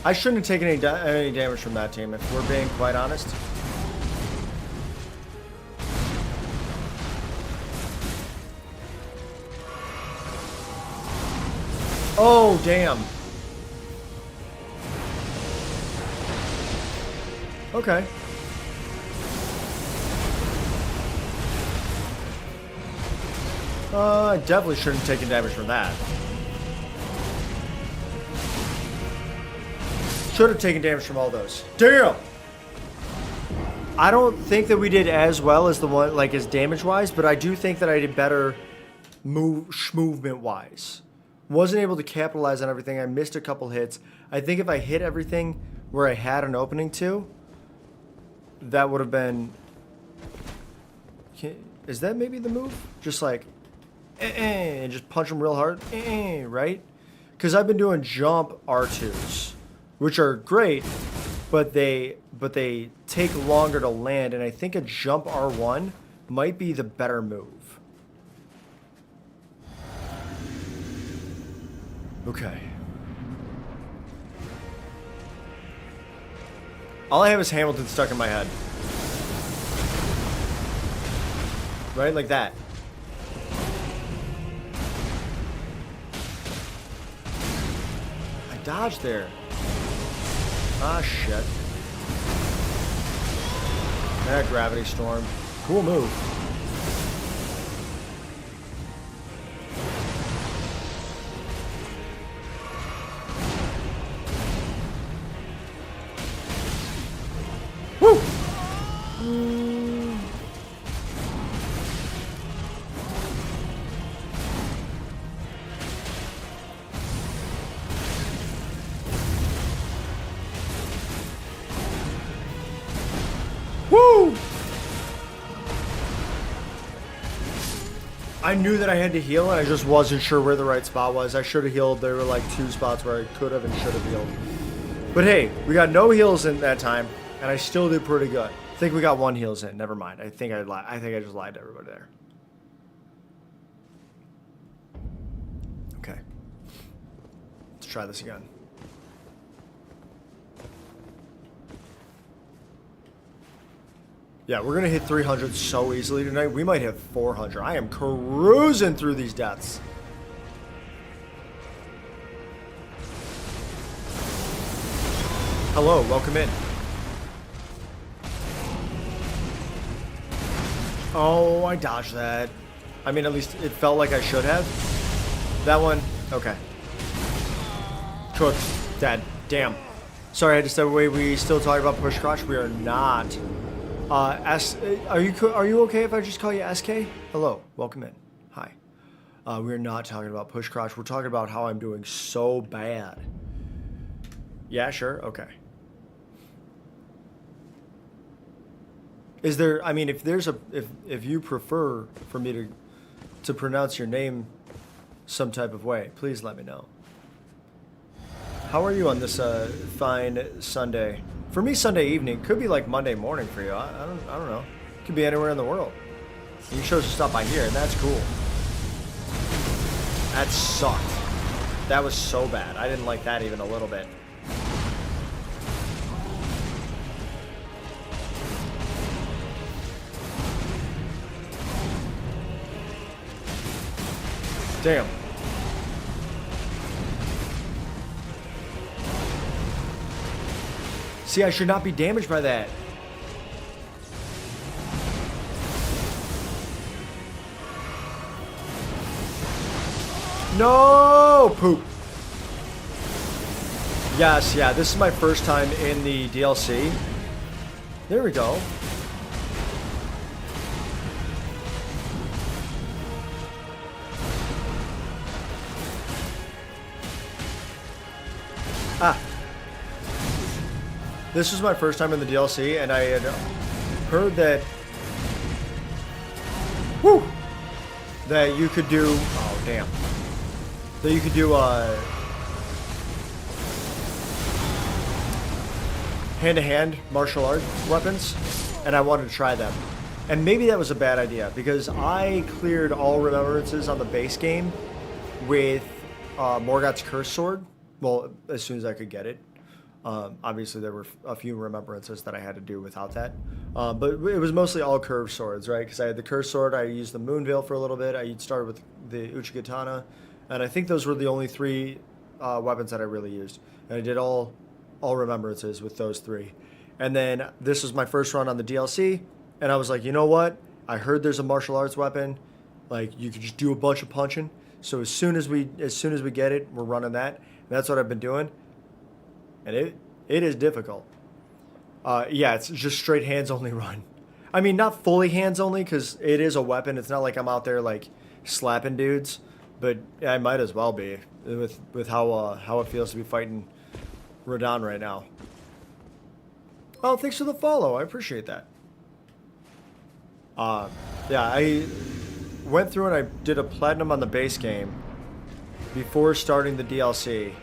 I shouldn't have taken any damage from that team, if we're being quite honest. Oh, damn. Okay. I definitely shouldn't have taken damage from that. Should have taken damage from all those. Damn! I don't think that we did as well as the one, like, as damage-wise, but I do think that I did better movement-wise. Wasn't able to capitalize on everything. I missed a couple hits. I think if I hit everything where I had an opening to, that would have been... Is that maybe the move? Just like... and just punch them real hard, right? Because I've been doing jump R2s, which are great, but they take longer to land, and I think a jump R1 might be the better move. Okay. All I have is Hamilton stuck in my head. Right? Like that. Dodge there. Ah, shit. That gravity storm. Cool move. Woo! Woo! I knew that I had to heal, and I just wasn't sure where the right spot was. I should have healed. There were like 2 spots where I could have and should have healed. But hey, we got no heals in that time, and I still did pretty good. I think we got 1 heals in. Never mind. I think I lied. I think I just lied to everybody there. Okay. Let's try this again. Yeah, we're going to hit 300 so easily tonight. We might hit 400. I am cruising through these deaths. Hello, welcome in. Oh, I dodged that. I mean, at least it felt like I should have. That one, okay. Cooked, dead, damn. Sorry, I had to step away. We still talking about push crotch? We are not. Are you okay if I just call you SK? Hello, welcome in. Hi. We're not talking about push crotch. We're talking about how I'm doing so bad. Yeah, sure. Okay. Is there? I mean, if there's a if you prefer for me to pronounce your name some type of way, please let me know. How are you on this fine Sunday? For me, Sunday evening could be like Monday morning for you. I don't know. Could be anywhere in the world. You chose to stop by here, and that's cool. That sucked. That was so bad. I didn't like that even a little bit. Damn. See, I should not be damaged by that. No! Poop. Yes, yeah, this is my first time in the DLC. There we go. Ah. This was my first time in the DLC, and I had heard that... Woo! That you could do... Oh, damn. That you could do, hand-to-hand martial art weapons, and I wanted to try them. And maybe that was a bad idea, because I cleared all remembrances on the base game with Morgoth's Curse Sword. Well, as soon as I could get it. Obviously, there were a few remembrances that I had to do without that. But it was mostly all curved swords, right? Because I had the cursed sword, I used the Moonveil for a little bit, I started with the Uchigatana, and I think those were the only three weapons that I really used. And I did all remembrances with those three. And then this was my first run on the DLC, and I was like, you know what? I heard there's a martial arts weapon, like you could just do a bunch of punching. So as soon as we get it, we're running that. And that's what I've been doing. And it is difficult. Yeah, it's just straight hands only run. I mean, not fully hands only because it is a weapon. It's not like I'm out there like slapping dudes, but I might as well be with how it feels to be fighting Radahn right now. Oh, thanks for the follow. I appreciate that. Yeah, I went through and I did a platinum on the base game before starting the DLC.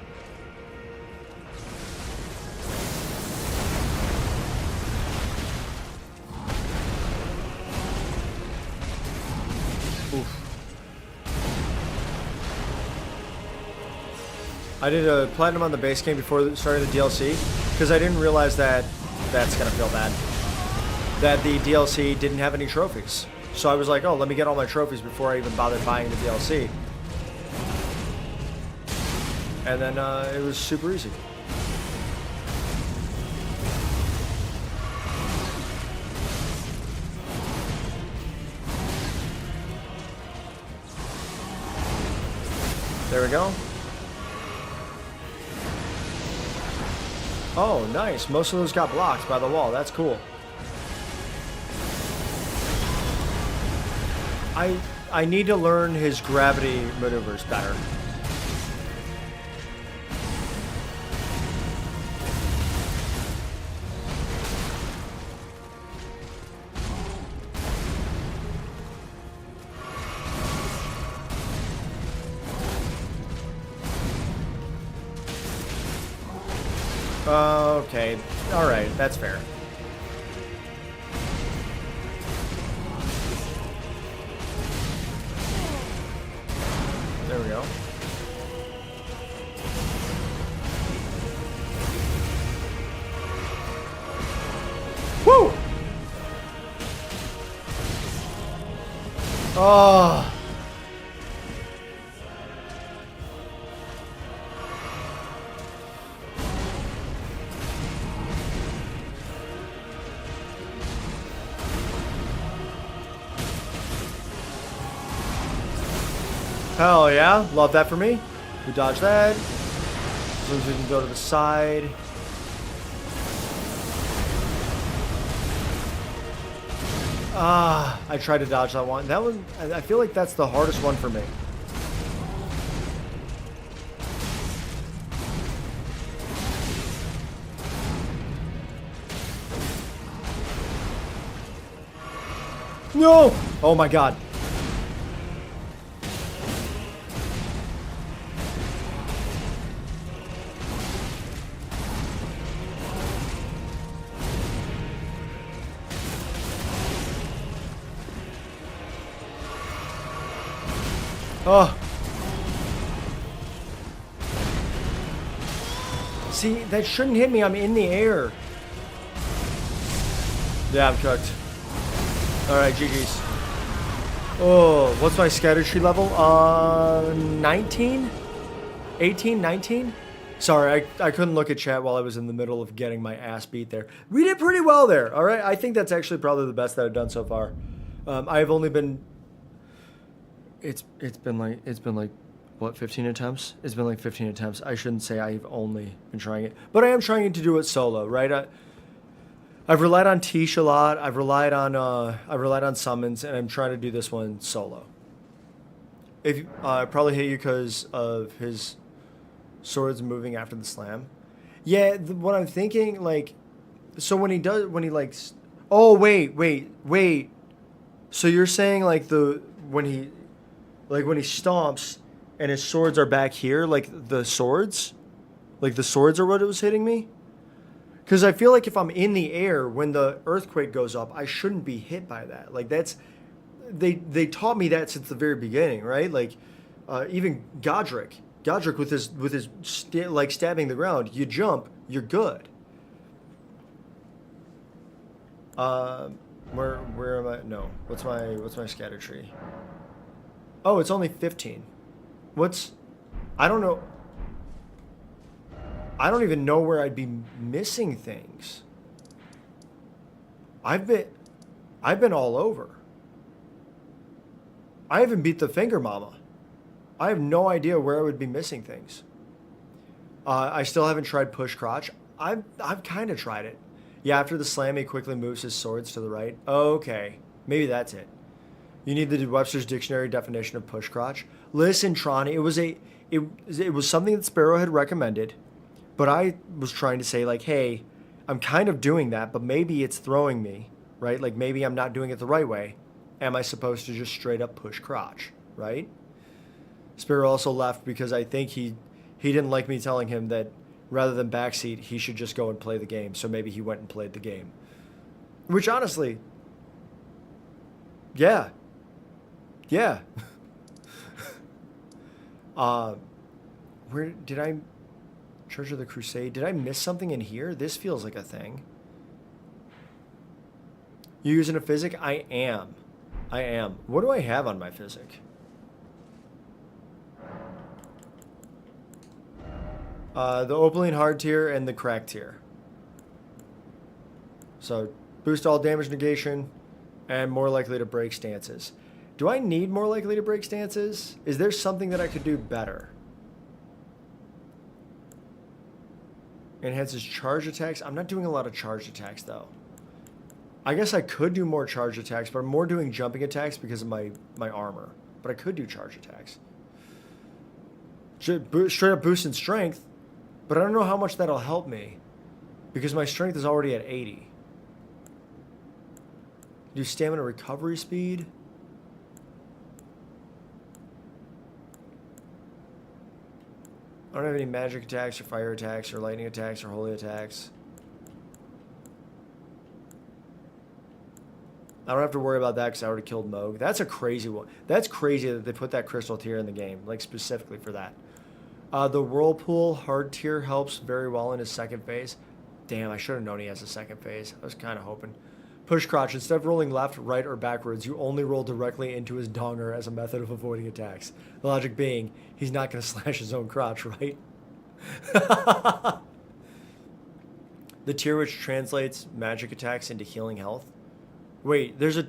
I did a platinum on the base game before starting the DLC because I didn't realize that that's gonna feel bad. That the DLC didn't have any trophies. So I was like, oh, let me get all my trophies before I even bothered buying the DLC. And then it was super easy. There we go. Oh, nice. Most of those got blocked by the wall. That's cool. I need to learn his gravity maneuvers better. Okay. Alright, that's fair. There we go. Woo! Oh. Hell yeah, love that for me. We dodge that. As long as we can go to the side. I tried to dodge that one. That one, I feel like that's the hardest one for me. No! Oh my god. Oh. See, that shouldn't hit me. I'm in the air. Yeah, I'm cooked. Alright, GG's. Oh, what's my scattertree level? 19? 18, 19? Sorry, I couldn't look at chat while I was in the middle of getting my ass beat there. We did pretty well there, alright? I think that's actually probably the best that I've done so far. I've only been... It's been like what, 15 attempts? It's been like 15 attempts. I shouldn't say I've only been trying it, but I am trying to do it solo, right? I've relied on Tish a lot. I've relied on summons, and I'm trying to do this one solo. If I probably hit you because of his swords moving after the slam. Yeah, what I'm thinking, like, so when he like, oh wait. So you're saying like when he stomps and his swords are back here, like the swords are what it was hitting me? Because I feel like if I'm in the air when the earthquake goes up, I shouldn't be hit by that. Like that's, they taught me that since the very beginning, right? Like even Godric with his like stabbing the ground, you jump, you're good. Where am I? No. What's my scatter tree? Oh, it's only 15. I don't know. I don't even know where I'd be missing things. I've been all over. I haven't beat the finger mama. I have no idea where I would be missing things. I still haven't tried push crotch. I've kind of tried it. Yeah, after the slam, he quickly moves his swords to the right. Okay, maybe that's it. You need the Webster's Dictionary definition of push crotch. Listen, Tron, it was something that Sparrow had recommended, but I was trying to say like, hey, I'm kind of doing that, but maybe it's throwing me, right? Like maybe I'm not doing it the right way. Am I supposed to just straight up push crotch, right? Sparrow also left because I think he didn't like me telling him that rather than backseat, he should just go and play the game. So maybe he went and played the game. Which honestly, yeah. Yeah. Where did I... Church of the Crusade. Did I miss something in here? This feels like a thing. You using a physic? I am. What do I have on my physic? The Opaline hard tier and the crack tier. So, boost all damage negation and more likely to break stances. Do I need more likely to break stances? Is there something that I could do better? Enhances charge attacks. I'm not doing a lot of charge attacks, though. I guess I could do more charge attacks, but I'm more doing jumping attacks because of my armor. But I could do charge attacks. Straight up boost in strength, but I don't know how much that'll help me because my strength is already at 80. Do stamina recovery speed. I don't have any magic attacks or fire attacks or lightning attacks or holy attacks. I don't have to worry about that because I already killed Moog. That's a crazy one. That's crazy that they put that crystal tier in the game, like specifically for that. The Whirlpool hard tier helps very well in his second phase. Damn, I should have known he has a second phase. I was kind of hoping. Push crotch. Instead of rolling left, right, or backwards, you only roll directly into his donger as a method of avoiding attacks. The logic being, he's not going to slash his own crotch, right? The tier which translates magic attacks into healing health. Wait, there's a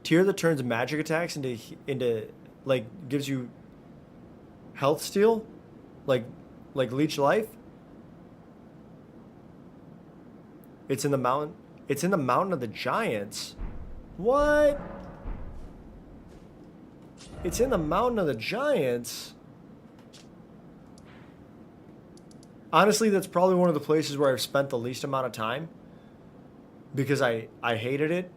tier that turns magic attacks into like gives you health steal, like leech life. It's in the mountain. It's in the Mountain of the Giants. What? It's in the Mountain of the Giants. Honestly, that's probably one of the places where I've spent the least amount of time because I hated it.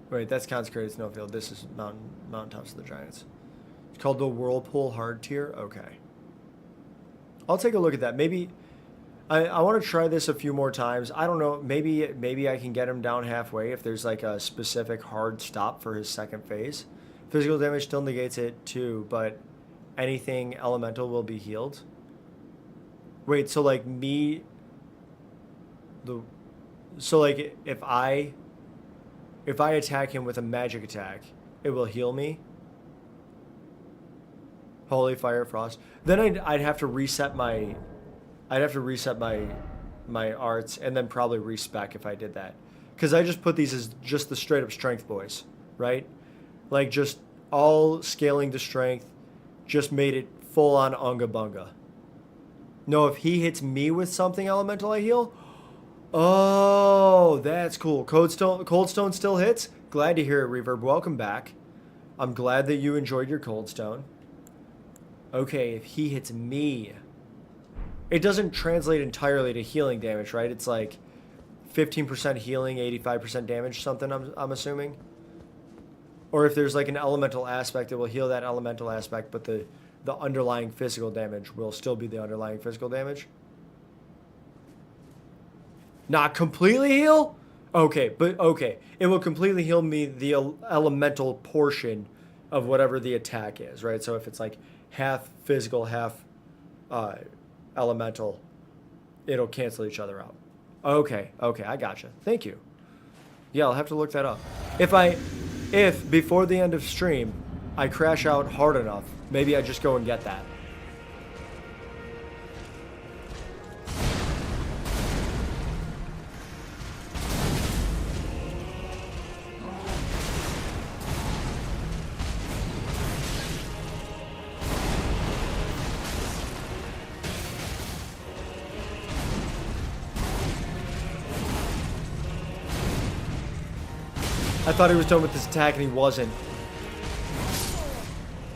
Wait, that's Consecrated Snowfield. This is Mountaintops of the Giants. It's called the Whirlpool Hard Tier. Okay. I'll take a look at that. Maybe I want to try this a few more times. I don't know. Maybe I can get him down halfway if there's like a specific hard stop for his second phase. Physical damage still negates it too, but anything elemental will be healed. Wait, so like if I attack him with a magic attack, it will heal me. Holy Fire Frost. Then I'd have to reset my arts and then probably respec if I did that. Because I just put these as just the straight up strength boys, right? Like just all scaling to strength, just made it full on unga bunga. No, if he hits me with something elemental, I heal. Oh, that's cool. Cold Stone still hits. Glad to hear it, Reverb. Welcome back. I'm glad that you enjoyed your Cold Stone. Okay, if he hits me, it doesn't translate entirely to healing damage, right? It's like 15% healing, 85% damage, something, I'm assuming. Or if there's like an elemental aspect, it will heal that elemental aspect, but the underlying physical damage will still be the underlying physical damage. Not completely heal? Okay, but okay. It will completely heal me the elemental portion of whatever the attack is, right? So if it's like half physical, half elemental, it'll cancel each other out. Okay, I gotcha. Thank you. Yeah, I'll have to look that up. If before the end of stream, I crash out hard enough, maybe I just go and get that. I thought he was done with his attack and he wasn't.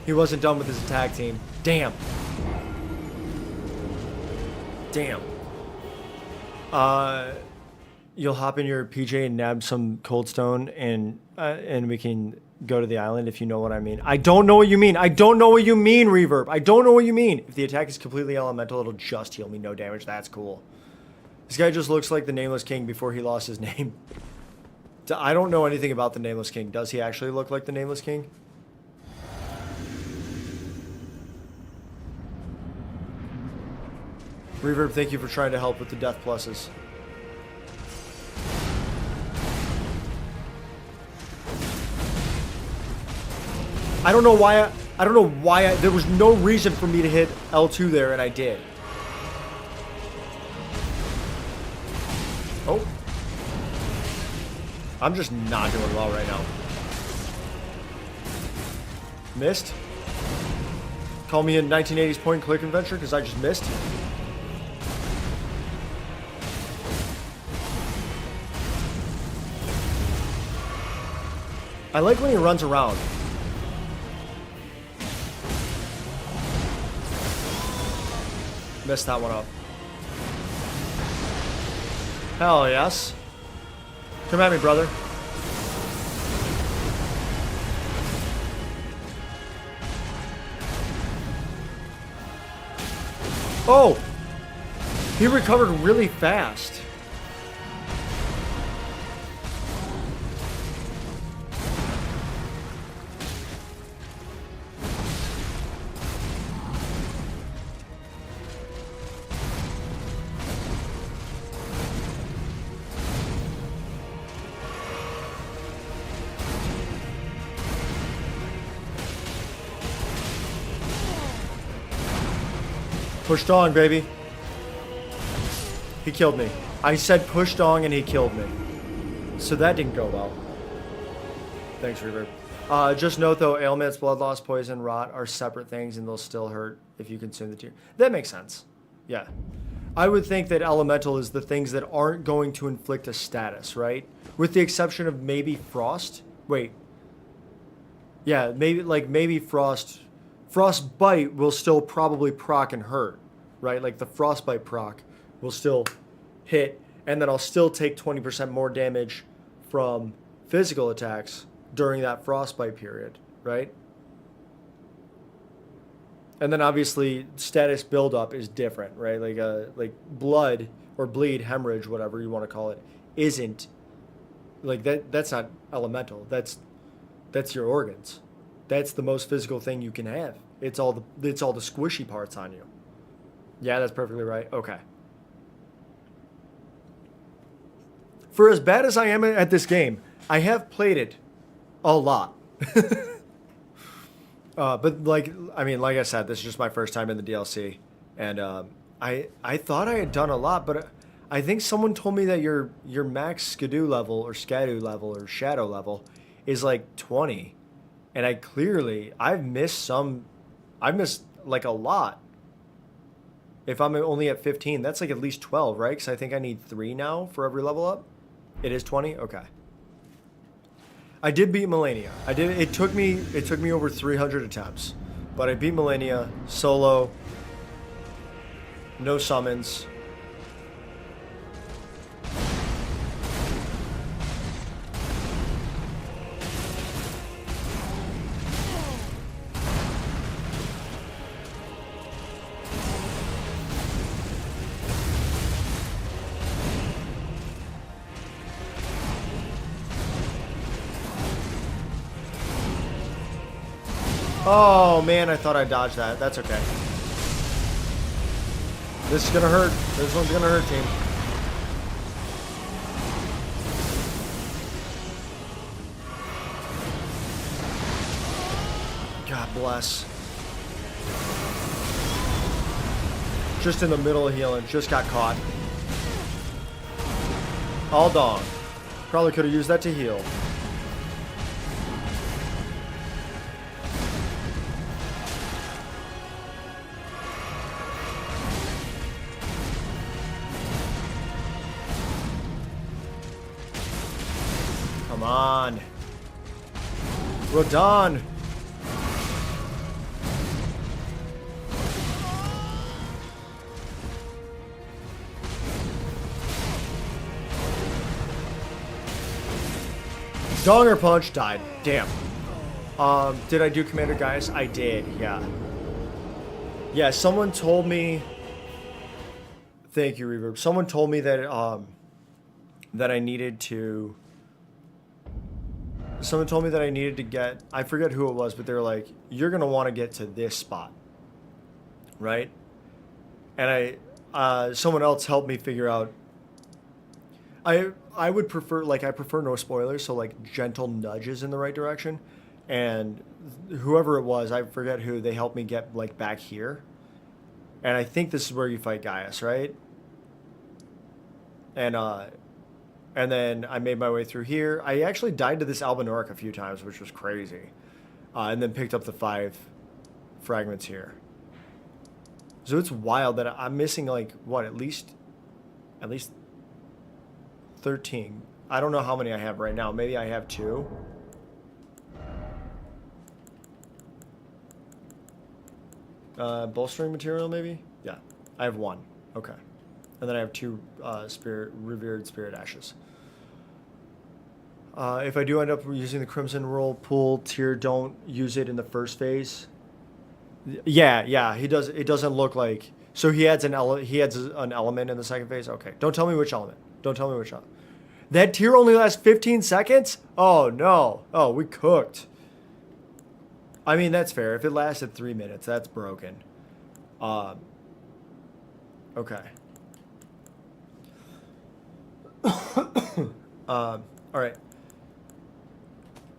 He wasn't done with his attack, team. Damn. Damn. You'll hop in your PJ and nab some cold stone and we can go to the island if you know what I mean. I don't know what you mean. I don't know what you mean, Reverb. I don't know what you mean. If the attack is completely elemental, it'll just heal me. No damage. That's cool. This guy just looks like the Nameless King before he lost his name. I don't know anything about the Nameless King. Does he actually look like the Nameless King? Reverb, thank you for trying to help with the death pluses. I don't know why there was no reason for me to hit L2 there and I did. Oh. I'm just not doing well right now. Missed. Call me a 1980s point and click adventure because I just missed. I like when he runs around. Missed that one up. Hell yes. Come at me, brother. Oh! He recovered really fast. Push dong, baby. He killed me. I said push dong and he killed me. So that didn't go well. Thanks, Reverb. Just note though, ailments, blood loss, poison, rot are separate things and they'll still hurt if you consume the tier. That makes sense. Yeah. I would think that elemental is the things that aren't going to inflict a status, right? With the exception of maybe frost. Wait. Yeah, maybe frost. Frostbite will still probably proc and hurt, right? Like the frostbite proc will still hit, and then I'll still take 20% more damage from physical attacks during that frostbite period, right? And then obviously status buildup is different, right? Like blood or bleed, hemorrhage, whatever you want to call it, isn't like that. That's not elemental. That's your organs. That's the most physical thing you can have. It's all the squishy parts on you. Yeah, that's perfectly right. Okay. For as bad as I am at this game, I have played it a lot. But like I said, this is just my first time in the DLC, and I thought I had done a lot, but I think someone told me that your max Skidoo level or Skadoo level or Shadow level is like 20. And I've missed like a lot. If I'm only at 15, that's like at least 12, right? Because I think I need 3 now for every level up. It is 20? Okay. I did beat Millennia. It took me over 300 attempts. But I beat Millennia solo. No summons. Oh man, I thought I dodged that. That's okay. This is gonna hurt. This one's gonna hurt, team. God bless. Just in the middle of healing. Just got caught. All dong. Probably could have used that to heal. Come on. Rodon. Donger punch died. Damn. Did I do Commander Gaius? I did, yeah. Yeah, someone told me. Thank you, Reverb. Someone told me that that I needed to. Someone told me that I needed to get. I forget who it was, but they were like, "You're gonna want to get to this spot, right?" And someone else helped me figure out. I would prefer, like, I prefer no spoilers, so like gentle nudges in the right direction. And whoever it was, I forget who, they helped me get like back here. And I think this is where you fight Gaius, right? And then I made my way through here. I actually died to this Albinoric a few times, which was crazy. And then picked up the 5 fragments here. So it's wild that I'm missing like what, at least 13. I don't know how many I have right now. Maybe I have 2. Bolstering material, maybe? Yeah. I have 1. Okay. And then I have 2 revered spirit ashes. If I do end up using the Crimson Roll pool tier, don't use it in the first phase. Yeah, he does. It doesn't look like. So he adds an element in the second phase. Okay. Don't tell me which element. Don't tell me which element. That tier only lasts 15 seconds? Oh, no. Oh, we cooked. I mean, that's fair. If it lasted 3 minutes, that's broken. Okay. All right.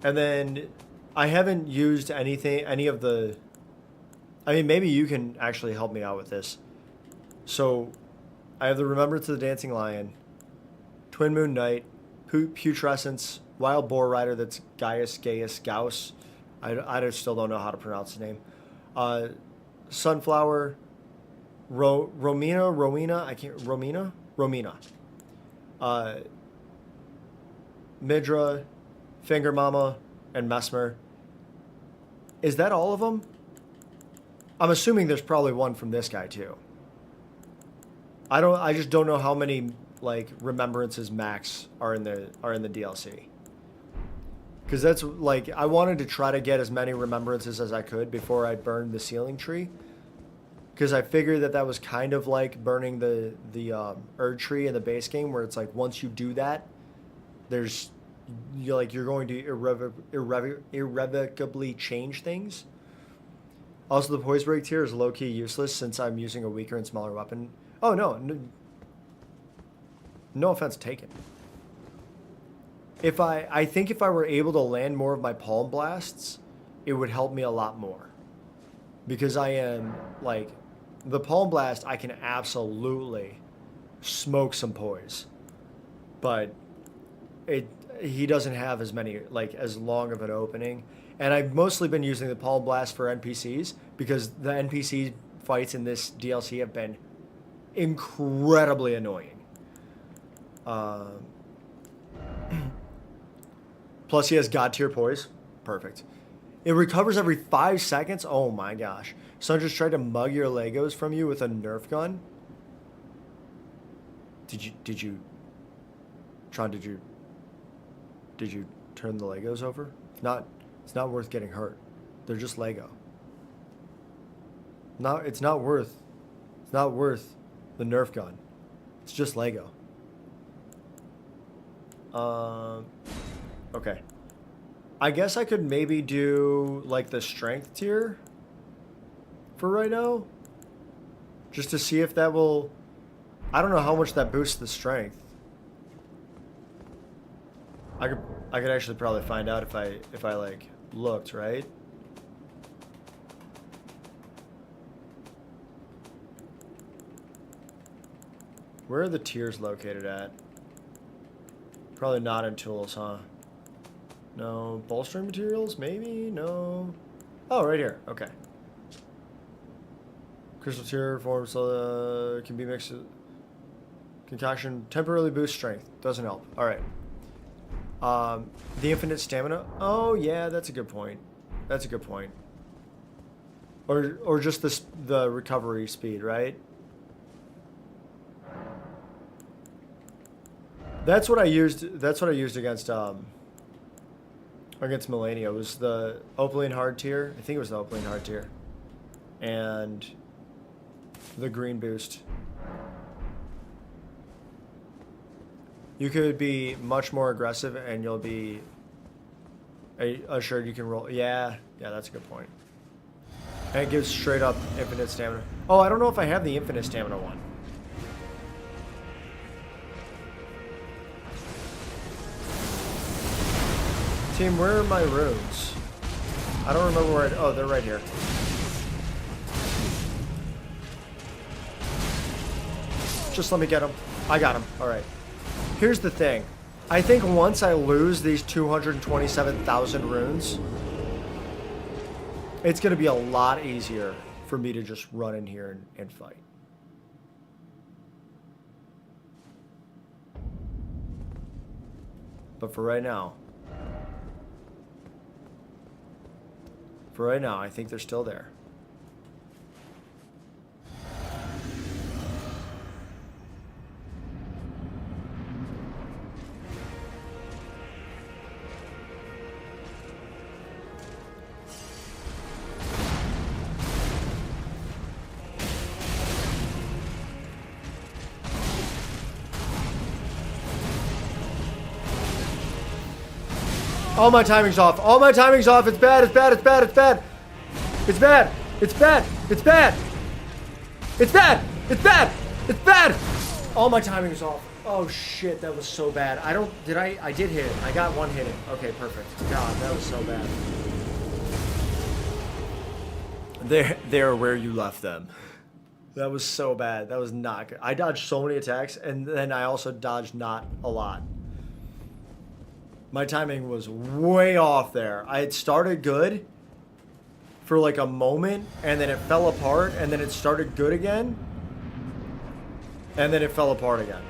And then I haven't used any of the... I mean, maybe you can actually help me out with this. So, I have the Remembrance of the Dancing Lion, Twin Moon Knight, Putrescence, Wild Boar Rider, that's Gaius, Gauss. I still don't know how to pronounce his name. Sunflower, Romina. Midra, Finger Mama, and Mesmer. Is that all of them? I'm assuming there's probably one from this guy too. I just don't know how many like remembrances max are in the DLC. Because that's like, I wanted to try to get as many remembrances as I could before I burned the sealing tree. Because I figured that was kind of like burning the Erdtree in the base game, where it's like once you do that, you're going to irrevocably change things. Also, the poise break tier is low-key useless since I'm using a weaker and smaller weapon. Oh, no offense taken. I think if I were able to land more of my palm blasts, it would help me a lot more. Because I am, like, the palm blast, I can absolutely smoke some poise. But he doesn't have as long of an opening. And I've mostly been using the palm blast for NPCs because the NPC fights in this DLC have been incredibly annoying. Plus he has God tier poise. Perfect. It recovers every 5 seconds. Oh my gosh. Someone just tried to mug your Legos from you with a Nerf gun? Did you turn the Legos over? It's not worth getting hurt. They're just Lego. It's not worth the Nerf gun. It's just Lego. Okay. I guess I could maybe do like the strength tier for right now. just to see if that will... I don't know how much that boosts the strength. I could actually probably find out if I like looked, right? Where are the tiers located at? Probably not in tools, huh? No. Bolstering materials? Maybe? No. Oh, right here. Okay. Crystal tier forms can be mixed. Concoction temporarily boosts strength. Doesn't help. Alright. The infinite stamina? Oh, yeah, that's a good point. That's a good point. Or just the recovery speed, right? That's what I used against Melania, was the Opaline hard tier. I think it was the Opaline hard tier. And the green boost. You could be much more aggressive and you'll be assured you can roll. Yeah, that's a good point. And it gives straight up infinite stamina. Oh, I don't know if I have the infinite stamina one. Team, where are my runes? I don't remember where oh, they're right here. Just let me get them. I got them. Alright. Here's the thing. I think once I lose these 227,000 runes, it's going to be a lot easier for me to just run in here and fight. But for right now, I think they're still there. All my timing's off. All my timing's off. It's bad. It's bad. It's bad. It's bad. It's bad. It's bad. It's bad. It's bad. It's bad. It's bad. All my timing's off. Oh shit, that was so bad. I did hit it. I got one hit it. Okay, perfect. God, that was so bad. They're where you left them. That was so bad. That was not good. I dodged so many attacks, and then I also dodged not a lot. My timing was way off there. I had started good for like a moment, and then it fell apart, and then it started good again, and then it fell apart again.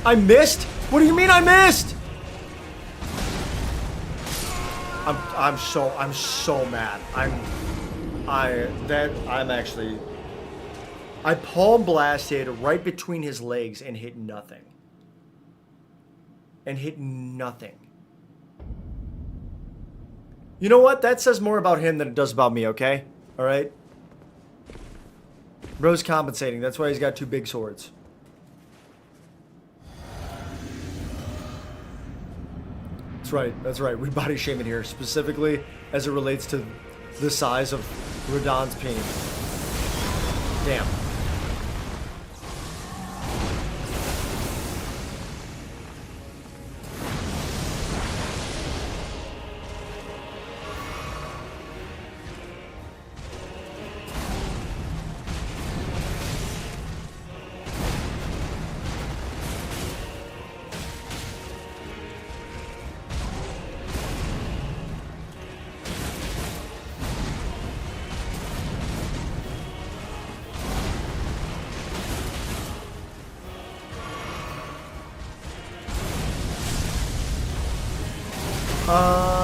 I missed? What do you mean I missed? I'm so mad. I palm blasted right between his legs and hit nothing. You know what? That says more about him than it does about me, okay? Alright? Bro's compensating. That's why he's got two big swords. That's right. We body shaming here, specifically as it relates to the size of Radahn's penis. Damn.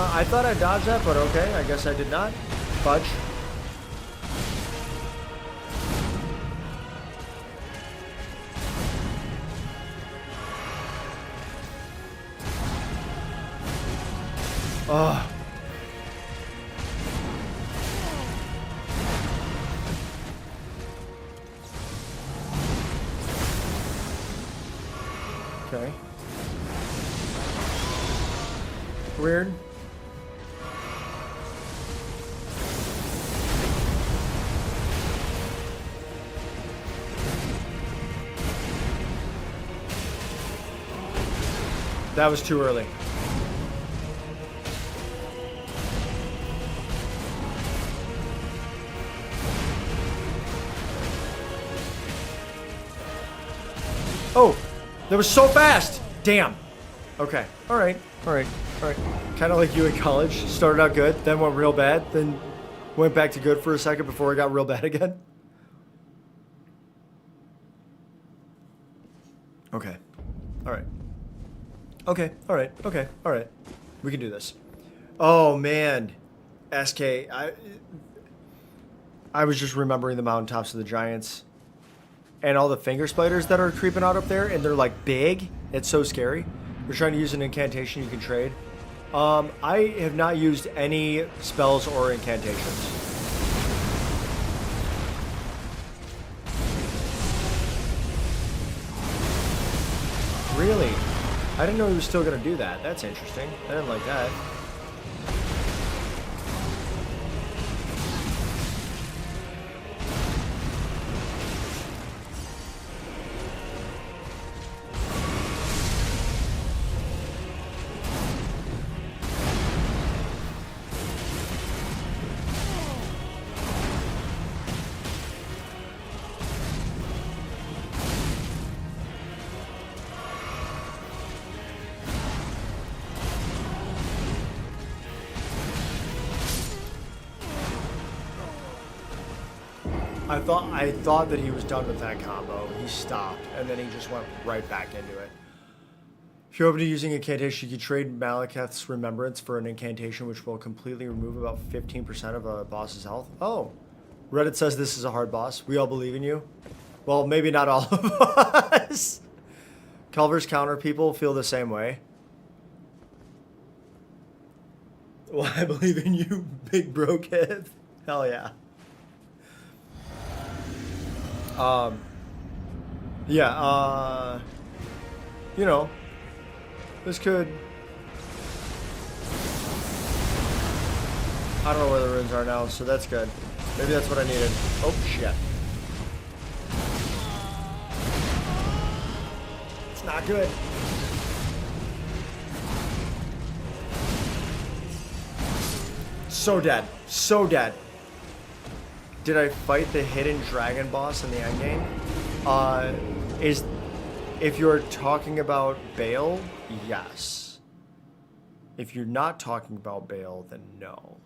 I thought I dodged that, but okay, I guess I did not. Fudge. Okay. Weird. That was too early. Oh, that was so fast. Damn. Okay. All right. All right. All right. Kind of like you in college. Started out good, then went real bad, then went back to good for a second before it got real bad again. Okay. All right. Okay. All right. Okay. All right. We can do this. Oh man, SK. I was just remembering the mountaintops of the giants. And all the finger spiders that are creeping out up there, and they're like big. It's so scary. We're trying to use an incantation you can trade. I have not used any spells or incantations. Really? I didn't know he was still going to do that. That's interesting. I didn't like that. I thought that he was done with that combo. He stopped, and then he just went right back into it. If you're open to using incantation, you can trade Malekith's Remembrance for an incantation which will completely remove about 15% of a boss's health. Oh, Reddit says this is a hard boss. We all believe in you. Well, maybe not all of us. Culver's counter people feel the same way. Well, I believe in you, big bro kid. Hell yeah. Yeah, you know, this could, I don't know where the runes are now, so that's good. Maybe that's what I needed. Oh, shit. It's not good. So dead. So dead. Did I fight the hidden dragon boss in the endgame? If you're talking about Bale, yes. If you're not talking about Bale, then no.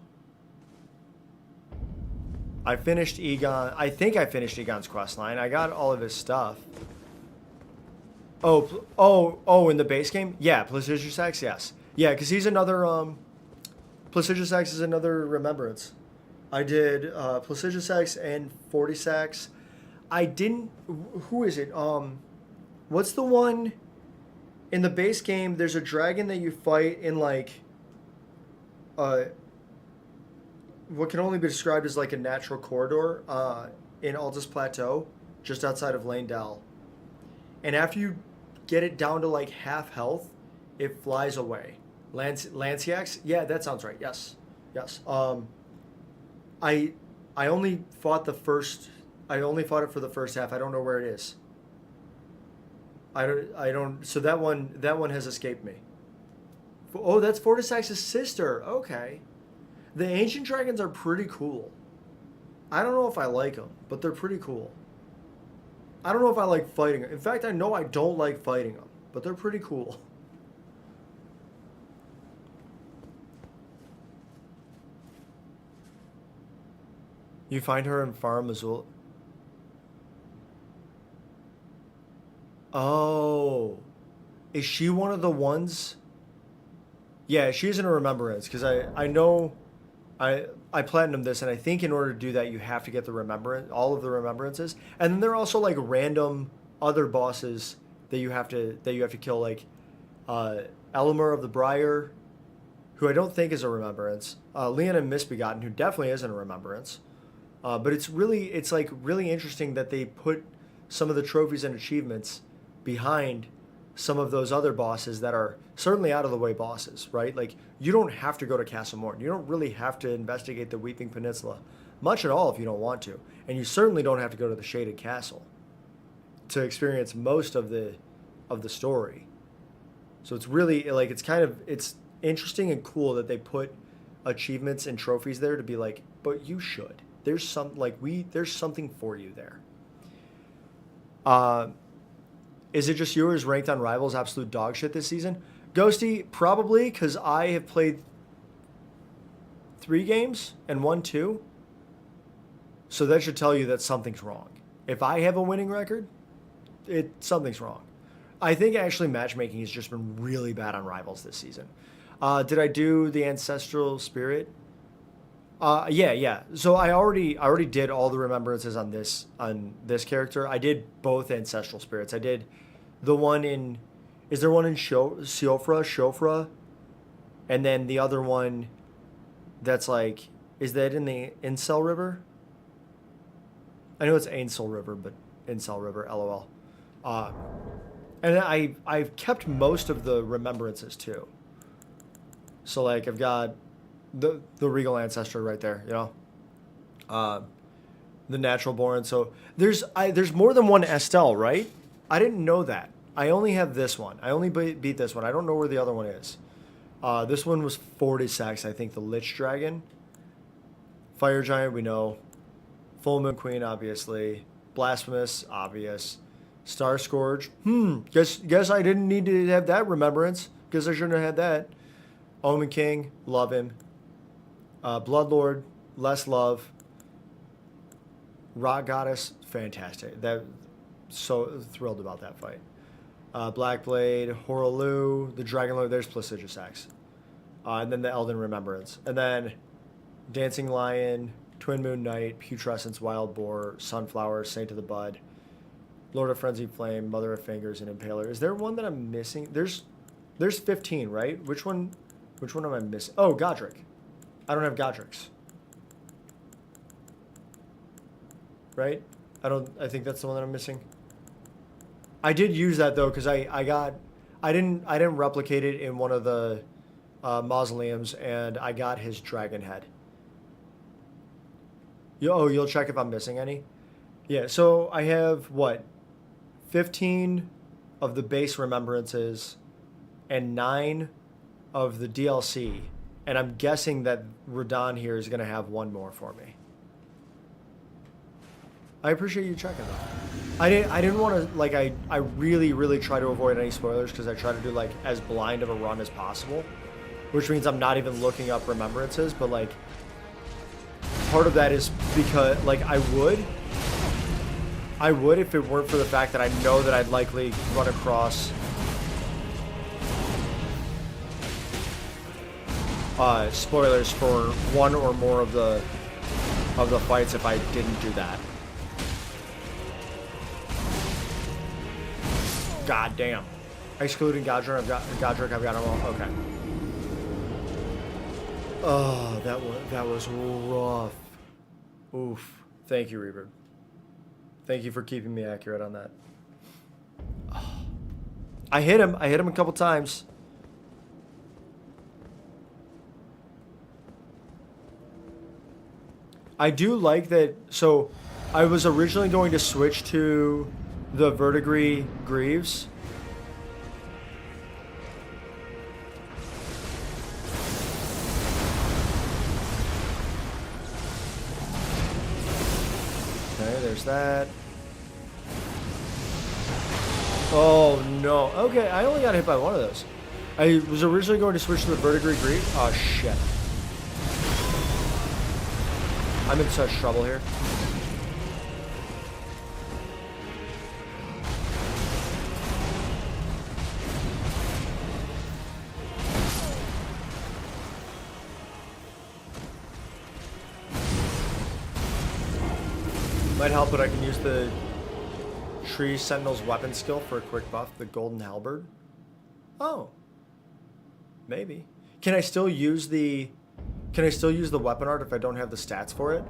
I finished Egon. I think I finished Egon's questline. I got all of his stuff. Oh, in the base game? Yeah, Placidusax, yes. Yeah, because he's another, Placidusax is another remembrance. I did Placidusax and 40sax. I didn't. Who is it? What's the one in the base game? There's a dragon that you fight in like, what can only be described as like a natural corridor, in Altus Plateau, just outside of Lanedell. And after you get it down to like half health, it flies away. Lanciax? Yeah, that sounds right. Yes. I only fought the first. I only fought it for the first half. I don't know where it is. I don't. So that one has escaped me. Oh, that's Fortisax's sister. Okay. The ancient dragons are pretty cool. I don't know if I like them, but they're pretty cool. I don't know if I like fighting them. In fact, I know I don't like fighting them, but they're pretty cool. You find her in Farm Azul. Oh. Is she one of the ones? Yeah, she's in a remembrance, because I know I platinumed this, and I think in order to do that you have to get the remembrance, all of the remembrances. And then there are also like random other bosses that you have to kill, like Elamur of the Briar, who I don't think is a remembrance. Leon and Misbegotten, who definitely isn't a remembrance. But it's like really interesting that they put some of the trophies and achievements behind some of those other bosses that are certainly out of the way bosses, right? Like, you don't have to go to Castle Morn. You don't really have to investigate the Weeping Peninsula much at all if you don't want to. And you certainly don't have to go to the Shaded Castle to experience most of the story. So it's really, like, it's interesting and cool that they put achievements and trophies there to be like, but you should. There's something for you there. Is it just you, or is Ranked on Rivals absolute dog shit this season? Ghosty, probably, because I have played 3 games and won 2. So that should tell you that something's wrong. If I have a winning record, something's wrong. I think actually matchmaking has just been really bad on Rivals this season. Did I do the Ancestral Spirit? Yeah. So I already did all the remembrances on this character. I did both Ancestral Spirits. I did the one in, is there one in Shofra? And then the other one that's like, is that in the Incel River? I know it's Ainsel River, but Incel River, LOL. And I've kept most of the remembrances too. So like I've got the Regal Ancestor right there, you know, the Natural Born. So there's more than one Estelle, right? I didn't know that. I only have this one. I only beat this one. I don't know where the other one is. This one was 46, I think. The Lich Dragon, Fire Giant, we know. Full Moon Queen, obviously. Blasphemous, obvious. Star Scourge. Guess I didn't need to have that remembrance. Guess I shouldn't have had that. Omen King, love him. Bloodlord, less love. Rock Goddess, fantastic. So thrilled about that fight. Blackblade, Horaloo, the Dragon Lord. There's Placiduous Axe. And then the Elden Remembrance. And then Dancing Lion, Twin Moon Knight, Putrescence, Wild Boar, Sunflower, Saint of the Bud, Lord of Frenzied Flame, Mother of Fingers, and Impaler. Is there one that I'm missing? There's 15, right? Which one am I missing? Oh, Godric. I don't have Godric's. Right? I think that's the one that I'm missing. I did use that though, because I didn't replicate it in one of the mausoleums, and I got his dragon head. You'll check if I'm missing any? Yeah, so I have, 15 of the base remembrances and 9 of the DLC, and I'm guessing that Radon here is going to have one more for me. I appreciate you checking though. I didn't want to, like, I really try to avoid any spoilers because I try to do, like, as blind of a run as possible, which means I'm not even looking up remembrances, but, like, part of that is because, like, I would if it weren't for the fact that I know that I'd likely run across spoilers for one or more of the fights if I didn't do that. God damn. Excluding Godric, I've got them all. Okay. Oh, that was rough. Oof. Thank you, Reaver. Thank you for keeping me accurate on that. Oh. I hit him a couple times. I do like that. So I was originally going to switch to the Verdigris Greaves. Okay, there's that. Oh no. Okay, I only got hit by one of those. I was originally going to switch to the Verdigris Greaves. Oh shit. I'm in such trouble here. Might help, but I can use the Tree Sentinel's weapon skill for a quick buff, the Golden Halberd. Oh. Maybe. Can I still use the weapon art if I don't have the stats for it?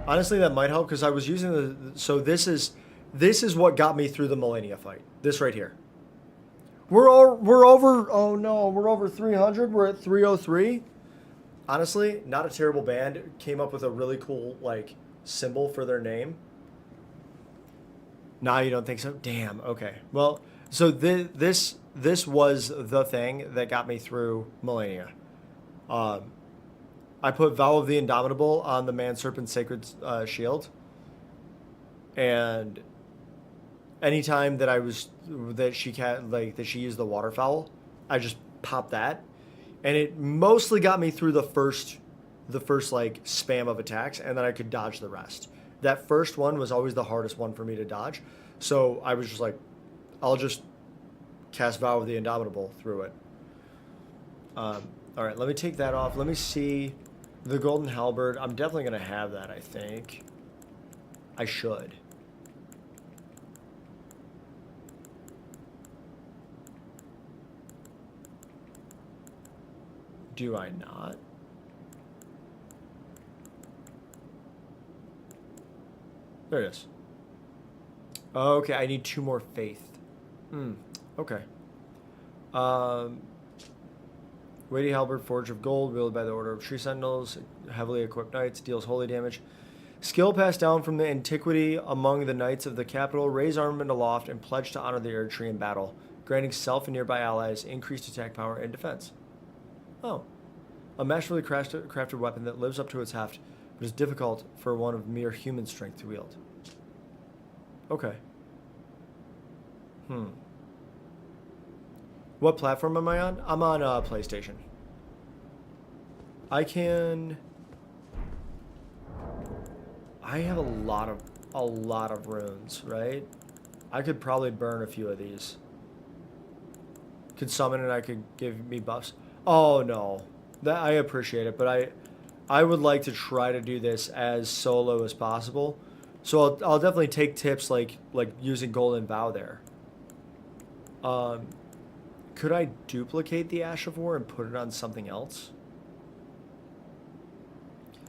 Honestly, that might help because I was using so this is This is what got me through the Millennia fight. This right here. We're over. Oh no, we're over 300. We're at 303. Honestly, not a terrible band. Came up with a really cool like symbol for their name. Nah, you don't think so? Damn. Okay. Well, so this was the thing that got me through Millennia. I put Vow of the Indomitable on the Man Serpent Sacred Shield, and anytime that she used the waterfowl, I just popped that, and it mostly got me through the first like spam of attacks, and then I could dodge the rest. That first one was always the hardest one for me to dodge, so I was just like, I'll just cast Vow of the Indomitable through it. All right, let me take that off. Let me see the Golden Halberd. I'm definitely gonna have that. I think I should. Do I not? There it is. Okay, I need 2 more faith. Okay. Weighty Halberd, Forge of Gold, wielded by the Order of Tree Sentinels, heavily equipped knights, deals holy damage. Skill passed down from the antiquity among the knights of the capital. Raise armament aloft and pledge to honor the Erdtree in battle, granting self and nearby allies increased attack power and defense. Oh. A masterfully crafted weapon that lives up to its heft, but is difficult for one of mere human strength to wield. Okay. What platform am I on? I'm on PlayStation. I have a lot of runes, right? I could probably burn a few of these. Could summon and I could give me buffs. Oh no. That I appreciate it, but I would like to try to do this as solo as possible. So I'll definitely take tips like using Golden Vow there. Could I duplicate the Ash of War and put it on something else?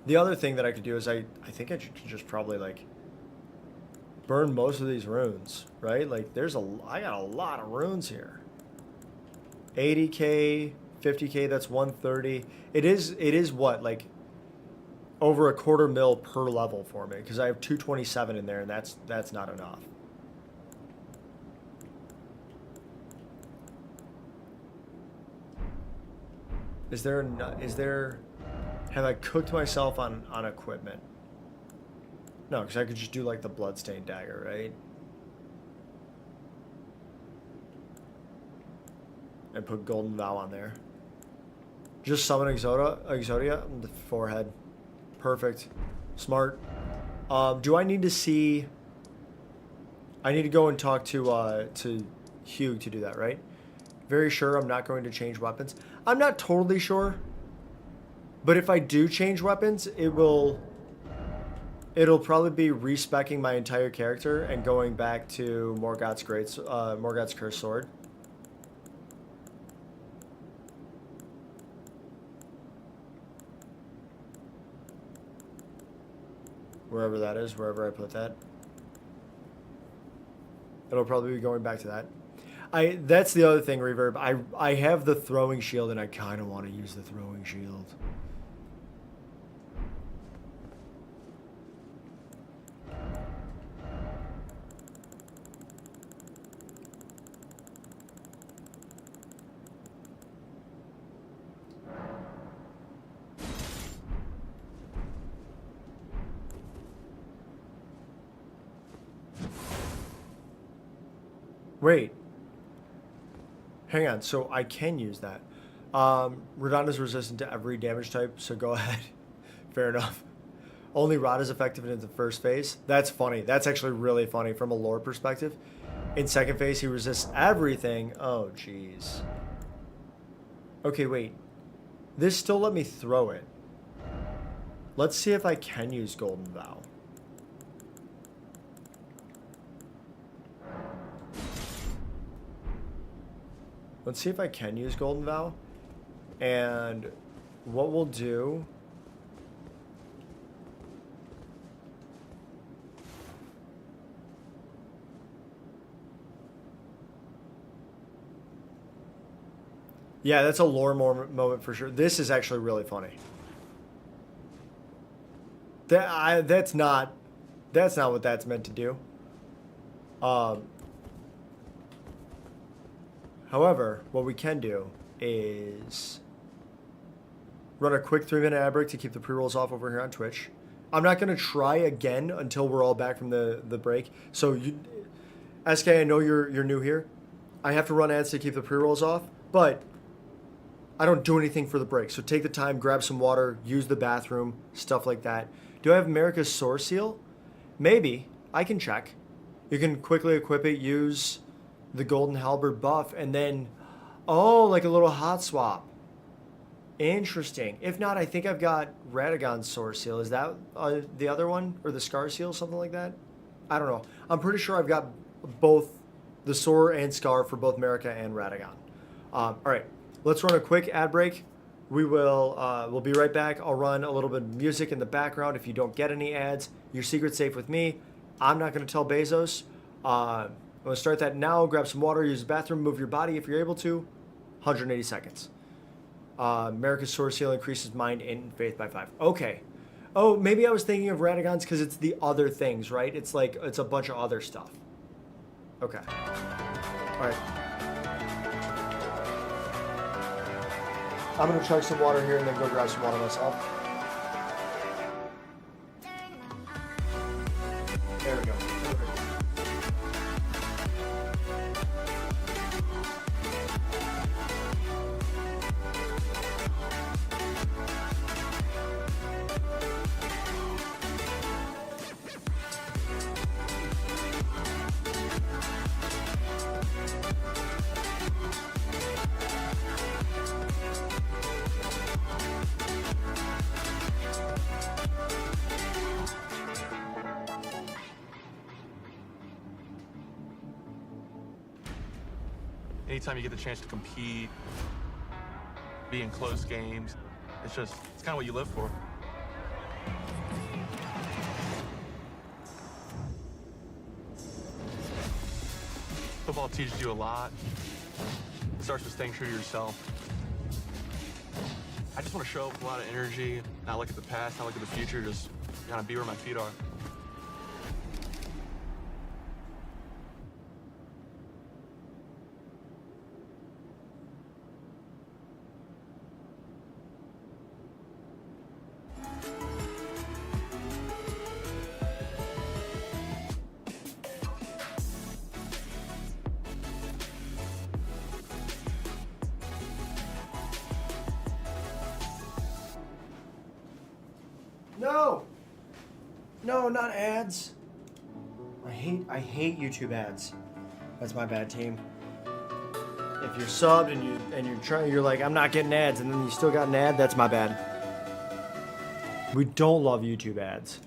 The other thing that I could do is I think I should just probably like burn most of these runes, right? Like I got a lot of runes here. 80k, 50k, that's 130. It is what, like over a quarter mil per level for me, because I have 227 in there, and that's not enough. Have I cooked myself on equipment? No, because I could just do like the bloodstained dagger, right? And put Golden Vow on there. Just summon Exodia on the forehead. Perfect. Smart. Do I need to see... I need to go and talk to Hugh to do that, right? Very sure I'm not going to change weapons. I'm not totally sure. But if I do change weapons, it'll probably be respecking my entire character and going back to Morgoth's Cursed Sword. Wherever that is, wherever I put that. It'll probably be going back to that. That's the other thing, Reverb. I have the throwing shield and I kind of want to use the throwing shield. Wait. Hang on, so I can use that. Radon is resistant to every damage type, so go ahead. Fair enough. Only Rod is effective in the first phase. That's funny. That's actually really funny from a lore perspective. In second phase, he resists everything. Oh, jeez. Okay, wait. This still let me throw it. Let's see if I can use Golden Vow. Let's see if I can use Golden Vow. And what we'll do... Yeah, that's a lore moment for sure. This is actually really funny. That's not what that's meant to do. Um, However, what we can do is run a quick 3-minute ad break to keep the pre-rolls off over here on Twitch. I'm not going to try again until we're all back from the break. So, SK, I know you're new here. I have to run ads to keep the pre-rolls off, but I don't do anything for the break. So take the time, grab some water, use the bathroom, stuff like that. Do I have America's Source Seal? Maybe. I can check. You can quickly equip it, use the Golden Halberd buff, and then, oh, like a little hot swap. Interesting. If not, I think I've got Radagon's Source Seal. Is that the other one? Or the Scar Seal, something like that? I don't know. I'm pretty sure I've got both the Sword and Scar for both America and Radagon. All right, let's run a quick ad break. We'll be right back. I'll run a little bit of music in the background. If you don't get any ads, your secret's safe with me. I'm not going to tell Bezos. I'm going to start that now. Grab some water, use the bathroom, move your body if you're able to. 180 seconds. America's Source Seal increases mind and faith by 5. Okay. Oh, maybe I was thinking of Radagon's because it's the other things, right? It's a bunch of other stuff. Okay. All right. I'm going to chug some water here and then go grab some water myself. There we go. Perfect. Anytime you get the chance to compete, be in close games, it's kind of what you live for. Football teaches you a lot. It starts with staying true to yourself. I just want to show up with a lot of energy, not look at the past, not look at the future, just kind of be where my feet are. No! No, not ads. I hate YouTube ads. That's my bad, team. If you're subbed and you're like, I'm not getting ads, and then you still got an ad, that's my bad. We don't love YouTube ads.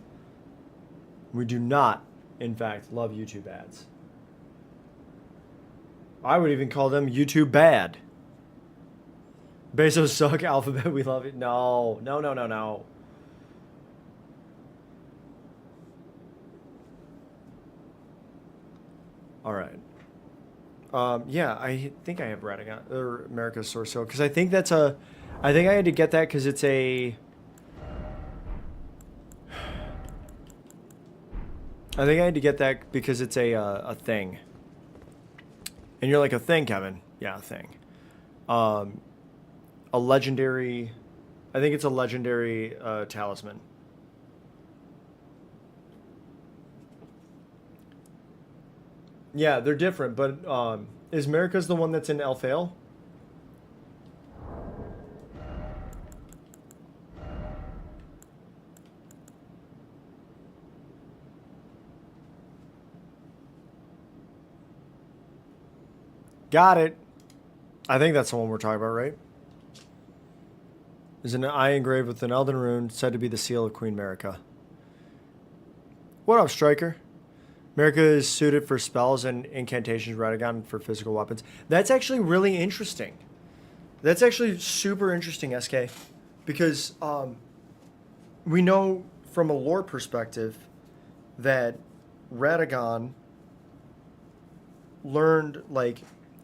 We do not, in fact, love YouTube ads. I would even call them YouTube bad. Bezos suck, Alphabet, we love it. No. All right. Yeah, I think I have Radagon or America's Source Seal because I think I had to get that because it's a. I think I had to get that because it's a thing. And you're like, a thing, Kevin? Yeah, a thing. A legendary. I think it's a legendary talisman. Yeah, they're different, but is America's the one that's in Elfale? Got it. I think that's the one we're talking about, right? Is an eye engraved with an Elden rune said to be the seal of Queen Marika. What up, Striker? Marika is suited for spells and incantations, Radagon for physical weapons. That's actually really interesting. That's actually super interesting, SK. Because we know from a lore perspective that Radagon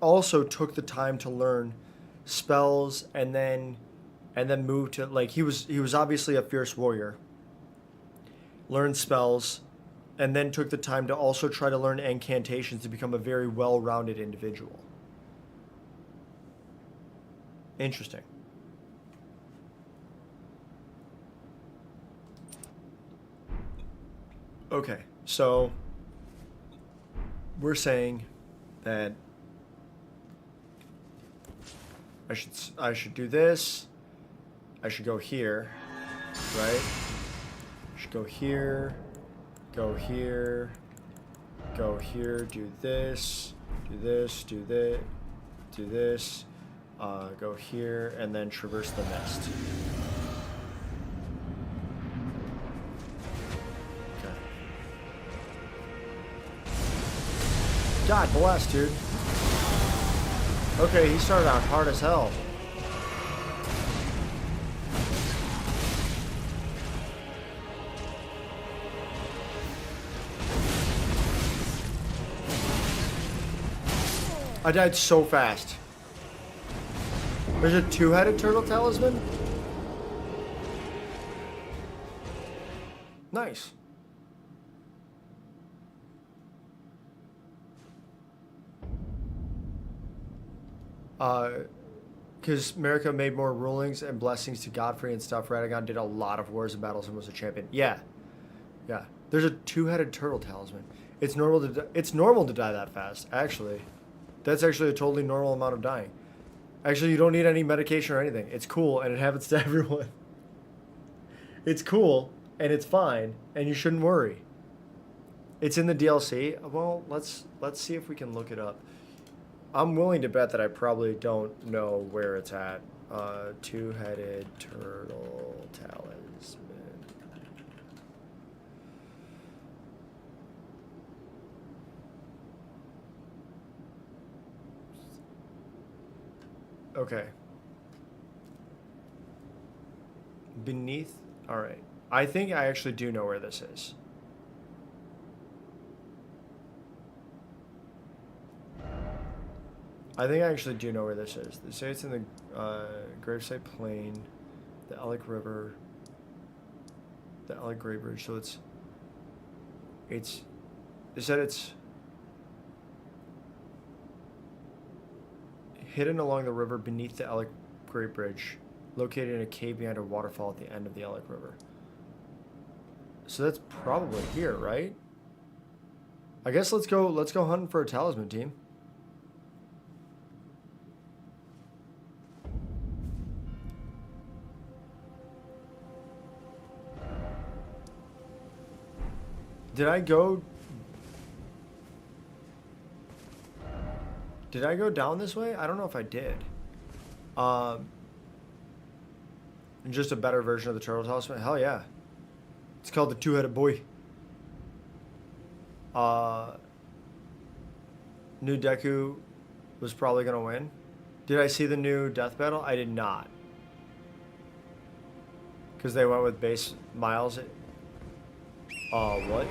also took the time to learn spells, and then moved to, like, he was obviously a fierce warrior. Learned spells, and then took the time to also try to learn incantations to become a very well-rounded individual. Interesting. Okay, so we're saying that I should do this. I should go here, right? I should go here, go here, go here, do this, do this, do this, do this, go here, and then traverse the nest. Okay. God bless, dude. Okay, he started out hard as hell. I died so fast. There's a two-headed turtle talisman? Nice. Because America made more rulings and blessings to Godfrey and stuff. Radagon did a lot of wars and battles and was a champion. Yeah. Yeah. There's a two-headed turtle talisman. It's normal to die that fast, actually. That's actually a totally normal amount of dying. Actually, you don't need any medication or anything. It's cool, and it happens to everyone. It's cool, and it's fine, and you shouldn't worry. It's in the DLC. Well, let's see if we can look it up. I'm willing to bet that I probably don't know where it's at. Two-headed turtle talisman. Okay. Beneath. All right. I think I actually do know where this is. I think I actually do know where this is. They say it's in the Graveside Plain, the Alec River, the Alec Grey Bridge. So it's. They said it's hidden along the river beneath the Alec Grey Bridge, located in a cave behind a waterfall at the end of the Alec River. So that's probably here, right? I guess let's go hunting for a talisman, team. Did I go down this way? I don't know if I did. Just a better version of the turtle talisman? Hell yeah. It's called the two-headed boy. New Deku was probably gonna win. Did I see the new death battle? I did not. Because they went with base Miles. What?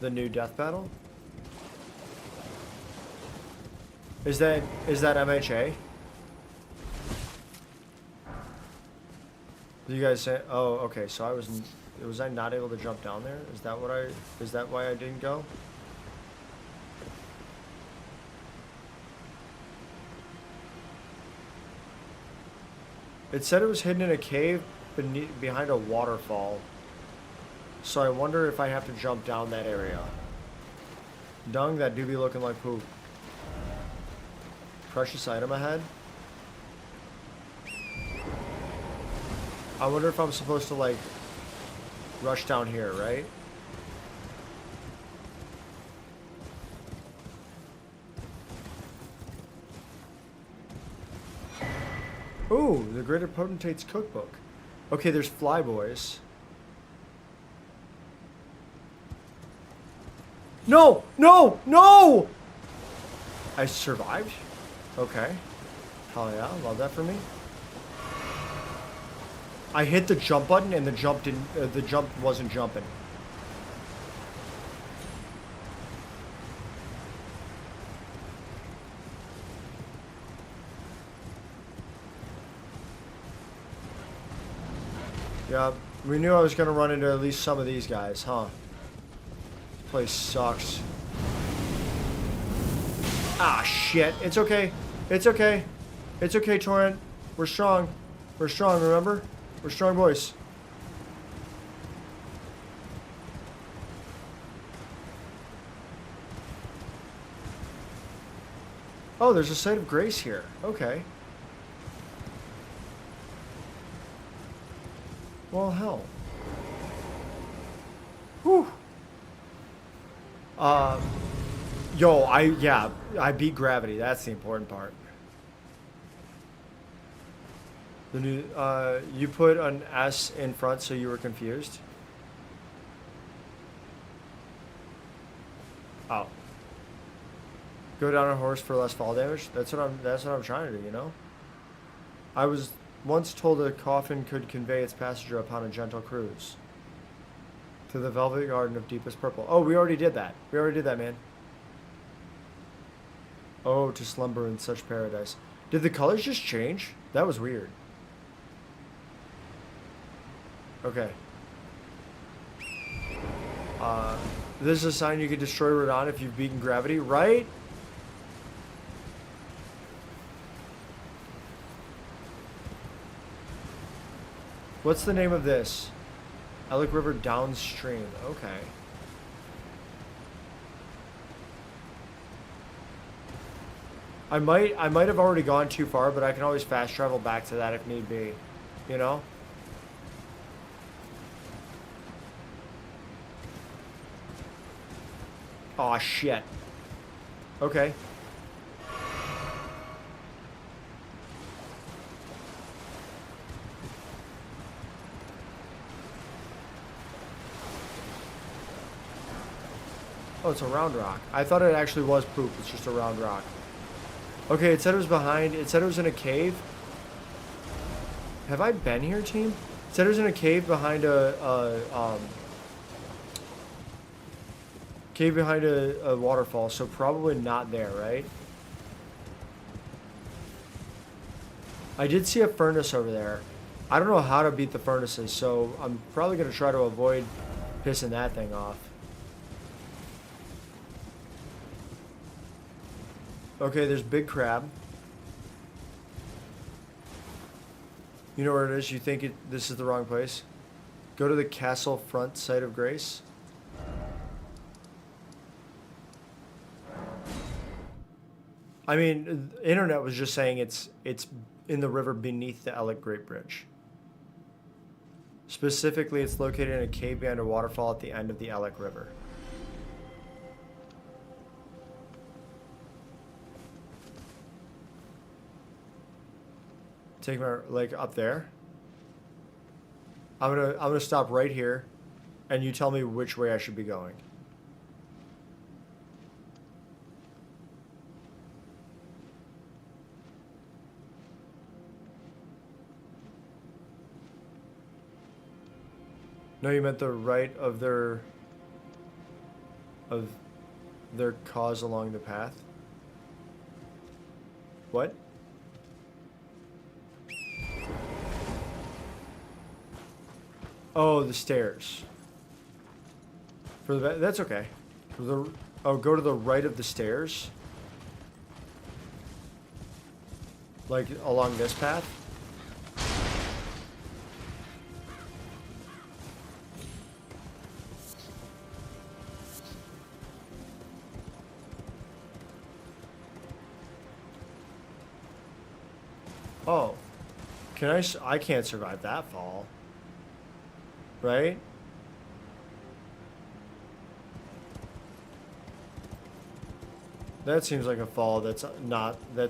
The new death battle? Is that MHA? Did you guys say? Oh, okay. So was I not able to jump down there? Is that why I didn't go? It said it was hidden in a cave behind a waterfall. So I wonder if I have to jump down that area. Dung, that do be looking like poop. Precious item ahead. I wonder if I'm supposed to, like, rush down here, right? Ooh, the Greater Potentate's Cookbook. Okay, there's Flyboys. No! No! No! I survived? Okay. Hell yeah, love that for me. I hit the jump button and the jump wasn't jumping. Yeah, we knew I was gonna run into at least some of these guys, huh? This place sucks. Ah, shit. It's okay. It's okay. It's okay, Torrent. We're strong. We're strong, remember? We're strong boys. Oh, there's a site of grace here. Okay. Well, hell. Whew. Yo, I beat gravity. That's the important part. The new, you put an S in front, so you were confused. Oh. Go down on a horse for less fall damage. That's what I'm trying to do. You know. I was once told a coffin could convey its passenger upon a gentle cruise to the velvet garden of deepest purple. Oh, we already did that. We already did that, man. Oh, to slumber in such paradise. Did the colors just change? That was weird. Okay. This is a sign you can destroy Radon if you've beaten gravity, right? What's the name of this? Elk River downstream. Okay. I might have already gone too far, but I can always fast travel back to that if need be. You know? Aw, shit. Okay. Oh, it's a round rock. I thought it actually was poop. It's just a round rock. Okay, it said it was behind. It said it was in a cave. Have I been here, team? It said it was in a cave behind a waterfall, so probably not there, right? I did see a furnace over there. I don't know how to beat the furnaces, so I'm probably going to try to avoid pissing that thing off. Okay, there's Big Crab. You know where it is? You think this is the wrong place? Go to the castle front site of grace. I mean, the internet was just saying it's in the river beneath the Elec Great Bridge. Specifically, it's located in a cave behind a waterfall at the end of the Elec River. Take my leg up there. I'm gonna stop right here, and you tell me which way I should be going. No, you meant the right of their cause along the path. What? Oh, the stairs. For the that's okay. For the go to the right of the stairs. Like along this path. Oh. I can't survive that fall. Right? That seems like a fall that's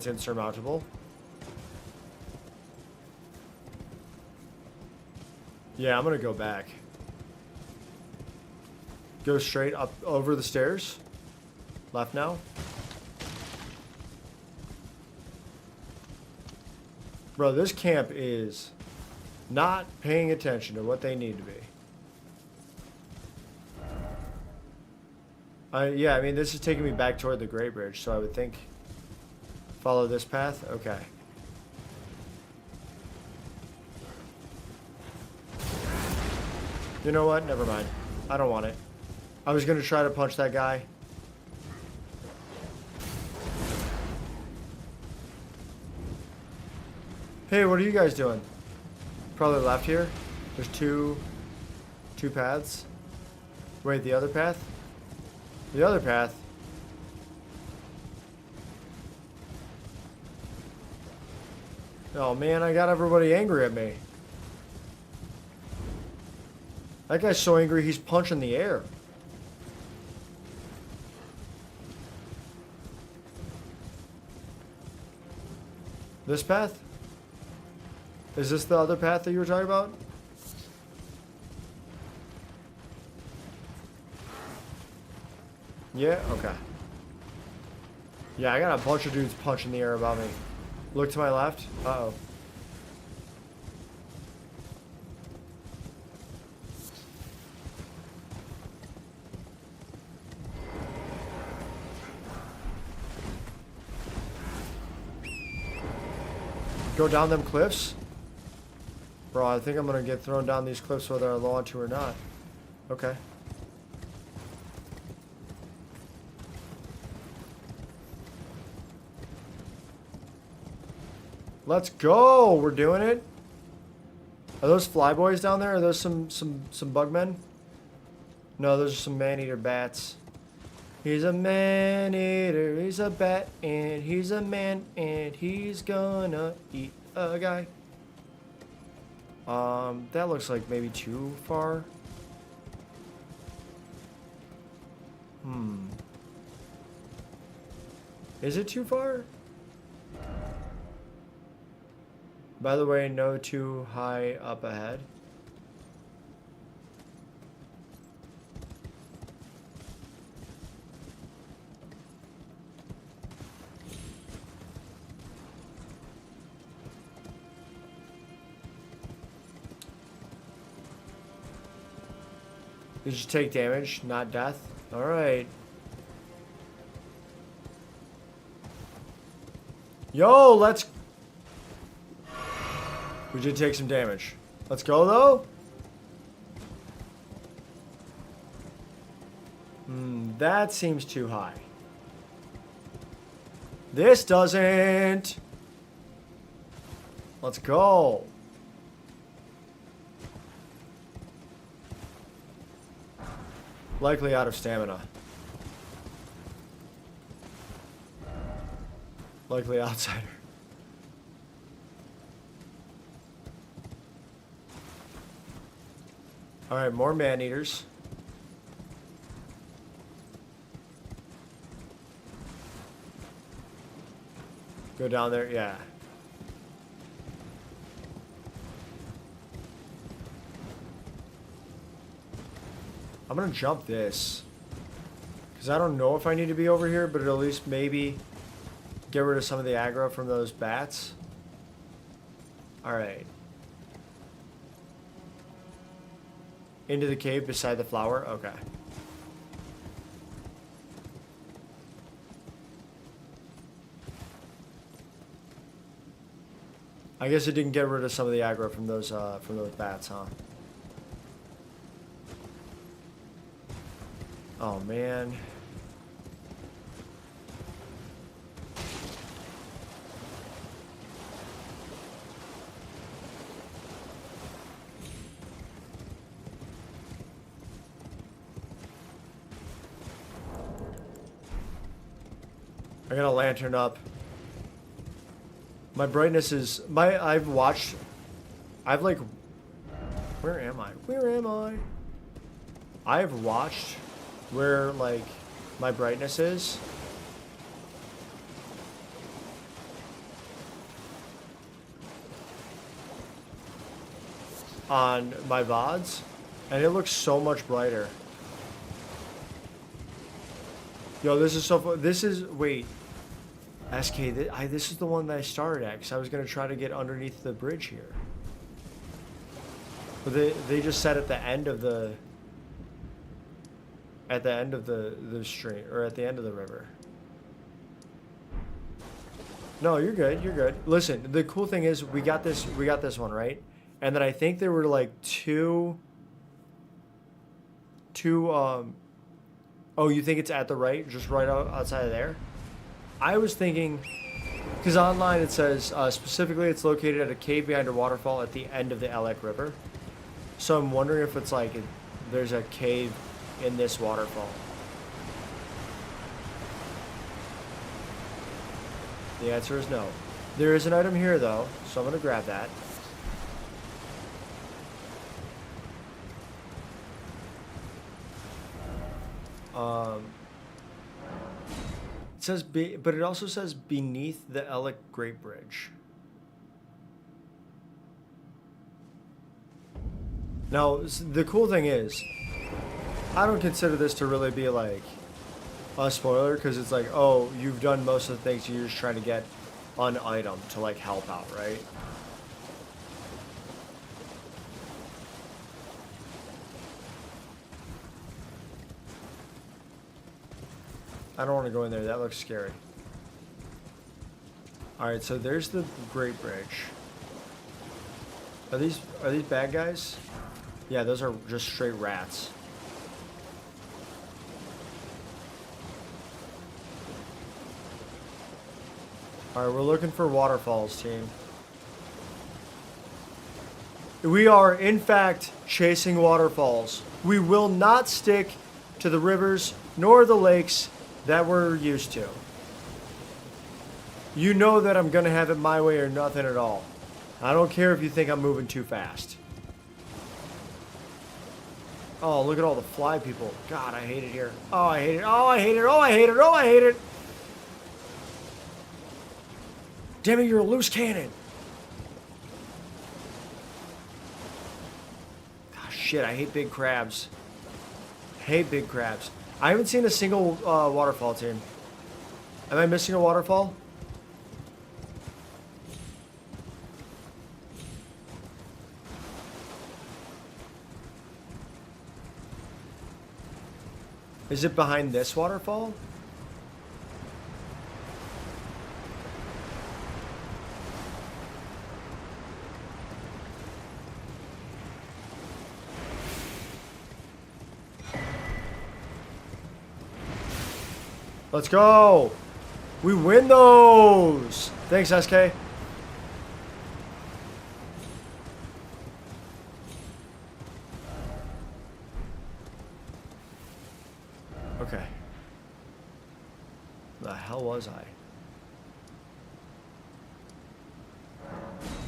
insurmountable. Yeah, I'm gonna go back. Go straight up over the stairs. Left now. Bro, this camp is not paying attention to what they need to be. Yeah, I mean, this is taking me back toward the Great Bridge, so I would think follow this path. Okay. You know what? Never mind. I don't want it. I was gonna try to punch that guy. Hey, what are you guys doing? Probably left here. There's two paths. Wait, the other path? The other path? Oh man, I got everybody angry at me. That guy's so angry he's punching the air. This path? Is this the other path that you were talking about? Yeah? Okay. Yeah, I got a bunch of dudes punching the air above me. Look to my left. Uh-oh. Go down them cliffs? Bro, I think I'm gonna get thrown down these cliffs whether I want to or not. Okay. Let's go! We're doing it. Are those flyboys down there? Are those some bugmen? No, those are some man-eater bats. He's a man-eater, he's a bat, and he's a man, and he's gonna eat a guy. That looks like maybe too far. Is it too far? By the way, no too high up ahead. Did you take damage, not death? Alright. Yo, let's... We did take some damage. Let's go, though. That seems too high. This doesn't. Let's go. Likely out of stamina. Likely outsider. Alright, more man-eaters. Go down there, yeah. I'm gonna jump this. Because I don't know if I need to be over here, but at least maybe get rid of some of the aggro from those bats. Alright. Into the cave beside the flower? Okay. I guess it didn't get rid of some of the aggro from those bats, huh? Oh man. I got a lantern up. My brightness is... I've like... Where am I? Where am I? I've watched where, like, my brightness is. On my VODs. And it looks so much brighter. Yo, this is so fun. This is... Wait. SK, this is the one that I started at, because I was going to try to get underneath the bridge here. But they just said at the end of the... At the end of the stream, or at the end of the river. No, you're good, you're good. Listen, the cool thing is we got this one, right? And then I think there were like two to oh, you think it's at the right, just right outside of there? I was thinking, because online it says specifically it's located at a cave behind a waterfall at the end of the Alec River. So I'm wondering if it's like there's a cave in this waterfall. The answer is no. There is an item here though, so I'm gonna grab that. It says, but it also says beneath the Alec Great Bridge. Now, the cool thing is, I don't consider this to really be like a spoiler, because it's like, oh, you've done most of the things, you're just trying to get an item to like help out, right? I don't want to go in there. That looks scary. Alright, so there's the Great Bridge. Are these bad guys? Yeah, those are just straight rats. Alright, we're looking for waterfalls, team. We are, in fact, chasing waterfalls. We will not stick to the rivers nor the lakes that we're used to. You know that I'm gonna have it my way or nothing at all. I don't care if you think I'm moving too fast. Oh, look at all the fly people. God, I hate it here. Oh, I hate it. Oh, I hate it. Oh, I hate it. Oh, I hate it. Damn it, you're a loose cannon. Oh, shit, I hate big crabs. Hate big crabs. I haven't seen a single waterfall, team. Am I missing a waterfall? Is it behind this waterfall? Let's go! We win those! Thanks, SK. Okay. The hell was I?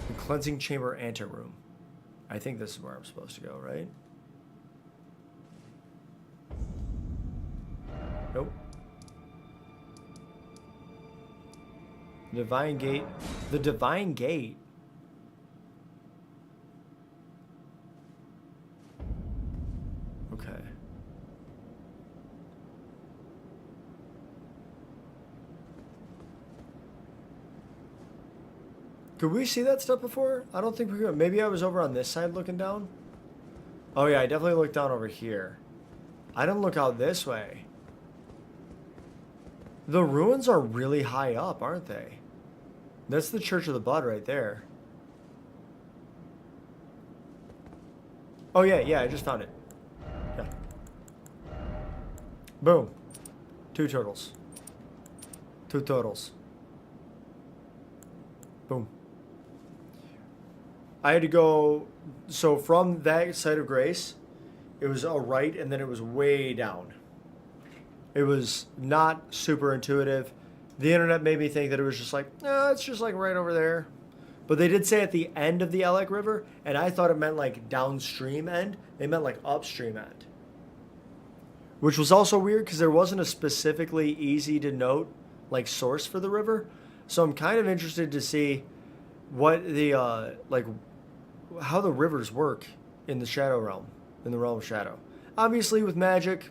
The cleansing chamber anteroom. I think this is where I'm supposed to go, right? Nope. Divine Gate. The Divine Gate. Okay. Could we see that stuff before? I don't think we could. Maybe I was over on this side looking down. Oh yeah, I definitely looked down over here. I didn't look out this way. The ruins are really high up, aren't they? That's the Church of the Blood right there. Oh yeah, I just found it. Yeah. Boom. 2 turtles. 2 turtles. Boom. I had to go, so from that site of grace, it was a right and then it was way down. It was not super intuitive. The internet made me think that it was just like, no, it's just like right over there. But they did say at the end of the Alec River, and I thought it meant like downstream end. They meant like upstream end. Which was also weird because there wasn't a specifically easy to note like source for the river. So I'm kind of interested to see what the, like, how the rivers work in the Shadow Realm, in the Realm of Shadow. Obviously with magic,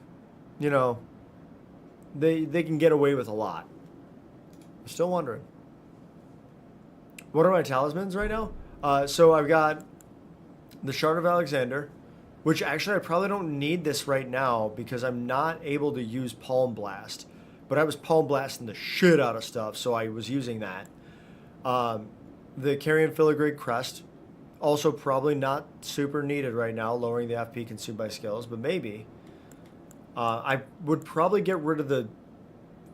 you know, they can get away with a lot. I'm still wondering. What are my talismans right now? So I've got the Shard of Alexander, which actually I probably don't need this right now because I'm not able to use Palm Blast. But I was Palm Blasting the shit out of stuff, so I was using that. The Carrion Filigree Crest, also probably not super needed right now, lowering the FP consumed by skills, but maybe. I would probably get rid of the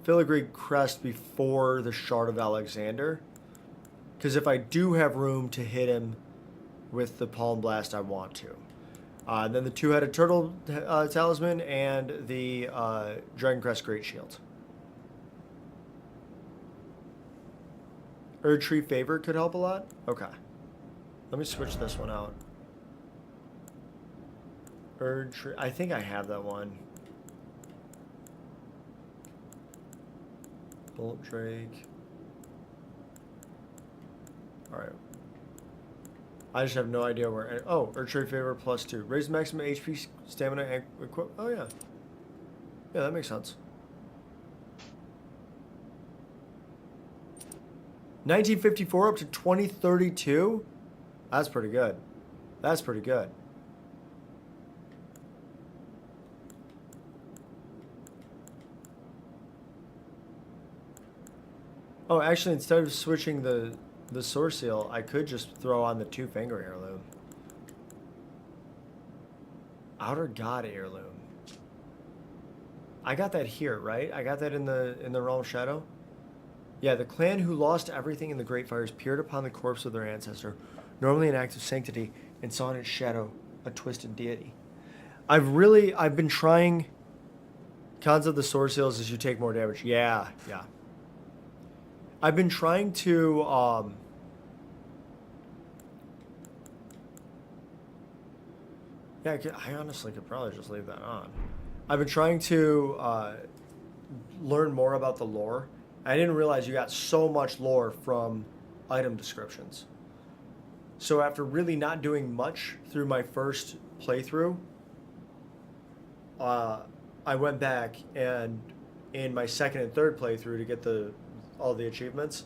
filigree crest before the Shard of Alexander. Because if I do have room to hit him with the Palm Blast, I want to. Then the two-headed turtle talisman and the Dragon Crest Great Shield. Erdtree Favor could help a lot? Okay. Let me switch this one out. Erdtree. I think I have that one. Bolt Drake. Alright. I just have no idea where. Oh, Erdtree Favor +2. Raise maximum HP, stamina, and equip. Oh, yeah. Yeah, that makes sense. 1954 up to 2032? That's pretty good. That's pretty good. Oh, actually, instead of switching the Source Seal, I could just throw on the two-finger heirloom. Outer God heirloom. I got that here, right? I got that in the Realm of Shadow. Yeah, the clan who lost everything in the Great Fires peered upon the corpse of their ancestor, normally an act of sanctity, and saw in its shadow a twisted deity. I've been trying. Cons of the Source Seals is you take more damage. Yeah. I've been trying to yeah, I honestly could probably just leave that on. I've been trying to learn more about the lore. I didn't realize you got so much lore from item descriptions. So after really not doing much through my first playthrough, I went back and in my second and third playthrough to get all the achievements.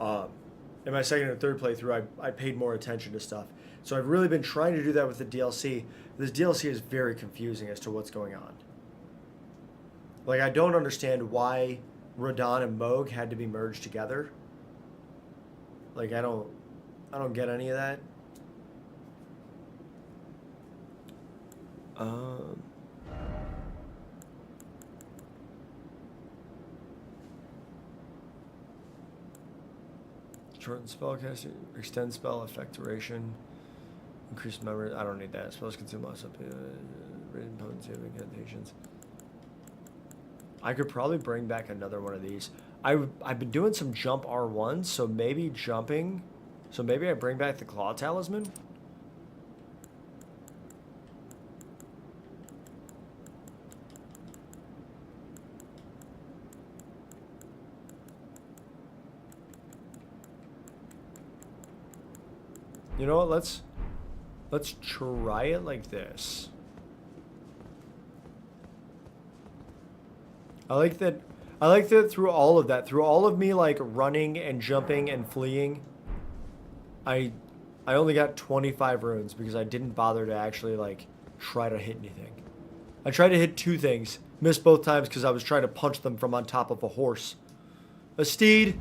In my second and third playthrough, I paid more attention to stuff. So I've really been trying to do that with the DLC. This DLC is very confusing as to what's going on. Like, I don't understand why Radon and Moog had to be merged together. Like, I don't get any of that. Shorten spellcasting, extend spell effect duration, increase memory. I don't need that. Spells consume less up rated potency of incantations. I could probably bring back another one of these. I've been doing some jump R1s, so maybe jumping. So maybe I bring back the Claw Talisman. You know what? Let's try it like this. I like that through all of that, through all of me like running and jumping and fleeing, I only got 25 runes because I didn't bother to actually like try to hit anything. I tried to hit two things, missed both times because I was trying to punch them from on top of a horse. A steed,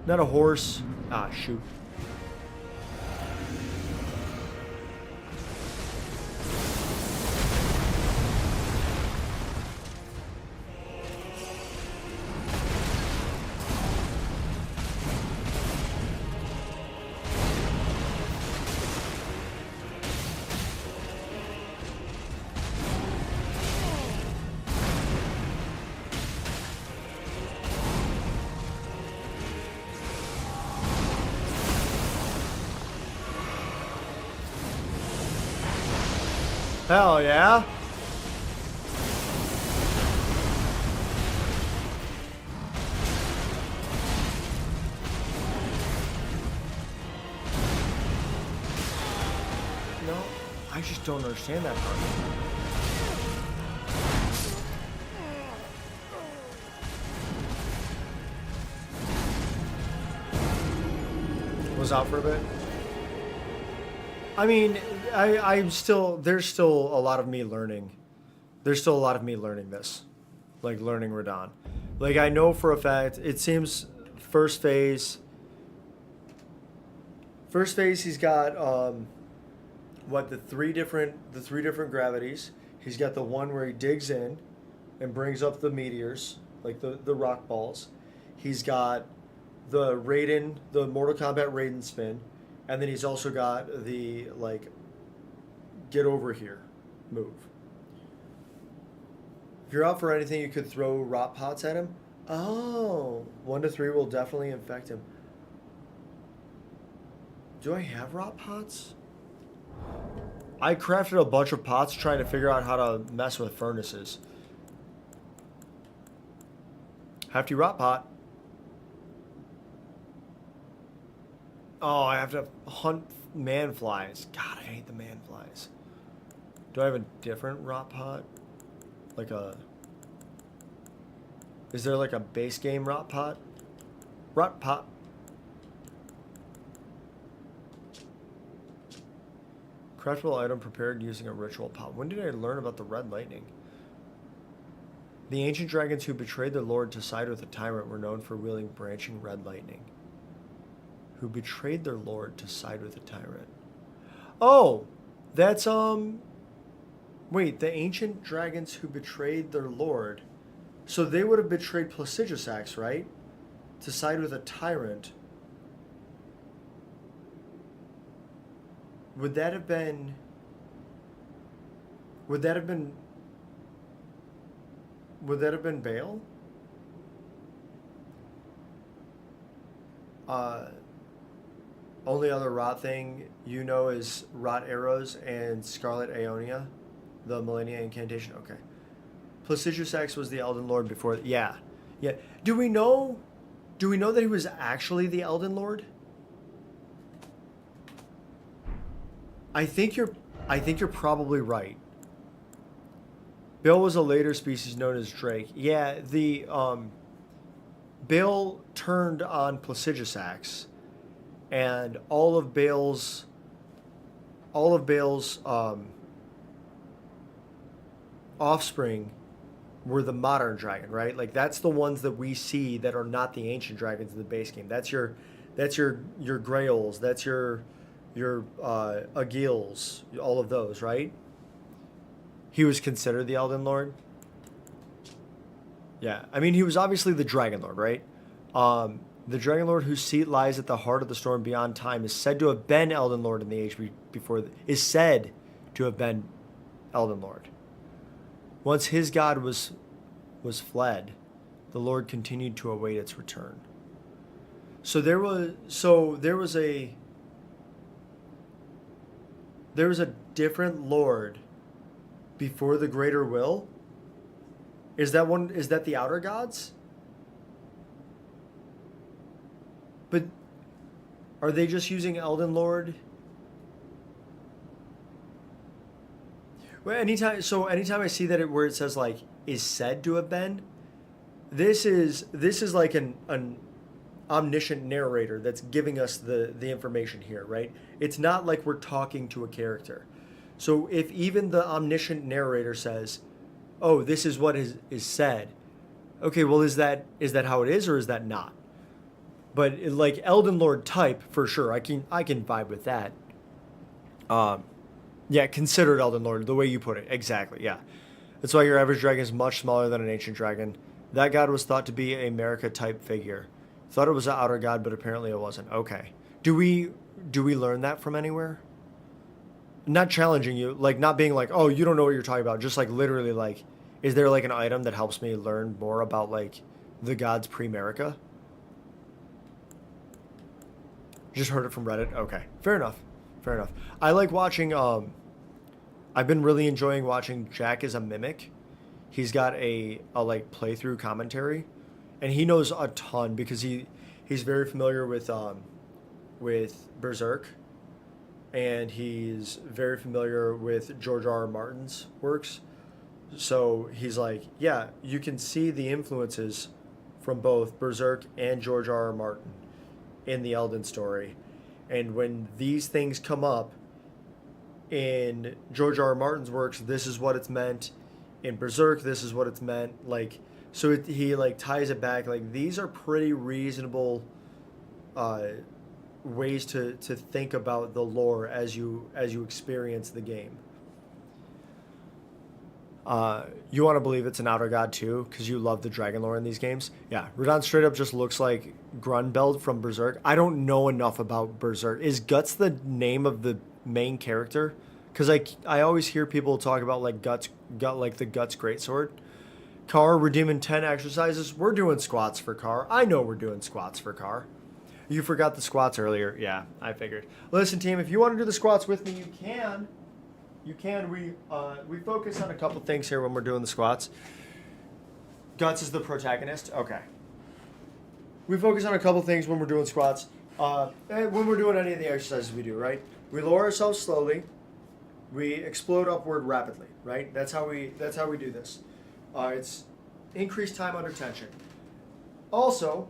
not a horse. Ah, shoot. Hell yeah. No, I just don't understand that part. Was out for a bit. I mean, I'm still, there's still a lot of me learning. There's still a lot of me learning this. Like, learning Radon. Like, I know for a fact, it seems first phase, he's got, the three different gravities. He's got the one where he digs in. and brings up the meteors, like the rock balls. He's got the Raiden, the Mortal Kombat Raiden spin, and then he's also got the like get over here move. If you're out for anything, you could throw rot pots at him. Oh, 1 to 3 will definitely infect him. Do I have rot pots? I crafted a bunch of pots trying to figure out how to mess with furnaces. Hefty rot pot. Oh, I have to hunt man flies. God, I hate the man flies. Do I have a different rot pot? Like a... Is there like a base game rot pot? Rot pot. Craftable item prepared using a ritual pot. When did I learn about the red lightning? The ancient dragons who betrayed their lord to side with the tyrant were known for wielding branching red lightning. Who betrayed their lord to side with the tyrant. Oh! That's, Wait, the ancient dragons who betrayed their lord. So they would have betrayed Placidusax, right? To side with a tyrant. Would that have been... Would that have been Bale? Only other rot thing you know is rot arrows and Scarlet Aeonia, the Millennia incantation. Okay. Placidusax was the Elden Lord before. Yeah. Do we know that he was actually the Elden Lord? I think you're probably right. Bill was a later species known as Drake. Yeah, the Bill turned on Placidusax, and all of Bale's offspring were the modern dragon, right? Like that's the ones that we see that are not the ancient dragons in the base game. That's your Grails, that's your Agils, all of those, right? He was considered the Elden Lord. Yeah, I mean he was obviously the Dragon Lord, right? The Dragon Lord whose seat lies at the heart of the storm beyond time is said to have been Elden Lord in the age before. Is said to have been Elden Lord. Once his god was fled, the Lord continued to await its return. So there was a different Lord before the Greater Will. Is that the Outer Gods? But are they just using Elden Lord? Well, anytime I see that where it says like is said to have been, this is like an omniscient narrator that's giving us the information here, right? It's not like we're talking to a character. So if even the omniscient narrator says, "Oh, this is what is said," okay, well, is that how it is or is that not? But like Elden Lord type for sure, I can vibe with that. Yeah, considered Elden Lord, the way you put it. Exactly, yeah. That's why your average dragon is much smaller than an ancient dragon. That god was thought to be a America-type figure. Thought it was an outer god, but apparently it wasn't. Okay. Do we learn that from anywhere? Not challenging you, like not being like, oh, you don't know what you're talking about. Just like literally like, is there like an item that helps me learn more about like the gods pre-America? Just heard it from Reddit. Okay, fair enough. I like watching. I've been really enjoying watching Jack as a Mimic. He's got a like playthrough commentary, and he knows a ton because he's very familiar with Berserk, and he's very familiar with George R. R. Martin's works. So he's like, yeah, you can see the influences from both Berserk and George R. R. Martin in the Elden story. And when these things come up in George R. R. Martin's works, this is what it's meant. In Berserk, this is what it's meant. Like, so he like ties it back. Like these are pretty reasonable ways to think about the lore as you experience the game. You want to believe it's an Outer God too, because you love the dragon lore in these games. Yeah, Radon straight up just looks like Grunbeld from Berserk. I don't know enough about Berserk. Is Guts the name of the main character? Because I always hear people talk about like the Guts greatsword. Car redeeming 10 exercises. We're doing squats for Car. I know we're doing squats for Car. You forgot the squats earlier. Yeah, I figured. Listen, team, if you want to do the squats with me, you can. You can. We focus on a couple things here when we're doing the squats. Guts is the protagonist. Okay. We focus on a couple things when we're doing squats. And when we're doing any of the exercises we do, right? We lower ourselves slowly. We explode upward rapidly, right? That's how we do this. It's increased time under tension. Also,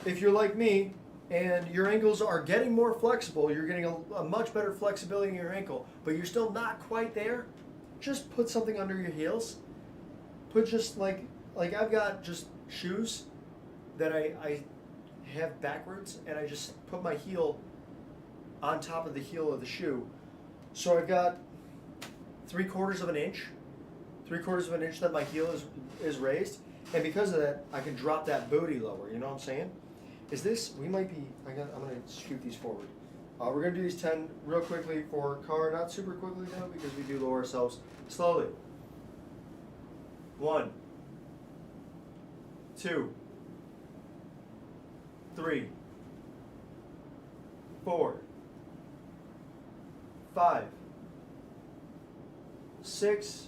if you're like me and your ankles are getting more flexible, you're getting a much better flexibility in your ankle, but you're still not quite there, just put something under your heels. Put just like I've got just shoes that I have backwards, and I just put my heel on top of the heel of the shoe. So I've got 3/4 of an inch. 3/4 of an inch that my heel is raised, and because of that, I can drop that booty lower. You know what I'm saying? Is this? We might be. I'm gonna scoot these forward. We're gonna do these 10 real quickly for Car, not super quickly though, because we do lower ourselves slowly. 1, 2, 3, 4, 5, 6,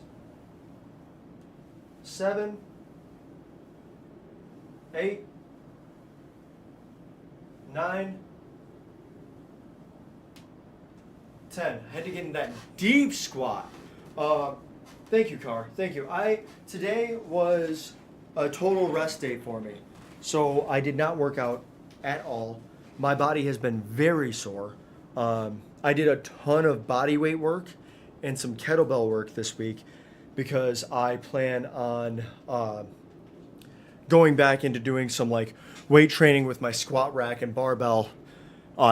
7, 8, 9, 10. I had to get in that deep squat. Thank you, Car. Thank you. Today was a total rest day for me. So I did not work out at all. My body has been very sore. I did a ton of body weight work and some kettlebell work this week because I plan on going back into doing some like weight training with my squat rack and barbell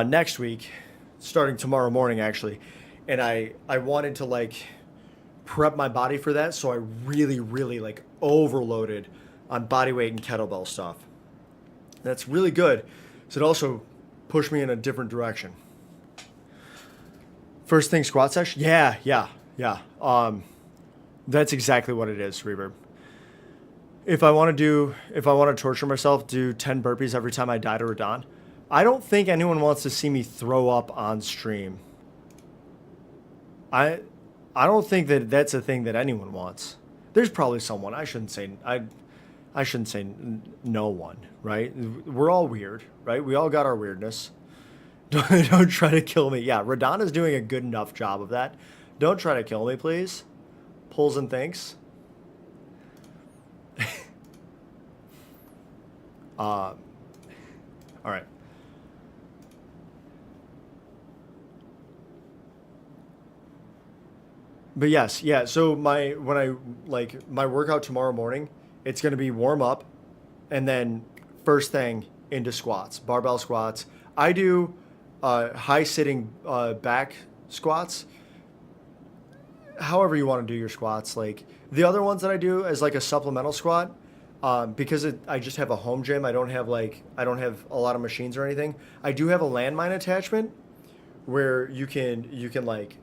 next week, starting tomorrow morning actually. And I wanted to like prep my body for that, so I really like overloaded on body weight and kettlebell stuff. That's really good. So it also pushed me in a different direction. First thing, squat session? Yeah. That's exactly what it is, Reverb. If I want to torture myself, do 10 burpees every time I die to Radon. I don't think anyone wants to see me throw up on stream. I don't think that that's a thing that anyone wants. There's probably someone. I shouldn't say no one, right? We're all weird, right? We all got our weirdness. Don't try to kill me. Yeah, Radon is doing a good enough job of that. Don't try to kill me, please. Pulls and thinks. All right. But yes, yeah. So my workout tomorrow morning, it's gonna be warm up, and then first thing into squats, barbell squats. I do high sitting back squats. However you want to do your squats. Like the other ones that I do as like a supplemental squat, because I just have a home gym. I don't have a lot of machines or anything. I do have a landmine attachment where you can like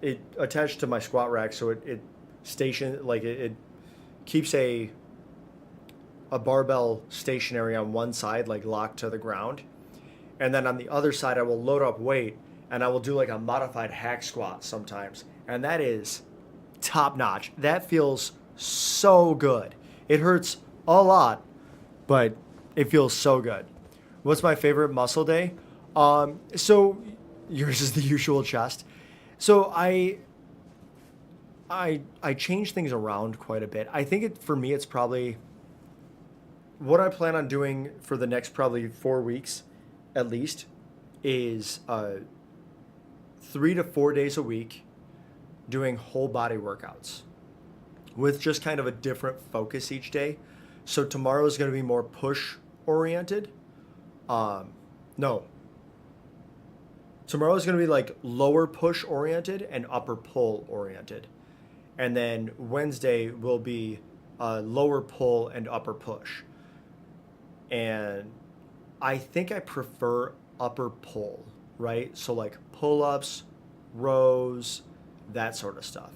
it attached to my squat rack, so it keeps a barbell stationary on one side, like locked to the ground, and then on the other side I will load up weight and I will do like a modified hack squat sometimes, and that is top notch. That feels so good. It hurts a lot, but it feels so good. What's my favorite muscle day? So yours is the usual chest. So I change things around quite a bit. I think for me it's probably what I plan on doing for the next probably 4 weeks at least is 3 to 4 days a week doing whole body workouts with just kind of a different focus each day. So tomorrow is going to be more push oriented. Tomorrow is going to be like lower push oriented and upper pull oriented. and then Wednesday will be lower pull and upper push. And I think I prefer upper pull, right? So like pull-ups, rows, that sort of stuff.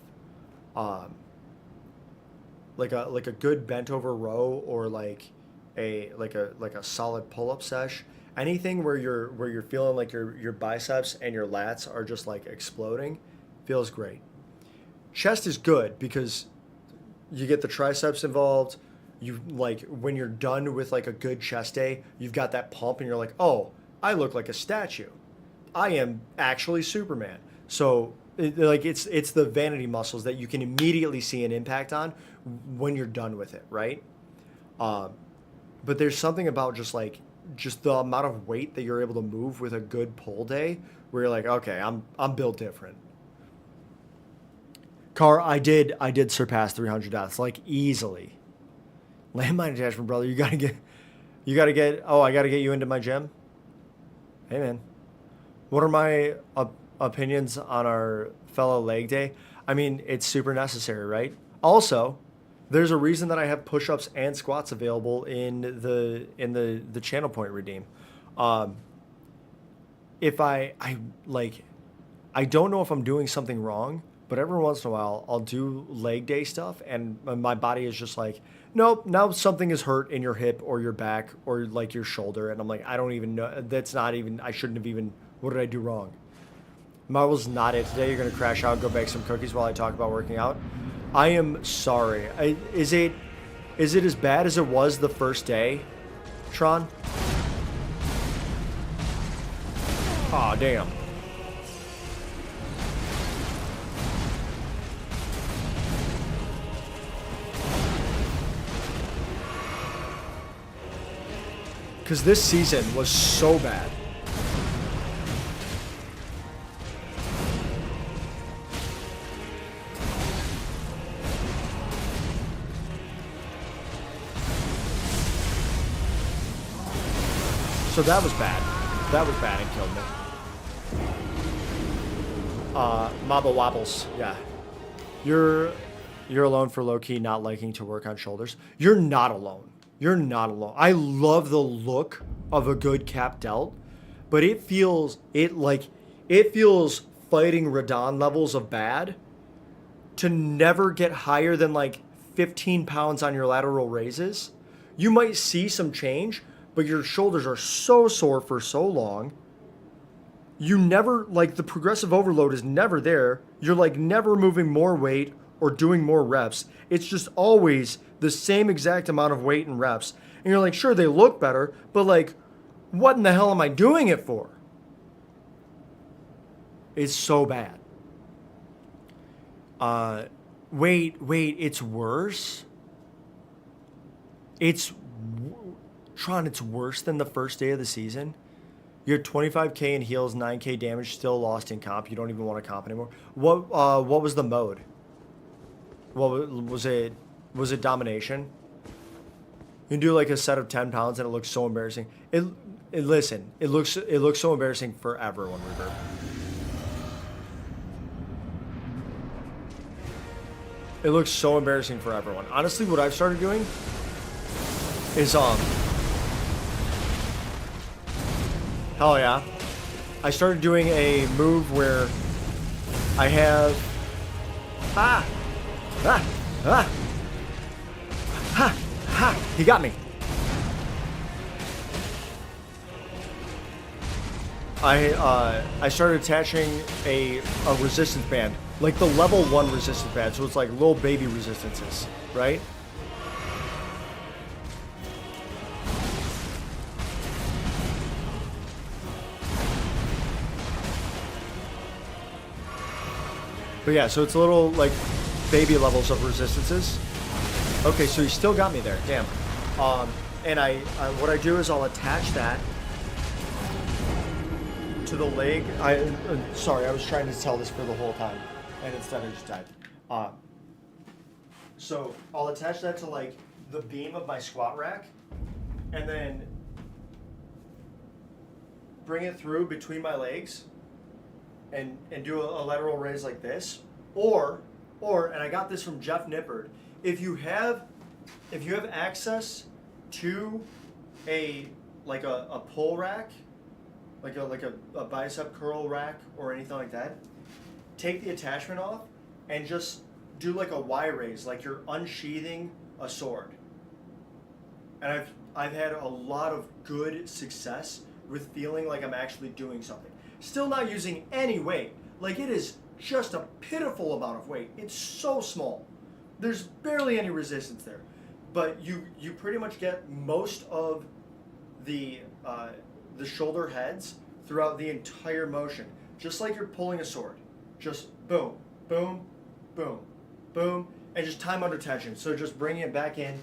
Like a good bent over row, or like a solid pull-up sesh. Anything where you're feeling like your biceps and your lats are just like exploding feels great. Chest is good because you get the triceps involved. You like when you're done with like a good chest day, you've got that pump and you're like, "Oh, I look like a statue. I am actually Superman." So it's the vanity muscles that you can immediately see an impact on when you're done with it, right? But there's something about just the amount of weight that you're able to move with a good pull day where you're like, okay, I'm built different. Car, I did surpass 300 deaths, like easily. Landmine attachment, brother. I gotta get you into my gym. Hey man, what are my opinions on our fellow leg day? I mean, it's super necessary, right? Also, there's a reason that I have push-ups and squats available in the channel point redeem. If I don't know if I'm doing something wrong, but every once in a while I'll do leg day stuff and my body is just like, nope, now something is hurt in your hip or your back or like your shoulder, and I'm like, I don't even know. I shouldn't have even. What did I do wrong? Marvel's not it today. You're gonna crash out, go bake some cookies while I talk about working out. I am sorry. Is it as bad as it was the first day, Tron? Aw, damn. Because this season was so bad. So that was bad. That was bad and killed me. Maba Wobbles, yeah. You're alone for low-key not liking to work on shoulders. You're not alone. You're not alone. I love the look of a good cap delt, but it feels fighting Radon levels of bad to never get higher than like 15 pounds on your lateral raises. You might see some change, but your shoulders are so sore for so long. You never, like, the progressive overload is never there. You're like never moving more weight or doing more reps. It's just always the same exact amount of weight and reps. And you're like, sure, they look better, but like, what in the hell am I doing it for? It's so bad. Wait, it's worse? Tron, it's worse than the first day of the season? You're 25k in heals, 9k damage, still lost in comp. You don't even want to comp anymore. What was the mode? What was it? Was it domination? You can do like a set of 10 pounds and it looks so embarrassing. Listen, it looks so embarrassing for everyone, Reverb. It looks so embarrassing for everyone. Honestly, what I've started doing is hell yeah. I started doing a move where I have he got me. I started attaching a resistance band, like the level 1 resistance band, so it's like little baby resistances, right? But yeah, so it's little like baby levels of resistances. Okay, so he still got me there. Damn. And what I do is I'll attach that to the leg. Sorry, I was trying to tell this for the whole time, and instead I just died. So I'll attach that to like the beam of my squat rack, and then bring it through between my legs, and do a lateral raise like this, or Or, and I got this from Jeff Nippard, if you have access to a pull rack, like a bicep curl rack or anything like that, take the attachment off and just do like a Y raise, like you're unsheathing a sword. And I've had a lot of good success with feeling like I'm actually doing something. Still not using any weight. Like, it is just a pitiful amount of weight. It's so small. There's barely any resistance there. But you pretty much get most of the shoulder heads throughout the entire motion. Just like you're pulling a sword. Just boom, boom, boom, boom, and just time under tension. So just bringing it back in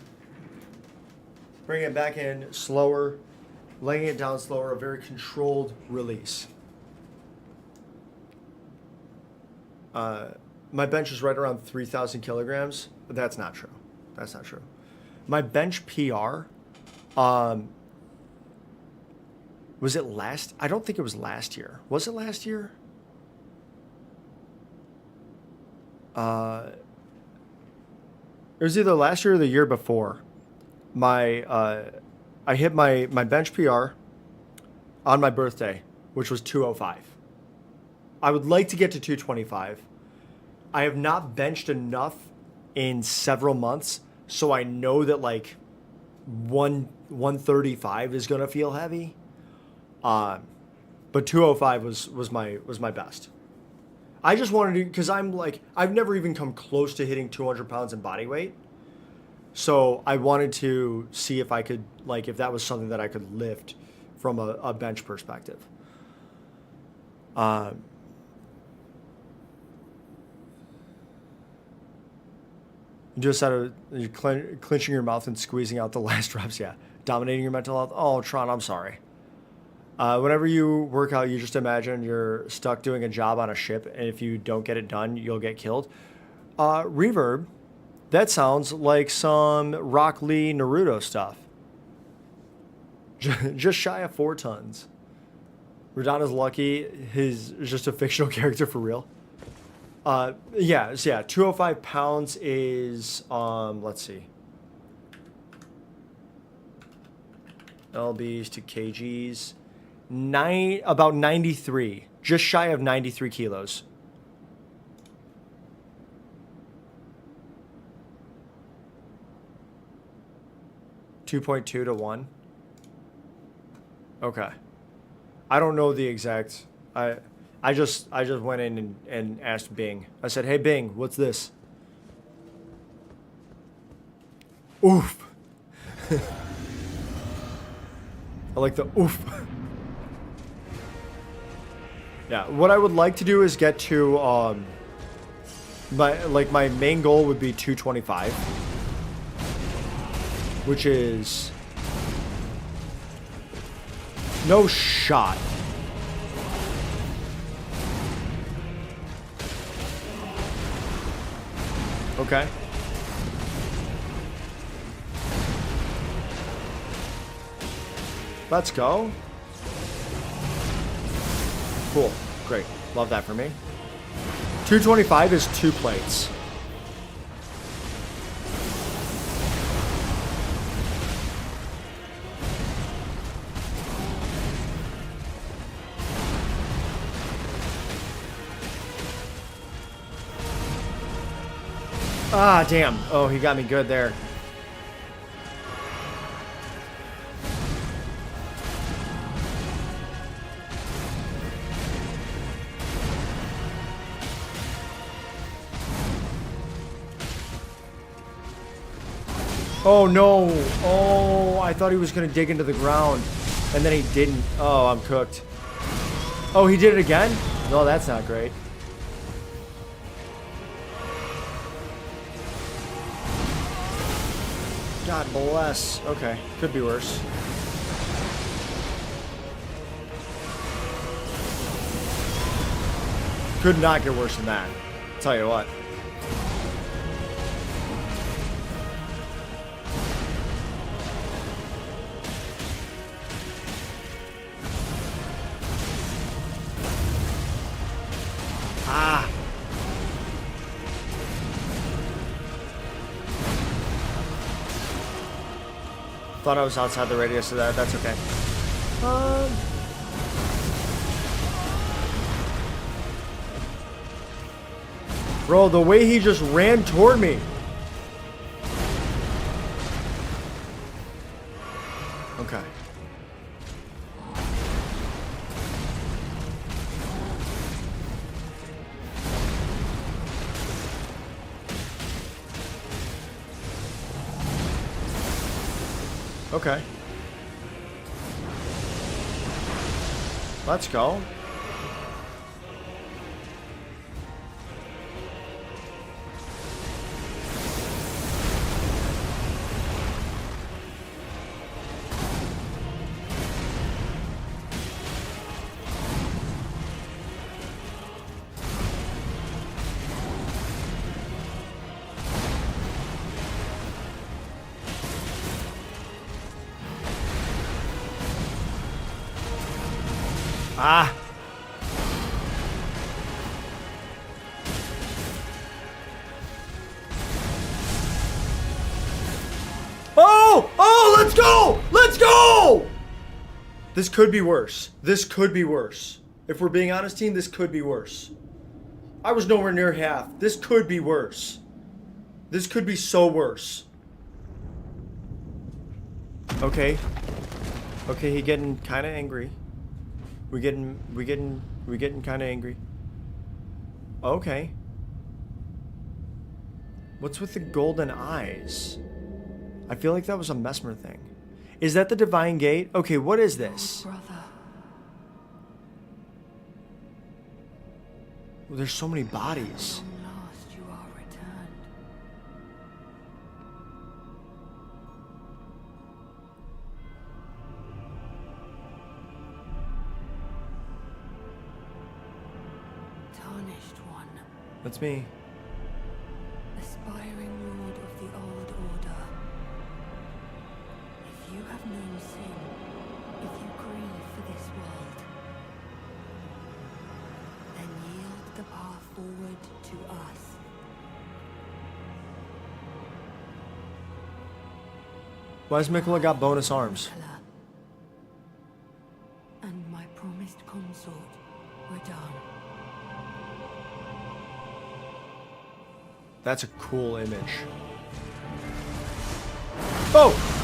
slower, laying it down slower, a very controlled release. My bench is right around 3,000 kilograms. That's not true. That's not true. My bench PR, was it last? I don't think it was last year. Was it last year? It was either last year or the year before. I hit my bench PR on my birthday, which was 205. I would like to get to 225. I have not benched enough in several months, so I know that like 135 is gonna feel heavy. But 205 was my best. I just wanted to, because I've never even come close to hitting 200 pounds in body weight. So I wanted to see if I could, like, if that was something that I could lift from a bench perspective. You just you're clenching your mouth and squeezing out the last reps. Yeah. Dominating your mental health. Oh, Tron, I'm sorry. Whenever you work out, you just imagine you're stuck doing a job on a ship, and if you don't get it done, you'll get killed. Reverb, that sounds like some Rock Lee Naruto stuff. Just shy of 4 tons. Radana's lucky. He's just a fictional character for real. Yeah, 205 pounds is, let's see. LBs to kgs. About 93. Just shy of 93 kilos. $2.2 to 1. Okay. I don't know the exact. I just went in and asked Bing. I said, "Hey Bing, what's this?" Oof. I like the oof. Yeah, what I would like to do is get to my main goal would be 225, which is no shot. Okay. Let's go. Cool. Great. Love that for me. 225 is 2 plates. Ah, damn. Oh, he got me good there. Oh no. Oh, I thought he was going to dig into the ground. And then he didn't. Oh, I'm cooked. Oh, he did it again? No, that's not great. God bless. Okay, could be worse. Could not get worse than that. Tell you what. Thought I was outside the radius of that. That's okay. Bro, the way he just ran toward me. Okay. Okay. Let's go. Ah. Oh! Oh, let's go! Let's go! This could be worse. This could be worse. If we're being honest, team, this could be worse. I was nowhere near half. This could be worse. This could be so worse. Okay. Okay, he getting kind of angry. We getting kind of angry. Okay. What's with the golden eyes? I feel like that was a Mesmer thing. Is that the Divine Gate? Okay, what is this? Brother. Well, there's so many bodies. Long last you are returned. Tarnished one. That's me. Aspiring lord of the old order. If you have known sin, if you grieve for this world, then yield the path forward to us. Why's Mikola got bonus arms? Mikola and my promised consort were done. That's a cool image. Oh!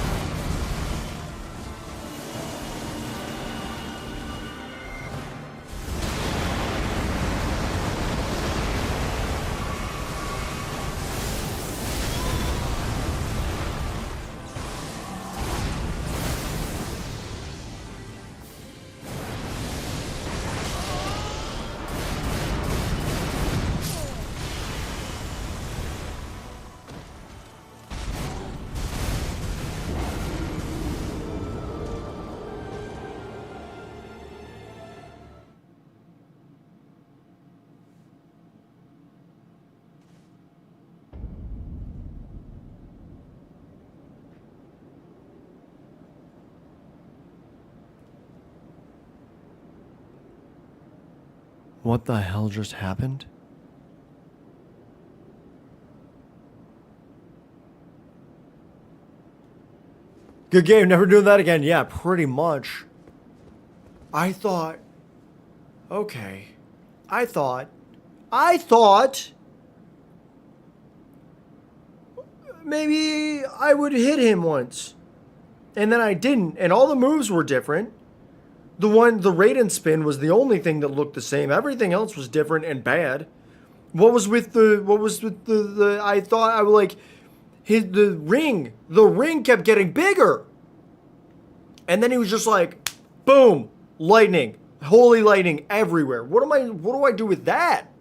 What the hell just happened? Good game, never doing that again. Yeah, pretty much. I thought... Okay. I thought... Maybe I would hit him once. And then I didn't, and all the moves were different. The Raiden spin was the only thing that looked the same. Everything else was different and bad. What was with the I thought I would like the ring kept getting bigger. And then he was just like, boom, lightning, holy lightning everywhere. What do I do with that?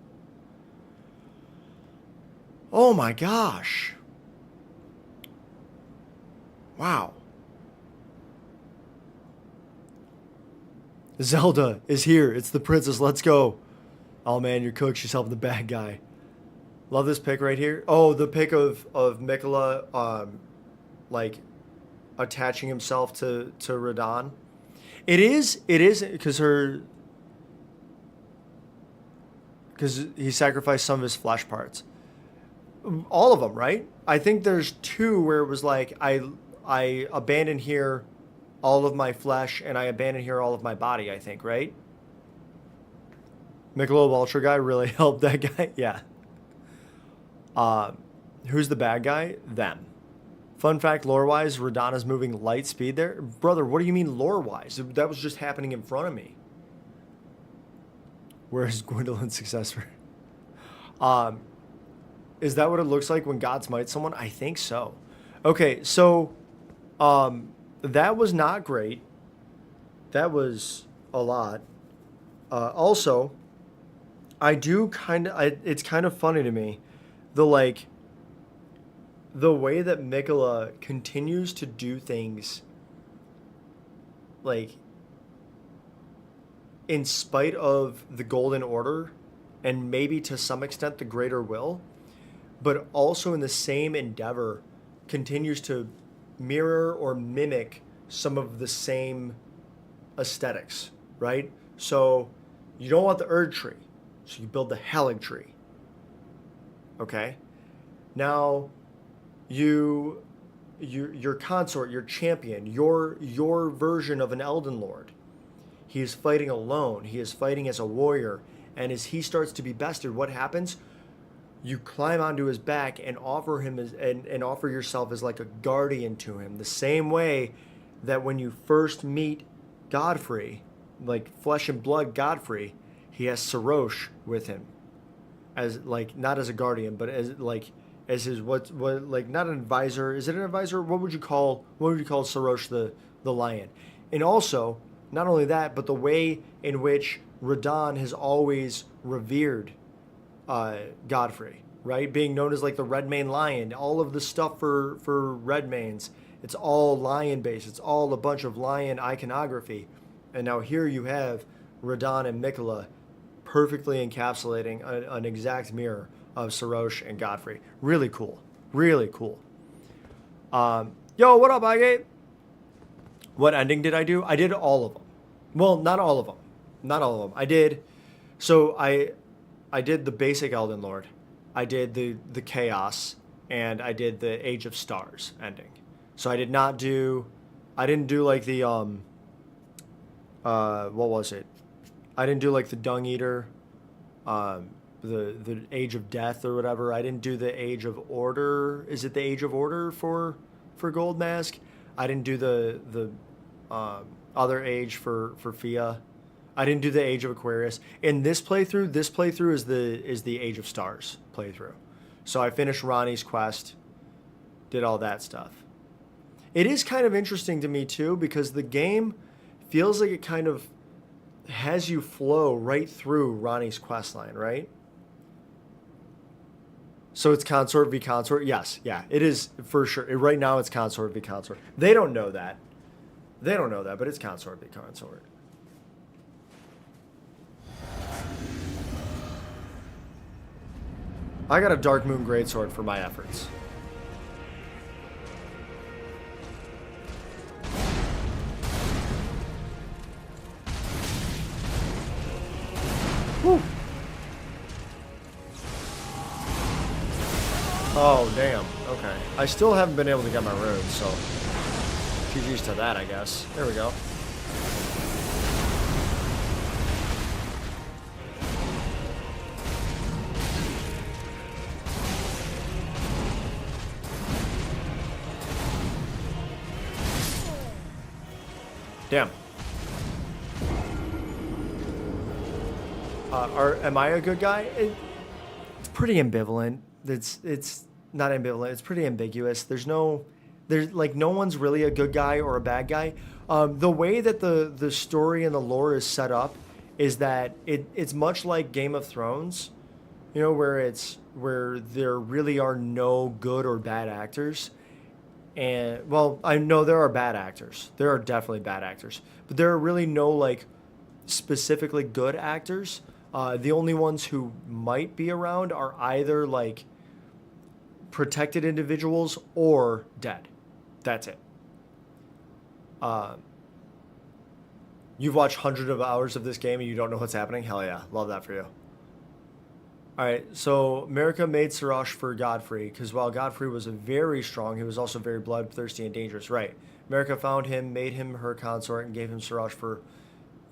Oh my gosh. Wow. Zelda is here. It's the princess. Let's go. Oh man, you're cooked. She's helping the bad guy. Love this pic right here. Oh, the pic of Mikola, like attaching himself to Radahn. It is because he sacrificed some of his flesh parts. All of them, right? I think there's two where it was like I I abandon here all of my flesh, and I abandon here all of my body, I think, right? Michelob Ultra guy really helped that guy? Yeah. Who's the bad guy? Them. Fun fact, lore-wise, Radana's moving light speed there. Brother, what do you mean lore-wise? That was just happening in front of me. Where's Gwendolyn's successor? Is that what it looks like when God smites someone? I think so. Okay, so that was not great. That was a lot. Also, I do it's kind of funny to me, the way that Mikola continues to do things, like, in spite of the Golden Order, and maybe to some extent the Greater Will, but also in the same endeavor continues to mirror or mimic some of the same aesthetics, right? So you don't want the Erdtree, so you build the Erdtree. Okay? Now, your consort, your champion, your version of an Elden Lord. He is fighting alone. He is fighting as a warrior. And as he starts to be bested, what happens? You climb onto his back and offer him and offer yourself as like a guardian to him. The same way that when you first meet Godfrey, like flesh and blood Godfrey, he has Sarosh with him. As like not as a guardian, but as his what like not an advisor. Is it an advisor? What would you call Sarosh the lion? And also, not only that, but the way in which Radahn has always revered Godfrey, right? Being known as like the Redmane Lion. All of the stuff for Redmanes, it's all lion based. It's all a bunch of lion iconography. And now here you have Radahn and Mikola perfectly encapsulating an exact mirror of Sarosh and Godfrey. Really cool. Really cool. Yo, what up, Igate? What ending did I do? I did all of them. Well, not all of them. Not all of them. I did the basic Elden Lord. I did the Chaos, and I did the Age of Stars ending. So I didn't do like the what was it? I didn't do like the Dung Eater, the Age of Death or whatever. I didn't do the Age of Order. Is it the Age of Order for Gold Mask? I didn't do the other age for Fia. I didn't do the Age of Aquarius. In this playthrough is the Age of Stars playthrough. So I finished Ronnie's quest, did all that stuff. It is kind of interesting to me too, because the game feels like it kind of has you flow right through Ronnie's quest line, right? So it's consort v consort. Yes, yeah, it is for sure. Right now it's consort v consort. They don't know that. But it's consort v consort. I got a Dark Moon Greatsword for my efforts. Whew. Oh, damn. Okay. I still haven't been able to get my runes, so GG's to that, I guess. There we go. Damn. Am I a good guy? It's pretty ambivalent. It's not ambivalent. It's pretty ambiguous. There's no one's really a good guy or a bad guy. The way that the story and the lore is set up is that it's much like Game of Thrones, you know, where there really are no good or bad actors. And well, I know there are bad actors. There are definitely bad actors, but there are really no like specifically good actors. The only ones who might be around are either like protected individuals or dead. That's it. You've watched hundreds of hours of this game and you don't know what's happening? Hell yeah. Love that for you. All right, so America made Sirach for Godfrey because while Godfrey was very strong, he was also very bloodthirsty and dangerous. Right. America found him, made him her consort, and gave him Sirach for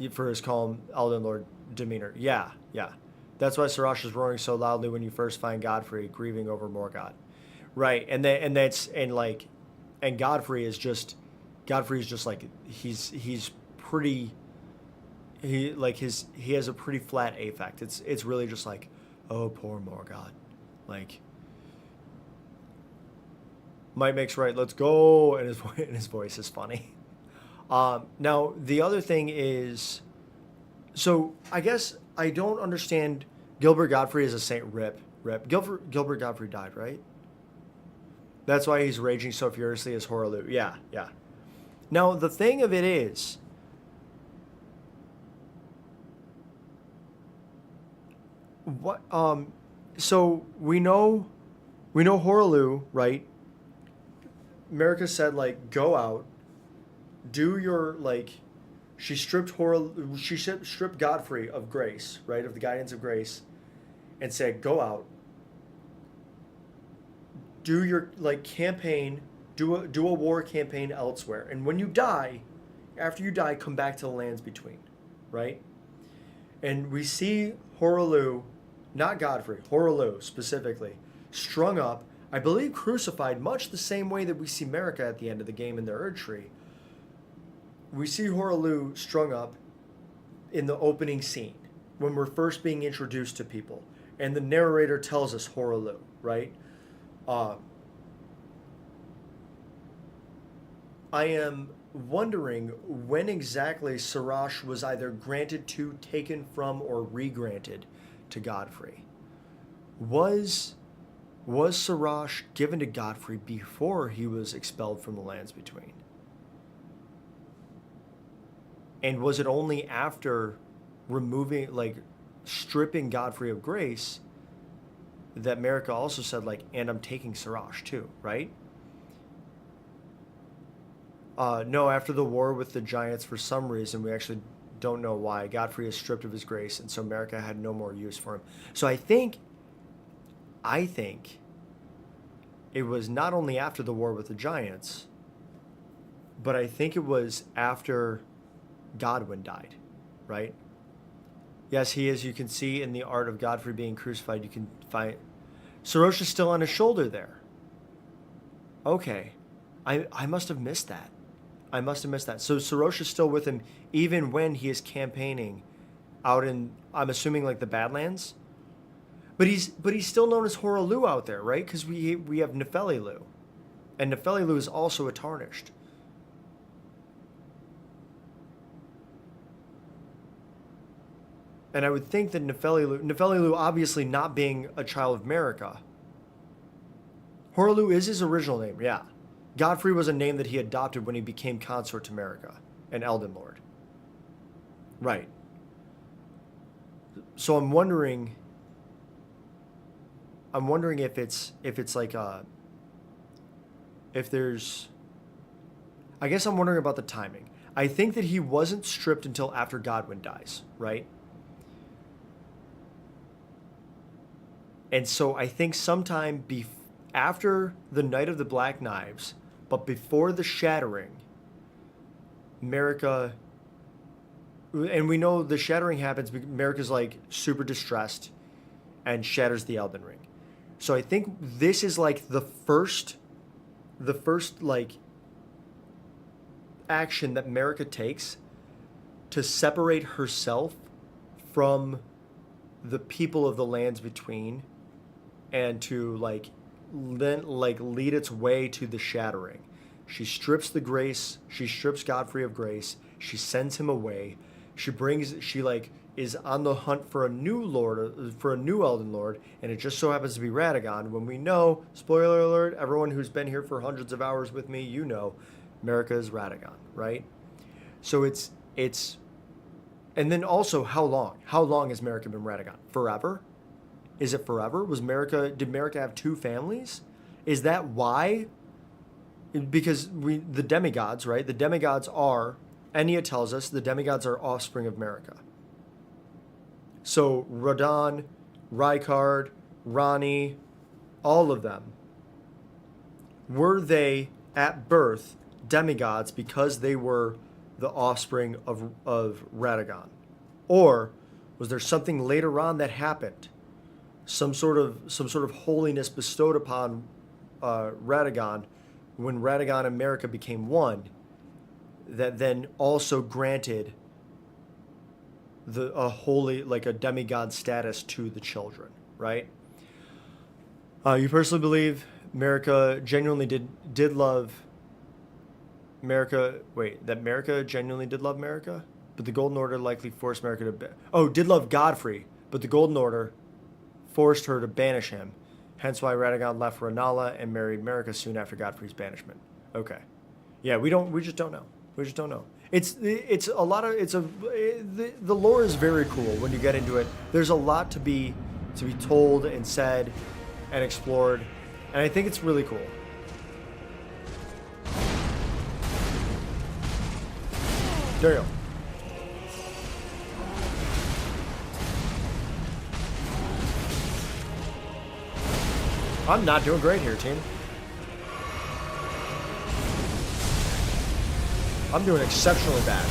his calm Elden Lord demeanor. Yeah, yeah. That's why Sirach is roaring so loudly when you first find Godfrey grieving over Morgoth. Right, and Godfrey's just like he's pretty. He has a pretty flat affect. It's really just like, oh, poor Morgoth. Like, might makes right. Let's go. And his voice is funny. Now the other thing is, so I guess I don't understand Gilbert Godfrey as a saint. Rip. Gilbert Godfrey died, right? That's why he's raging so furiously as Horaloo. Yeah, yeah. Now the thing of it is, what so we know Horaloo, right? America said, like, go out, do your, like, she stripped Godfrey of grace, right, of the guidance of grace, and said, go out, do your, like, campaign, do a war campaign elsewhere, and when you die, after you die, come back to the lands between, right? And we see Horaloo, not Godfrey, Horaloo specifically, strung up, I believe crucified, much the same way that we see Marika at the end of the game in the Erdtree. We see Horaloo strung up in the opening scene when we're first being introduced to people. And the narrator tells us Horaloo, right? I am wondering when exactly Sirach was either granted to, taken from, or re-granted to Godfrey. Was Sirach given to Godfrey before he was expelled from the lands between? And was it only after removing, like, stripping Godfrey of grace that Marika also said, like, and I'm taking Sirach too, right? No, after the war with the giants, for some reason, we actually don't know why, Godfrey is stripped of his grace, and so Marika had no more use for him. So I think it was not only after the war with the giants, but I think it was after Godwyn died, right? Yes, he is. You can see in the art of Godfrey being crucified, you can find Sirach is still on his shoulder there. Okay. I must have missed that. So Sirach is still with him even when he is campaigning out in, I'm assuming, like, the Badlands? But he's still known as Horaloo out there, right? Because we have Nefelilou. And Nefelilou is also a tarnished. And I would think that Nefelilou obviously not being a child of Marika. Horaloo is his original name, yeah. Godfrey was a name that he adopted when he became consort to Marika, an Elden Lord. Right. So I'm wondering if it's like if there's, I guess I'm wondering about the timing. I think that he wasn't stripped until after Godwyn dies, right? And so I think sometime after the Night of the Black Knives, but before the Shattering, Marika, and we know the Shattering happens because Marika's, like, super distressed and shatters the Elden Ring. So I think this is, like, the first like action that Marika takes to separate herself from the people of the lands between, and to, like, then, like, lead its way to the Shattering. She strips Godfrey of grace. She sends him away. She like is on the hunt for a new Elden Lord, and it just so happens to be Radagon. When we know, spoiler alert, everyone who's been here for hundreds of hours with me, you know, Marika is Radagon, right? So it's, and then also how long? How long has Marika been Radagon? Forever? Is it forever? Did Marika have two families? Is that why? Because the demigods, right? The demigods are, Enya tells us, the demigods are offspring of Marika. So Radon, Rykard, Ronnie, all of them, were they at birth demigods because they were the offspring of Radagon? Or was there something later on that happened? Some sort of holiness bestowed upon Radagon when Radagon and Marika became one, that then also granted a holy, like a demigod status to the children, right? You personally believe Marika genuinely did love Marika? Wait, that Marika genuinely did love Marika, but the Golden Order likely forced Marika to. Did love Godfrey, but the Golden Order forced her to banish him. Hence why Radagon left Renala and married Marika soon after Godfrey's banishment. Okay, yeah, we just don't know. We just don't know. It's a lot of the lore is very cool when you get into it. There's a lot to be told and said and explored, and I think it's really cool. There you go. I'm not doing great here, team. I'm doing exceptionally bad.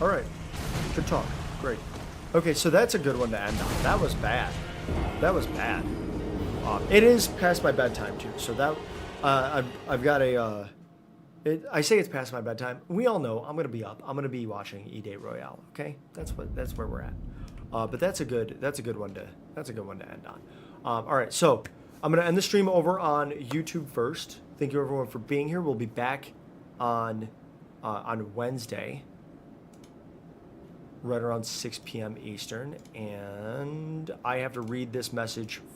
All right. Good talk. Great. Okay, so that's a good one to end on. That was bad. That was bad. It is past my bedtime too, so that I've got a. I say it's past my bedtime. We all know I'm gonna be up. I'm gonna be watching E-Date Royale. Okay, that's where we're at. But that's a good one to end on. All right, so I'm gonna end the stream over on YouTube first. Thank you everyone for being here. We'll be back on Wednesday, right around 6 p.m. Eastern, and I have to read this message